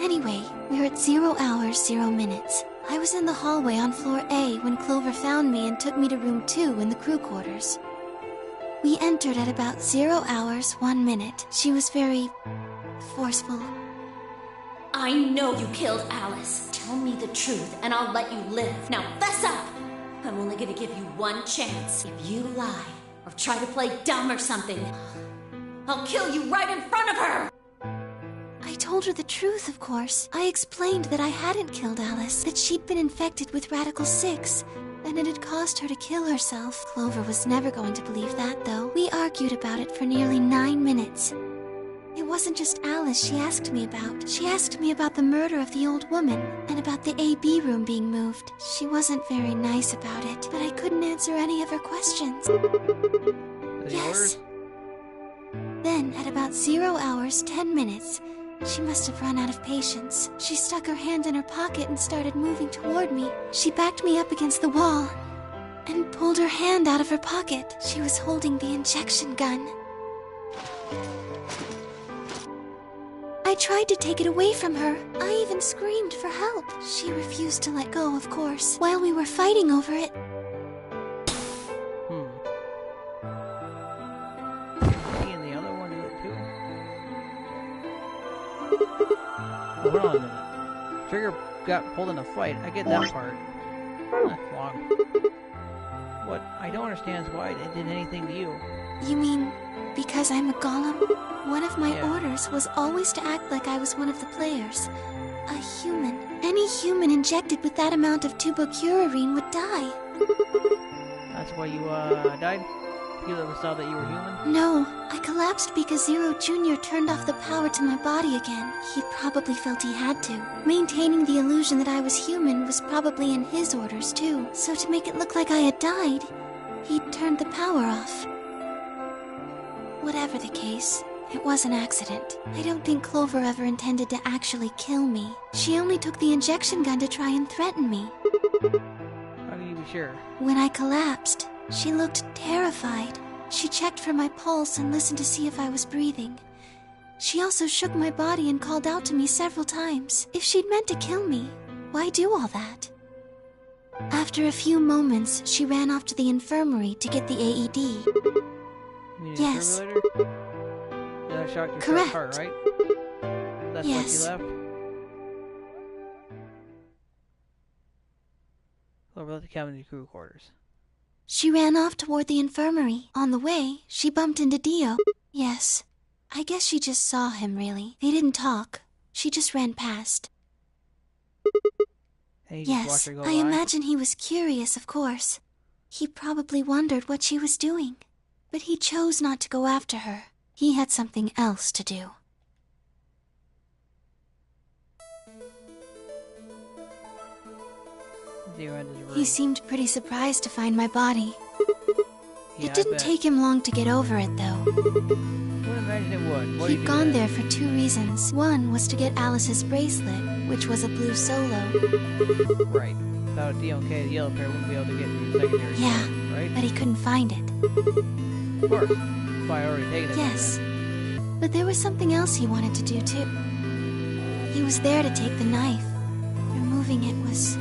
Anyway, we're at 0 hours, 0 minutes. I was in the hallway on floor A when Clover found me and took me to room 2 in the crew quarters. We entered at about 0 hours, 1 minute. She was very forceful. I know you killed Alice. Tell me the truth, and I'll let you live. Now, fess up! I'm only gonna give you one chance. If you lie, or try to play dumb or something, I'll kill you right in front of her! I told her the truth, of course. I explained that I hadn't killed Alice, that she'd been infected with Radical 6, and it had caused her to kill herself. Clover was never going to believe that, though. We argued about it for nearly 9 minutes. It wasn't just Alice she asked me about. She asked me about the murder of the old woman, and about the AB room being moved. She wasn't very nice about it, but I couldn't answer any of her questions. Yes. Then, at about 0 hours, 10 minutes, she must have run out of patience. She stuck her hand in her pocket and started moving toward me. She backed me up against the wall and pulled her hand out of her pocket. She was holding the injection gun. I tried to take it away from her. I even screamed for help. She refused to let go, of course, while we were fighting over it. And the other one do it too? Hold on a minute. Trigger got pulled in a fight. I get that part. That's long. What I don't understand is why it did anything to you. You mean because I'm a golem? One of my orders was always to act like I was one of the players. A human. Any human injected with that amount of tubocurarine would die. That's why you, died? You saw that you were human? No, I collapsed because Zero Jr. turned off the power to my body again. He probably felt he had to. Maintaining the illusion that I was human was probably in his orders, too. So to make it look like I had died, he turned the power off. Whatever the case, it was an accident. I don't think Clover ever intended to actually kill me. She only took the injection gun to try and threaten me. How can you be sure? When I collapsed, she looked terrified. She checked for my pulse and listened to see if I was breathing. She also shook my body and called out to me several times. If she'd meant to kill me, why do all that? After a few moments, she ran off to the infirmary to get the AED. You mean yes. That shocked your correct. Heart, right? That's yes. why she left? Clover left the cabin to crew quarters. She ran off toward the infirmary. On the way, she bumped into Dio. Yes. I guess she just saw him, really. They didn't talk. She just ran past. Yes, I imagine he was curious, of course. He probably wondered what she was doing. But he chose not to go after her. He had something else to do. He seemed pretty surprised to find my body. It didn't take him long to get over it, though. I would imagine it would. He'd gone there for 2 reasons. One was to get Alice's bracelet, which was a blue solo. Right. Without a DOK, the yellow pair wouldn't be able to get through the secondary. Yeah, right? But he couldn't find it. Of course. If I already taken it. Yes. But there was something else he wanted to do, too. He was there to take the knife. Removing it was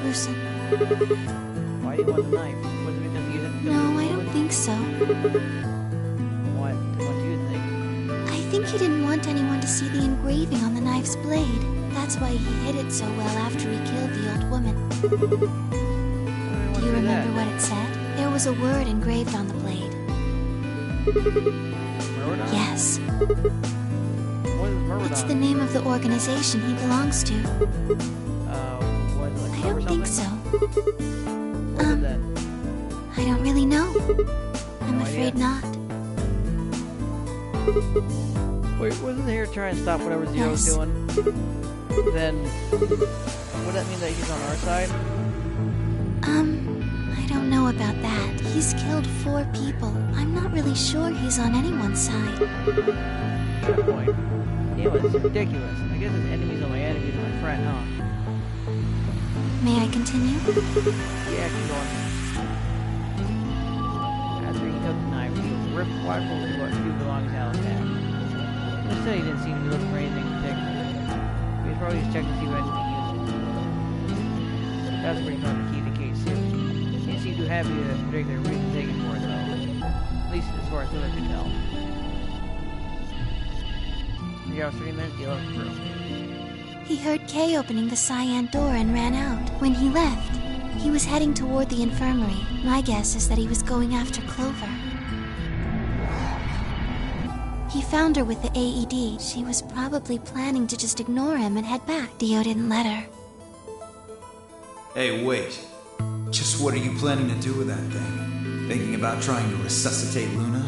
gruesome. Why do you want the knife? Was it because you didn't? No, I don't think so. What do you think? I think he didn't want anyone to see the engraving on the knife's blade. That's why he hid it so well after he killed the old woman. Do you remember what it said? There was a word engraved on the blade. Murder? Yes. What is Murder? It's the name of the organization he belongs to. What, like I don't think so. What is that? I don't really know. I'm afraid not. Wait, wasn't he here trying to stop whatever Zero's doing? Then, would that mean that he's on our side? I don't know about that. He's killed 4 people. I'm not really sure he's on anyone's side. Good point. You know, it's ridiculous. I guess his enemies are my enemies and my friend, huh? May I continue? Yeah, keep going. After he took the knife, he was ripped wide open to what two belongings Alice had. Instead, he didn't seem to be looking for anything particular. He was probably just checking to see if anything useful. That's where he found the key to the case, too. He didn't seem too happy with a particular reason taken for it, though. least as far as Luna can tell. You have 3 minutes, deal it through. He heard Kay opening the cyan door and ran out. When he left, he was heading toward the infirmary. My guess is that he was going after Clover. He found her with the AED. She was probably planning to just ignore him and head back. Dio didn't let her. Hey, wait. Just what are you planning to do with that thing? Thinking about trying to resuscitate Luna?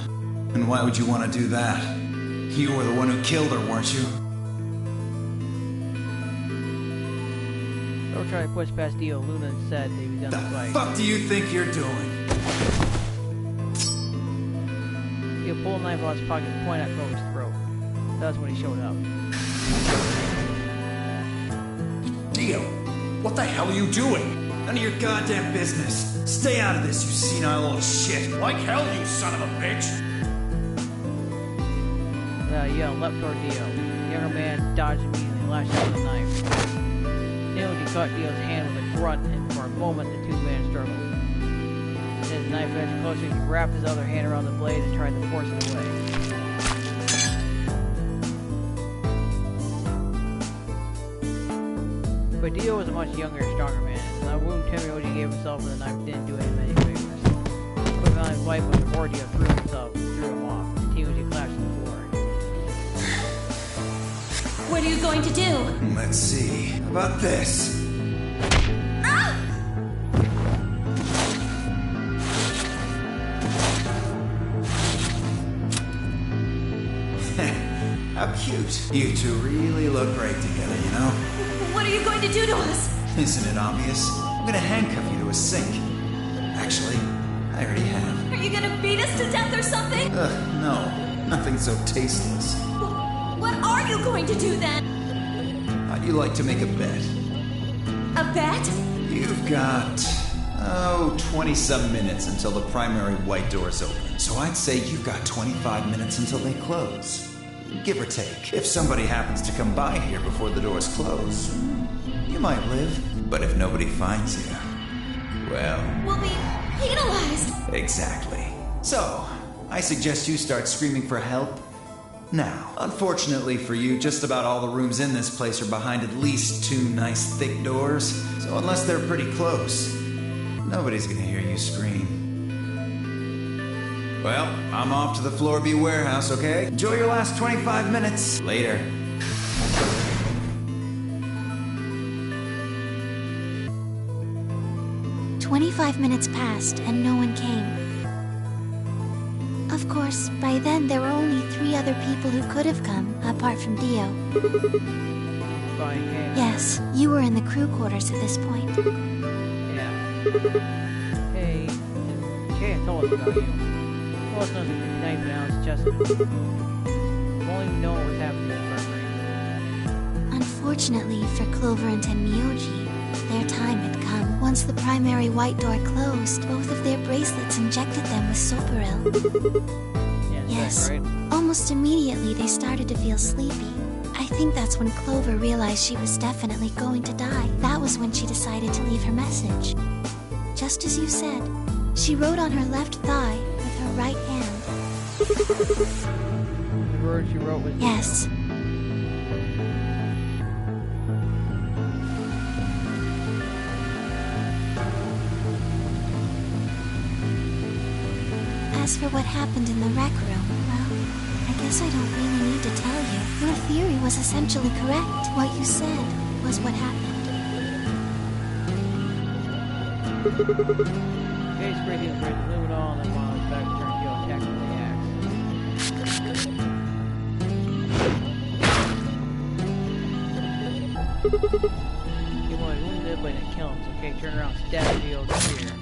And why would you want to do that? You were the one who killed her, weren't you? Don't try to push past Dio. Luna said they was done the fight. The fuck do you think you're doing? Dio pulled a knife out of his pocket and pointed at Clover's throat. That was when he showed up. Dio, what the hell are you doing? None of your goddamn business. Stay out of this, you senile little shit. Like hell, you son of a bitch! Yell leapt toward Dio. The younger man dodged immediately and lashed out with a knife. Naoji caught Dio's hand with a grunt, and for a moment the two men struggled. As his knife edged closer, he wrapped his other hand around the blade and tried to force it away. But Dio was a much younger, stronger man, and the wound Naoji gave himself with the knife didn't do him any favors. Putting on his wife with the more, Dio threw him off, and Naoji collapsed to the floor. What are you going to do? Let's see. How about this? Ah! How cute. You two really look great together, you know? What are you going to do to us? Isn't it obvious? I'm gonna handcuff you to a sink. Actually, I already have. Are you gonna beat us to death or something? No. Nothing so tasteless. What are you going to do then? How'd you like to make a bet? A bet? You've got, 20-some minutes until the primary white doors open. So I'd say you've got 25 minutes until they close. Give or take. If somebody happens to come by here before the doors close, you might live. But if nobody finds you, well... We'll be penalized. Exactly. So, I suggest you start screaming for help now. Unfortunately for you, just about all the rooms in this place are behind at least 2 nice thick doors. So unless they're pretty close, nobody's gonna hear you scream. Well, I'm off to the Floor B warehouse, okay? Enjoy your last 25 minutes. Later. "25 minutes passed and no one came. Of course, by then there were only 3 other people who could have come, apart from Dio. Yes, you were in the crew quarters at this point. Yeah. Hey, told us about you. Told us nothing but knife now, it's just... We've only known what's happening in the infirmary. Unfortunately for Clover and Tenmyoji, their time had come. Once the primary white door closed, both of their bracelets injected them with Soparil. Yes, right? Almost immediately they started to feel sleepy. I think that's when Clover realized she was definitely going to die. That was when she decided to leave her message. Just as you said, she wrote on her left thigh with her right hand. The word she wrote was... Yes. As for what happened in the rec room, well, I guess I don't really need to tell you. Your theory was essentially correct. What you said was what happened. Case breaking is ready to move it on, and while his back turned, Dio attacked with the axe. He wanted to wound him, but didn't kill him, so Kay turned around and stabbed Dio with a spear.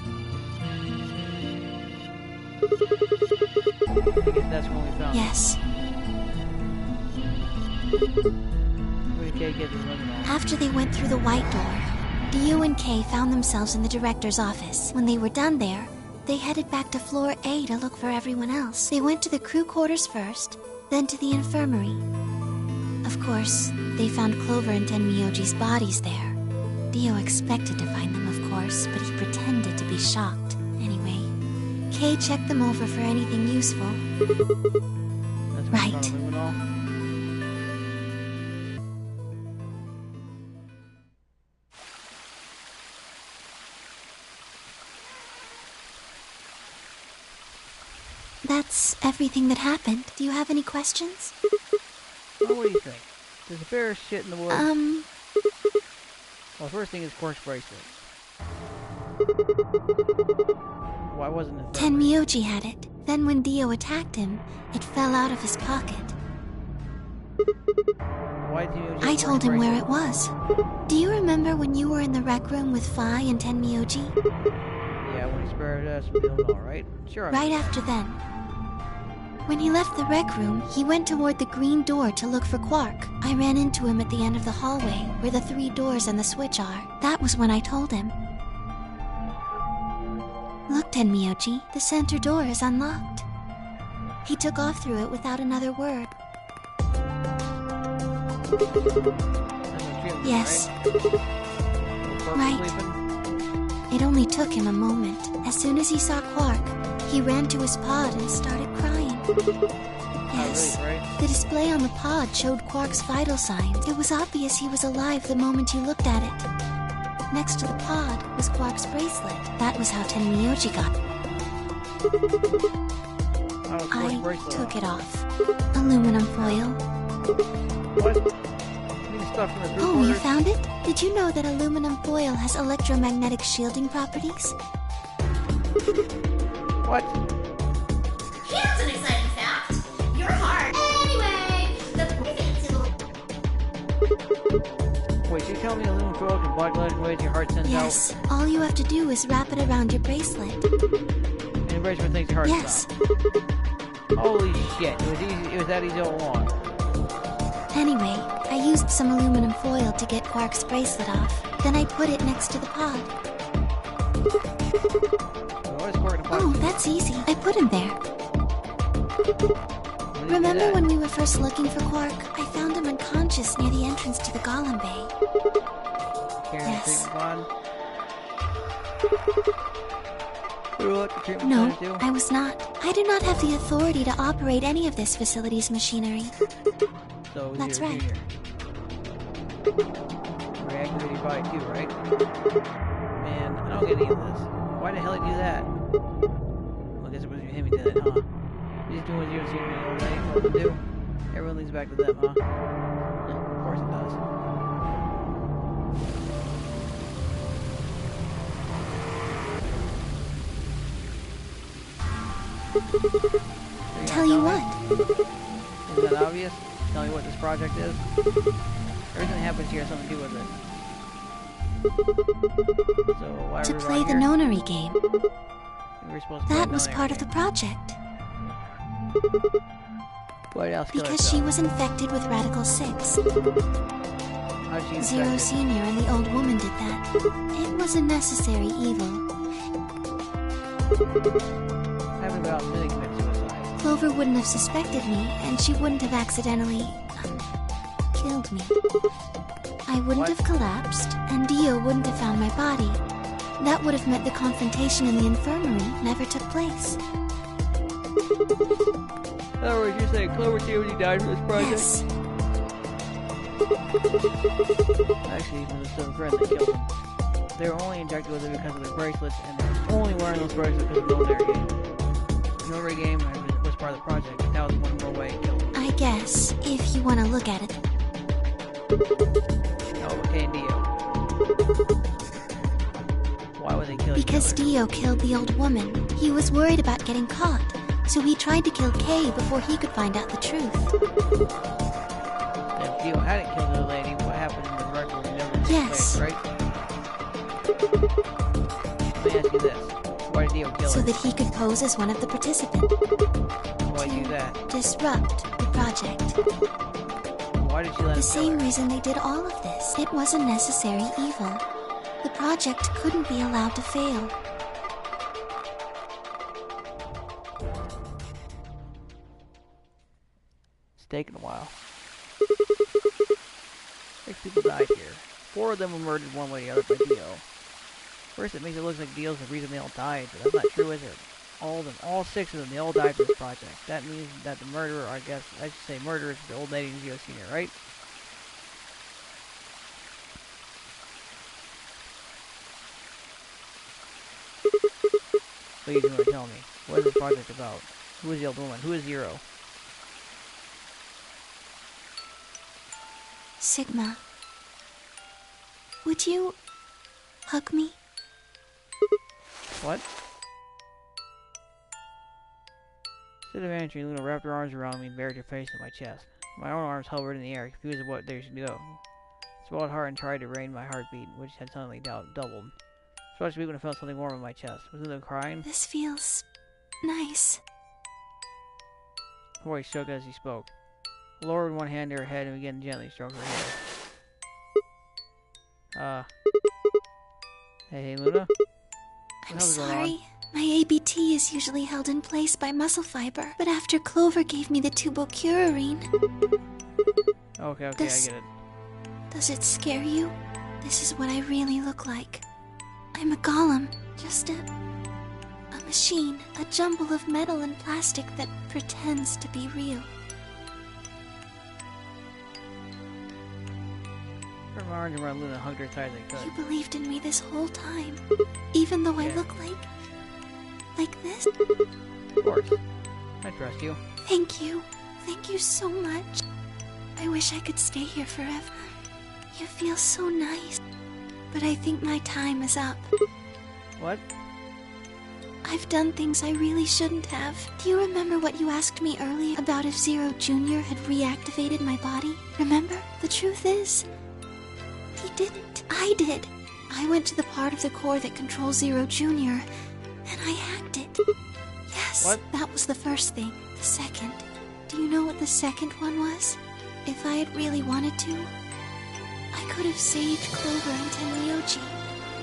I guess that's when we found Yes. Where did Kay get the limit on? After they went through the white door, Dio and Kay found themselves in the director's office. When they were done there, they headed back to floor A to look for everyone else. They went to the crew quarters first, then to the infirmary. Of course, they found Clover and Tenmyoji's bodies there. Dio expected to find them, of course, but he pretended to be shocked. Anyway, Kay checked them over for anything useful. That's right. That's everything that happened. Do you have any questions? Well, what do you think? There's a bear shit in the woods. Well, first thing is Quark's bracelet. Why wasn't it? Tenmyoji had it. Then when Dio attacked him, it fell out of his pocket. Why did you? I told him where it was. Do you remember when you were in the rec room with Phi and Tenmyoji? Yeah, when he spared us, we don't know, right? Sure. Right after then. When he left the rec room, he went toward the green door to look for Quark. I ran into him at the end of the hallway, where the 3 doors and the switch are. That was when I told him. Look, Tenmyoji, the center door is unlocked. He took off through it without another word. Yes. Right. It only took him a moment. As soon as he saw Quark, he ran to his pod and started crying. Yes. The display on the pod showed Quark's vital signs. It was obvious he was alive the moment you looked at it. Next to the pod was Quark's bracelet. That was how Tenmyoji got it. I took it off. Aluminum foil. What? Oh, you found it? Did you know that aluminum foil has electromagnetic shielding properties? What? Here's an exciting fact. Your heart. Anyway, Wait, so you tell me aluminum foil can block light in ways your heart sends out? Yes. All you have to do is wrap it around your bracelet. And the bracelet makes your heart stop. Holy shit. It was easy. It was that easy all along. Anyway, I used some aluminum foil to get Quark's bracelet off. Then I put it next to the pod. Oh, that's easy. I put him there. Remember when we were first looking for Quark? I found him unconscious near the entrance to the Golem Bay. Yes. No, I was not. I do not have the authority to operate any of this facility's machinery. So that's right. Reactivate your body too, right? Man, I don't get any of this. Why the hell did you do that? Well, I guess it was him who did it, huh? You just doing what you're seeing all day, what to do? Everyone leads back to them, huh? Yeah, of course it does. Tell you what? Is that obvious? Tell me what this project is? Everything that happens here has something to do with it. So why to are we play the here? Nonary game. We were supposed to that play was Nonary part game. of the project. White House because she was infected with Radical 6. Zero Senior and the old woman did that. It was a necessary evil. Clover wouldn't have suspected me, and she wouldn't have accidentally killed me. I wouldn't have collapsed, and Dio wouldn't have found my body. That would have meant the confrontation in the infirmary never took place. In other words, you're saying Clover Timothy died for this project? Yes. Actually, even the same friend that killed him. They were only injected with it because of their bracelets, and they're only wearing those bracelets because of the Nonary game. The Nonary game was part of the project. That was one more way to kill them. I guess, if you want to look at it. Oh, okay, and Dio. Why would they kill Because Dio killed the old woman. He was worried about getting caught, so he tried to kill Kay before he could find out the truth. If Dio hadn't killed the lady, what happened in the record would never take Yes. place, right? Let me ask you this. Why did Dio kill her? So that he could pose as one of the participants. Why do that? Disrupt the project. Why did she let The him same reason they did all of this. It was a necessary evil. The project couldn't be allowed to fail. It's taken a while. 6 people died here. 4 of them were murdered one way or the other by Dio. First, it makes it look like Dio's the reason they all died, but that's not true, is it? All 6 of them, they all died for this project. That means that the murderer, I guess, I should say murderer is the old lady and Zero Senior, right? Please, you want to tell me. What is this project about? Who is the old woman? Who is Zero? Sigma. Would you hug me? What? Instead of answering, Luna wrapped her arms around me and buried her face in my chest. My own arms hovered in the air, confused of what they should go. I swallowed hard and tried to rein my heartbeat, which had suddenly doubled. I started to speak when I felt something warm in my chest. Was Luna crying? This feels nice. Her voice shook as he spoke. I lowered one hand to her head and began to gently stroke her hair. Hey, Luna? I'm sorry. My ABT is usually held in place by muscle fiber, but after Clover gave me the tubocurarine... Okay, I get it. Does it scare you? This is what I really look like. I'm a golem, just a machine, a jumble of metal and plastic that pretends to be real. Her arms around Luna hugged her tight as I could. You believed in me this whole time, even though I look like this? Of course. I trust you. Thank you. Thank you so much. I wish I could stay here forever. You feel so nice. But I think my time is up. What? I've done things I really shouldn't have. Do you remember what you asked me earlier about if Zero Jr. had reactivated my body? Remember? The truth is, he didn't. I did. I went to the part of the core that controls Zero Jr., and I hacked it. Yes, what? That was the first thing. The second. Do you know what the second one was? If I had really wanted to, I could have saved Clover and Tenryoji.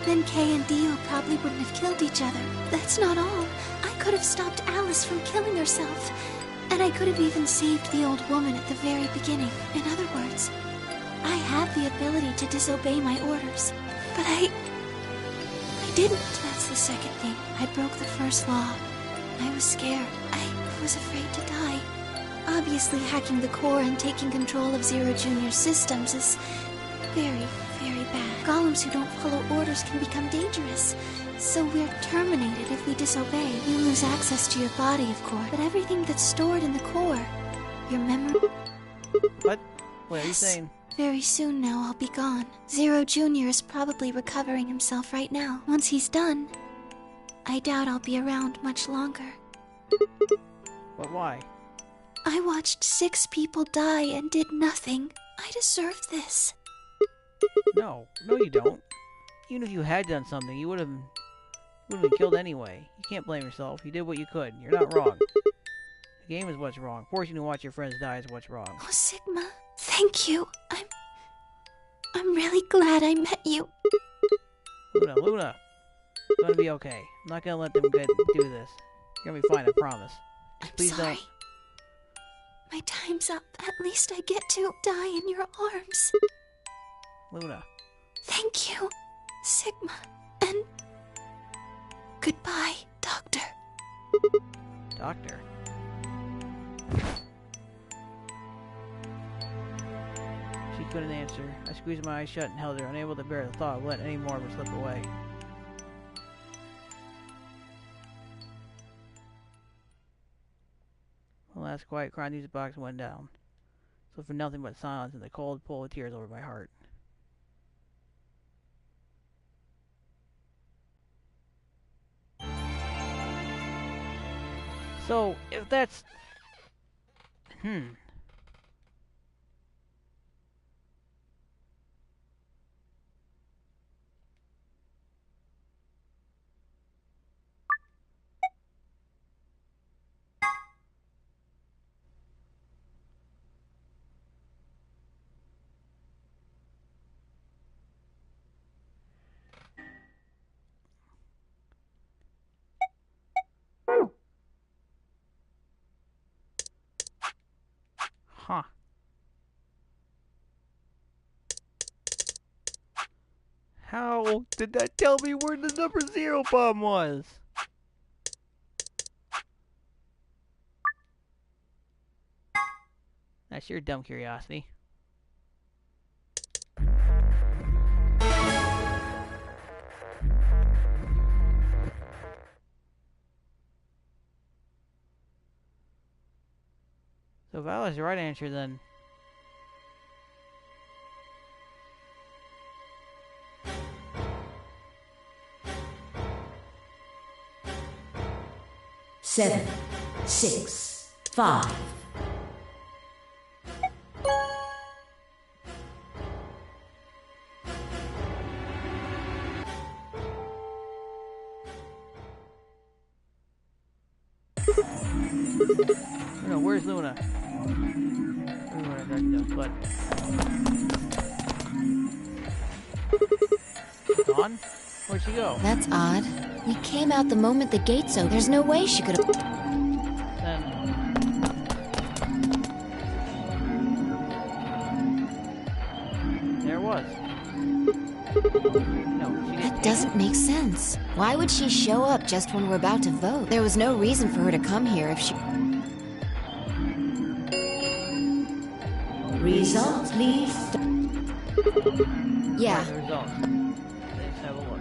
Then Kay and Dio probably wouldn't have killed each other. That's not all. I could have stopped Alice from killing herself. And I could have even saved the old woman at the very beginning. In other words, I have the ability to disobey my orders. But I didn't. That's the second thing. I broke the first law. I was scared. I was afraid to die. Obviously, hacking the core and taking control of Zero Jr.'s systems is very, very bad. Golems who don't follow orders can become dangerous. So we're terminated if we disobey. You lose access to your body, of course. But everything that's stored in the core, your memory... What? What are you saying? Very soon now I'll be gone. Zero Jr. is probably recovering himself right now. Once he's done, I doubt I'll be around much longer. But why? I watched 6 people die and did nothing. I deserve this. No, you don't. Even if you had done something, you would have been killed anyway. You can't blame yourself. You did what you could. You're not wrong. The game is what's wrong. Forcing you to watch your friends die is what's wrong. Oh, Sigma, thank you. I'm really glad I met you. Luna. It's gonna be okay. I'm not gonna let them do this. You're gonna be fine, I promise. Just please sorry. Don't. My time's up. At least I get to die in your arms. Luna. Thank you, Sigma. And goodbye, Doctor. Doctor? She couldn't answer. I squeezed my eyes shut and held her, unable to bear the thought of letting any more of her slip away. The last quiet cry music box went down. So for nothing but silence and the cold pull of tears over my heart. So, if that's... Huh. How did that tell me where the number 0 bomb was? That's your dumb curiosity. So if that was the right answer, then... Seven, 6, 5. No, where's Luna? But gone? Where'd she go? That's odd. We came out the moment the gates opened. There's no way she could have... Then... There was. No, she didn't. That doesn't make sense. Why would she show up just when we're about to vote? There was no reason for her to come here if she... Results, please. Right, Yeah. the results. Let's have a look.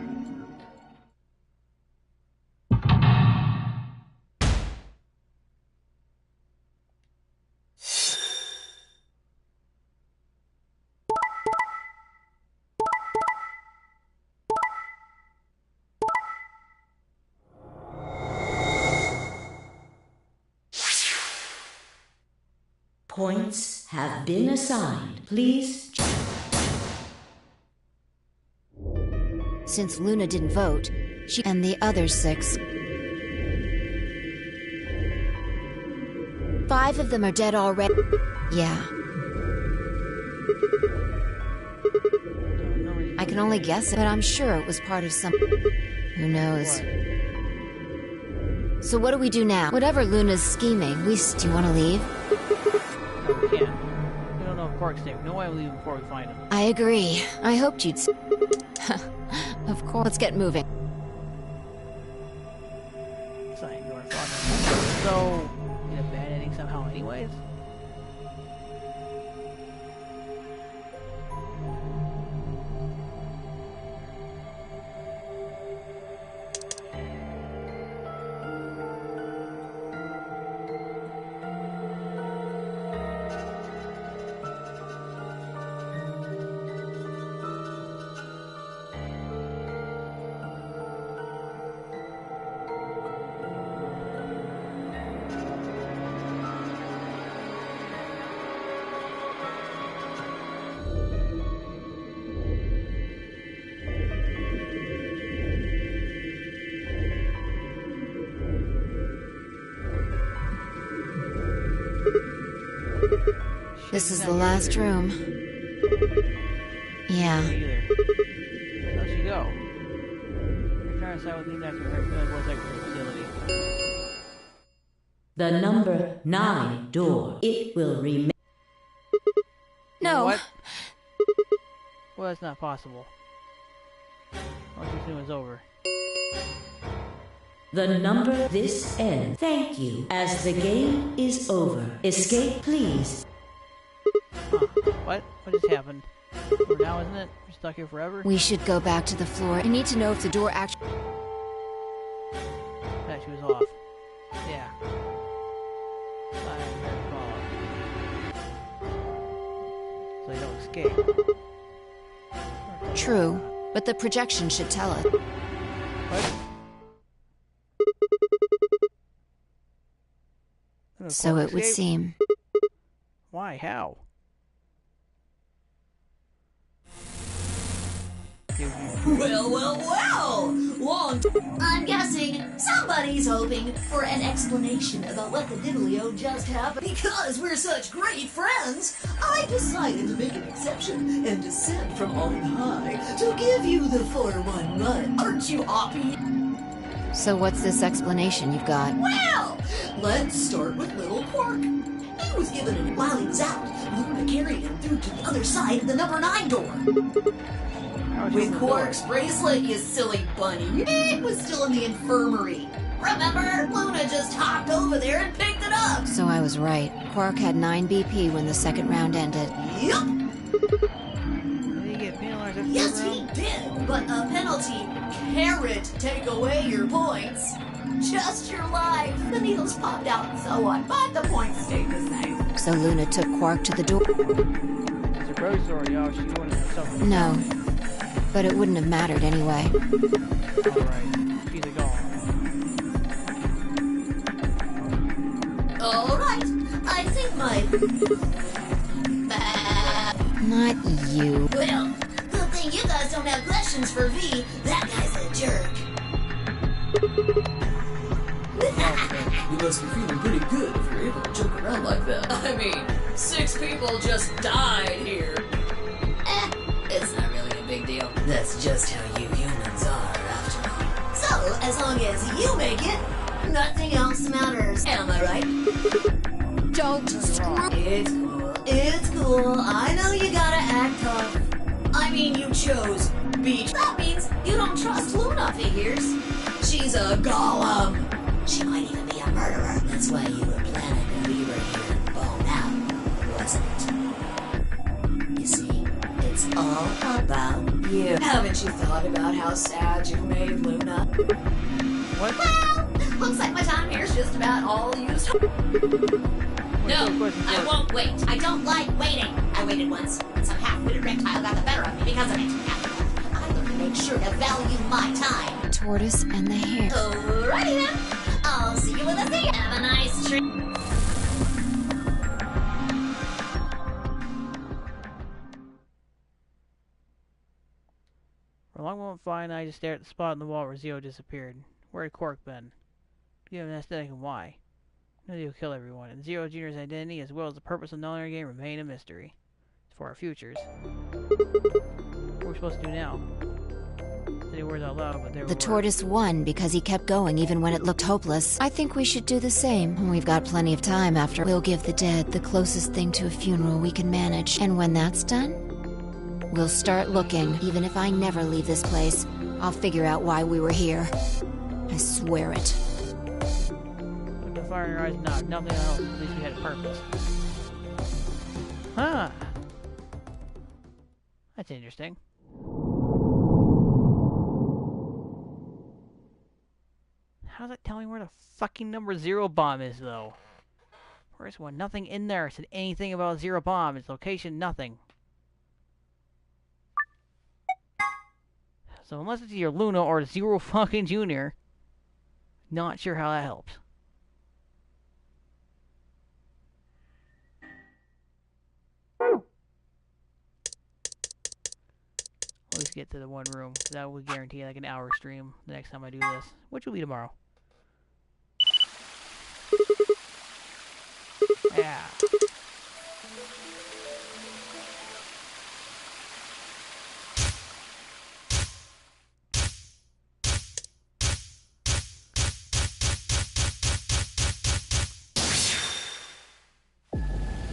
Points have been assigned. Please. Since Luna didn't vote, she and the other 6. 5 of them are dead already. Yeah. I can only guess it, but I'm sure it was part of some... Who knows? So what do we do now? Whatever Luna's scheming, do you want to leave? No, we can't. We don't know if Quark's there. No way we leave before we find him. I agree. I hoped you'd... Of course. Let's get moving. Sign door front. So, in a bad ending somehow anyways? This is the last room. Yeah. How'd she go? You're trying to side with me next to her. What's that facility? The number 9 door. It will remain. No. What? Well, that's not possible. Once this room is over. The number this ends. Thank you. As the game is over. Escape, please. Huh. What? What just happened? For now, isn't it? We're stuck here forever? We should go back to the floor. I need to know if the door actually... Yeah, she was off. Yeah. So you don't escape. True, but the projection should tell us. What? So it would seem. Why? How? Well. I'm guessing somebody's hoping for an explanation about what the diddly-o just happened. Because we're such great friends, I decided to make an exception and descend from on high to give you the 4-1 run. Aren't you happy? So what's this explanation you've got? Well, let's start with little Quark. He was given it while he was out. Luna carried him through to the other side of the number 9 door. With Quark's bracelet, you silly bunny. It was still in the infirmary. Remember? Luna just hopped over there and picked it up. So I was right. Quark had 9 BP when the second round ended. Yup! Did he get penalized after Yes, the he round? did, but a penalty can't take away your points. Just your life. The needles popped out and so on, but the points stayed the same. So Luna took Quark to the door. It's a grocery store, y'all. She wouldn't have something. No, but it wouldn't have mattered anyway. Alright, she's a gone. Alright, I think my... Not you. Well, good thing you guys don't have questions for V. That guy's a jerk. You must be feeling pretty good if you're able to joke around like that. I mean, 6 people just died here. It's not really a big deal. That's just how you humans are, after all. So, as long as you make it, nothing else matters. Am I right? Don't screw. It's cool. It's cool. I know you gotta act tough. I mean, you chose beach. That means you don't trust Luna, figures. She's a golem. She might even be a murderer. That's why you were planning to leave her here and bone out, wasn't it? You see, it's all about you. Haven't you thought about how sad you made Luna? What? Well, looks like my time here's just about all used. No, I won't wait. I don't like waiting. I waited once, and some half-witted reptile got the better of me because of it. I look to make sure to value my time. Tortoise and the hare. Alrighty then. I'll see you with a thing. Have a nice trip. For a long moment, Fine, I just stared at the spot on the wall where Zero disappeared. Where had Quark been? Give him an aesthetic and why. Nobody will kill everyone, and Zero Jr.'s identity, as well as the purpose of the Nonary game, remain a mystery. It's for our futures. What are we supposed to do now? Say words out loud, but they were The tortoise won because he kept going even when it looked hopeless. I think we should do the same. We've got plenty of time after. We'll give the dead the closest thing to a funeral we can manage. And when that's done, we'll start looking. Even if I never leave this place, I'll figure out why we were here. I swear it. With the fire in your eyes, not nothing else. At least we had a purpose. Huh. That's interesting. How's it telling me where the fucking number 0 bomb is, though? Where's one? Nothing in there said anything about 0 bomb. Its location, nothing. So unless it's either Luna or Zero fucking Junior, not sure how that helps. Let's get to the one room. That will guarantee like an hour stream the next time I do this, which will be tomorrow. Yeah.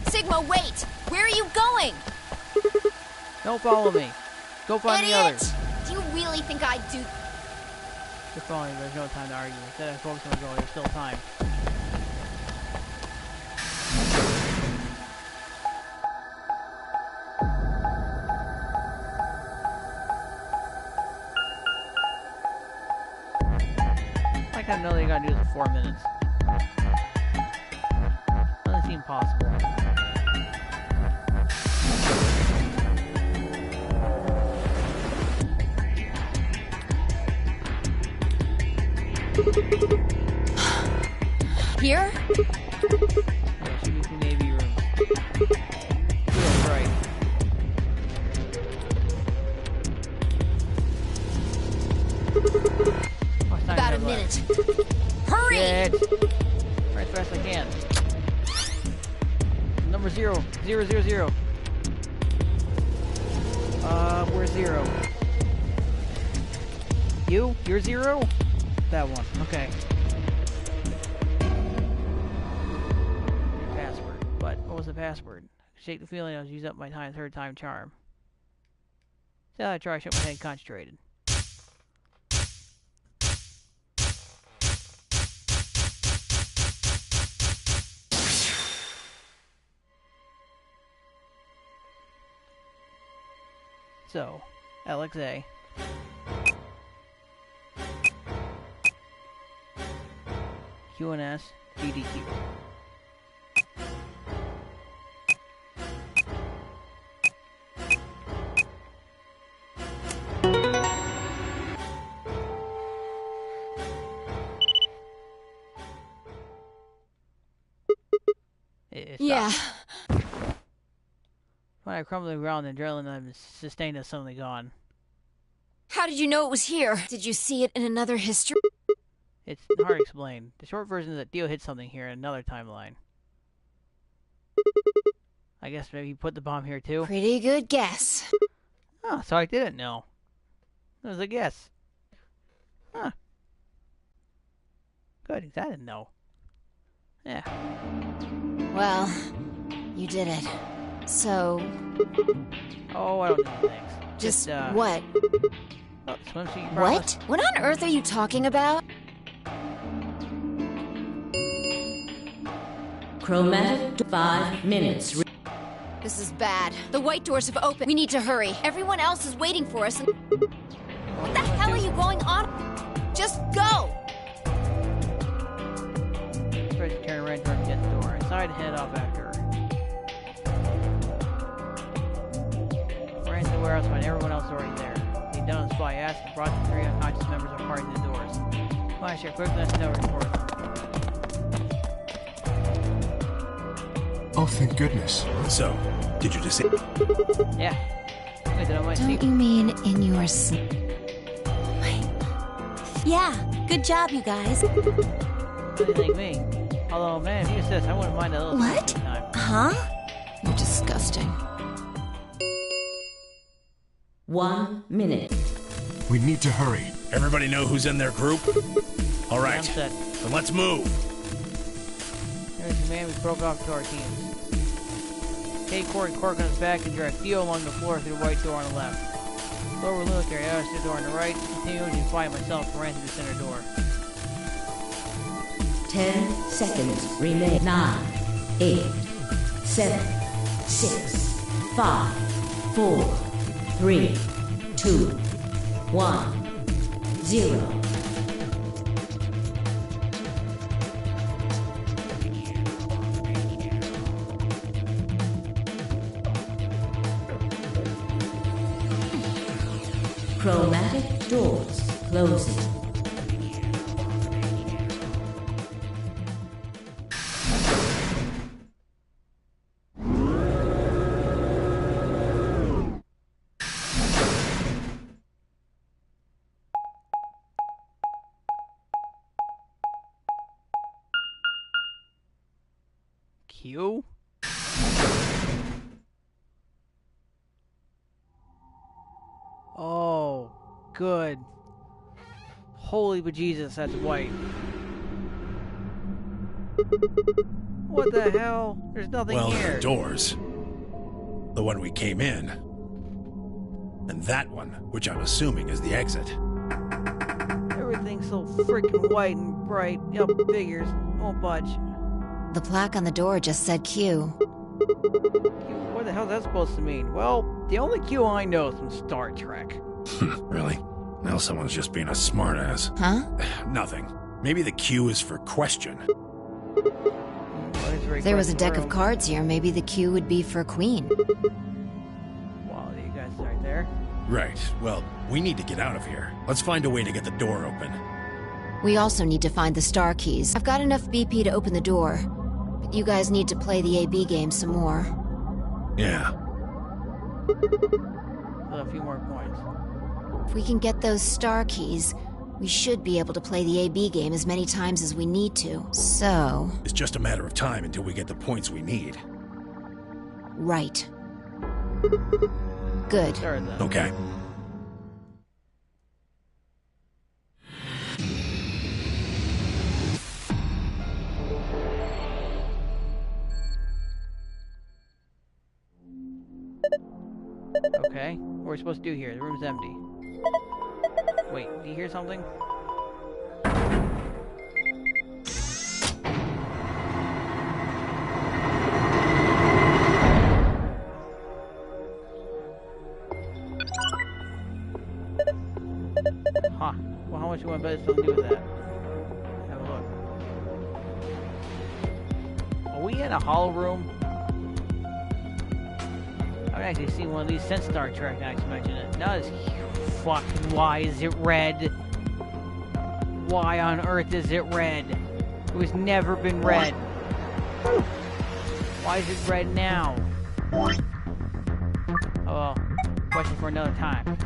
Sigma, wait! Where are you going? Don't follow me. Go find the others. Do you really think I'd do... Just following me, there's no time to argue. Instead of focusing on the goal, there's still time. I kind of know that you gotta do this in 4 minutes. Doesn't seem possible. Here? Yeah, should be 2 Navy rooms. Feels right. Oh, it's time About to a go minute. left. Hurry! Shit. Right as fast as I can. Number 0. 0, 0, 0. Where's 0? You? You're 0? That one. Okay. Password. But what was the password? Shake the feeling I was using up my third time charm. See how I try, shook my head concentrated. So, LXA. QNS, DDQ. Yeah. When I crumbling around, the adrenaline I've sustained is suddenly gone. How did you know it was here? Did you see it in another history? It's hard to explain. The short version is that Dio hit something here in another timeline. I guess maybe he put the bomb here too? Pretty good guess. Oh, so I didn't know. It was a guess. Huh. Good, 'cause I didn't know. Yeah. Well, you did it. So... Oh, I don't know things. Just what? Oh, swimsuit, what? What on earth are you talking about? Chromatic 5 minutes. This is bad. The white doors have opened. We need to hurry. Everyone else is waiting for us. What the hell are you going on? Just go! Try to turn around and get the door. Inside and head off after her. Ran to the warehouse when everyone else is already there. They down the spot, asked and brought the 3 unconscious members apart in the doors. Flash your quick, let's know report. Oh, thank goodness. So, did you just say... Yeah. I did on my Don't you mean in your sleep? Yeah, good job, you guys. What do you think, me? Although, man, if you insist, I wouldn't mind a little What? time. Huh? You're disgusting. 1 minute. We need to hurry. Everybody know who's in their group? All right, I'm set. then let's move. There's the man we broke off to our teams. Take Cork on his back and drag Theo along the floor through the white door on the left. Lower Luke area, out the door on the right, continuing to find myself and ran through the center door. 10 seconds remain. 9, 8, 7, 6, 5, 4, 3, 2, 1, 0. Chromatic doors closing. Q? Oh, good. Holy bejesus, that's white. What the hell? There's nothing Well, here. the doors. The one we came in. And that one, which I'm assuming is the exit. Everything's so freaking white and bright. Yup, figures. Won't budge. The plaque on the door just said Q. What the hell is that supposed to mean? Well, the only Q I know is from Star Trek. Really? Now someone's just being a smartass. Huh? Nothing. Maybe the Q is for question. If there was a deck of cards here, maybe the Q would be for Queen. Well, you guys right there. Right. Well, we need to get out of here. Let's find a way to get the door open. We also need to find the star keys. I've got enough BP to open the door, but you guys need to play the AB game some more. Yeah. With a few more points. If we can get those star keys, we should be able to play the AB game as many times as we need to. So... It's just a matter of time until we get the points we need. Right. Good. Okay. Okay, what are we supposed to do here? The room's empty. Wait, do you hear something? Huh. Well, how much you want to bet it's something to do with that? Have a look. Are we in a hollow room? I've actually seen one of these since Star Trek, now to mention it. Now it's fucking, why is it red? Why on earth is it red? It was never been red. Why is it red now? Oh well, question for another time.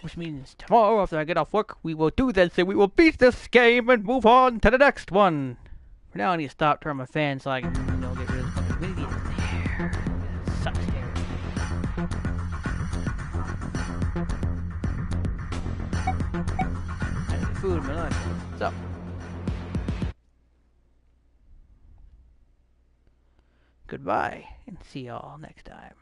Which means tomorrow after I get off work, we will do this and we will beat this game and move on to the next one. For now I need to stop turning my fan so I can, get rid of the fucking humidity in there. It sucks here. I need food in my life. So. Goodbye, and see y'all next time.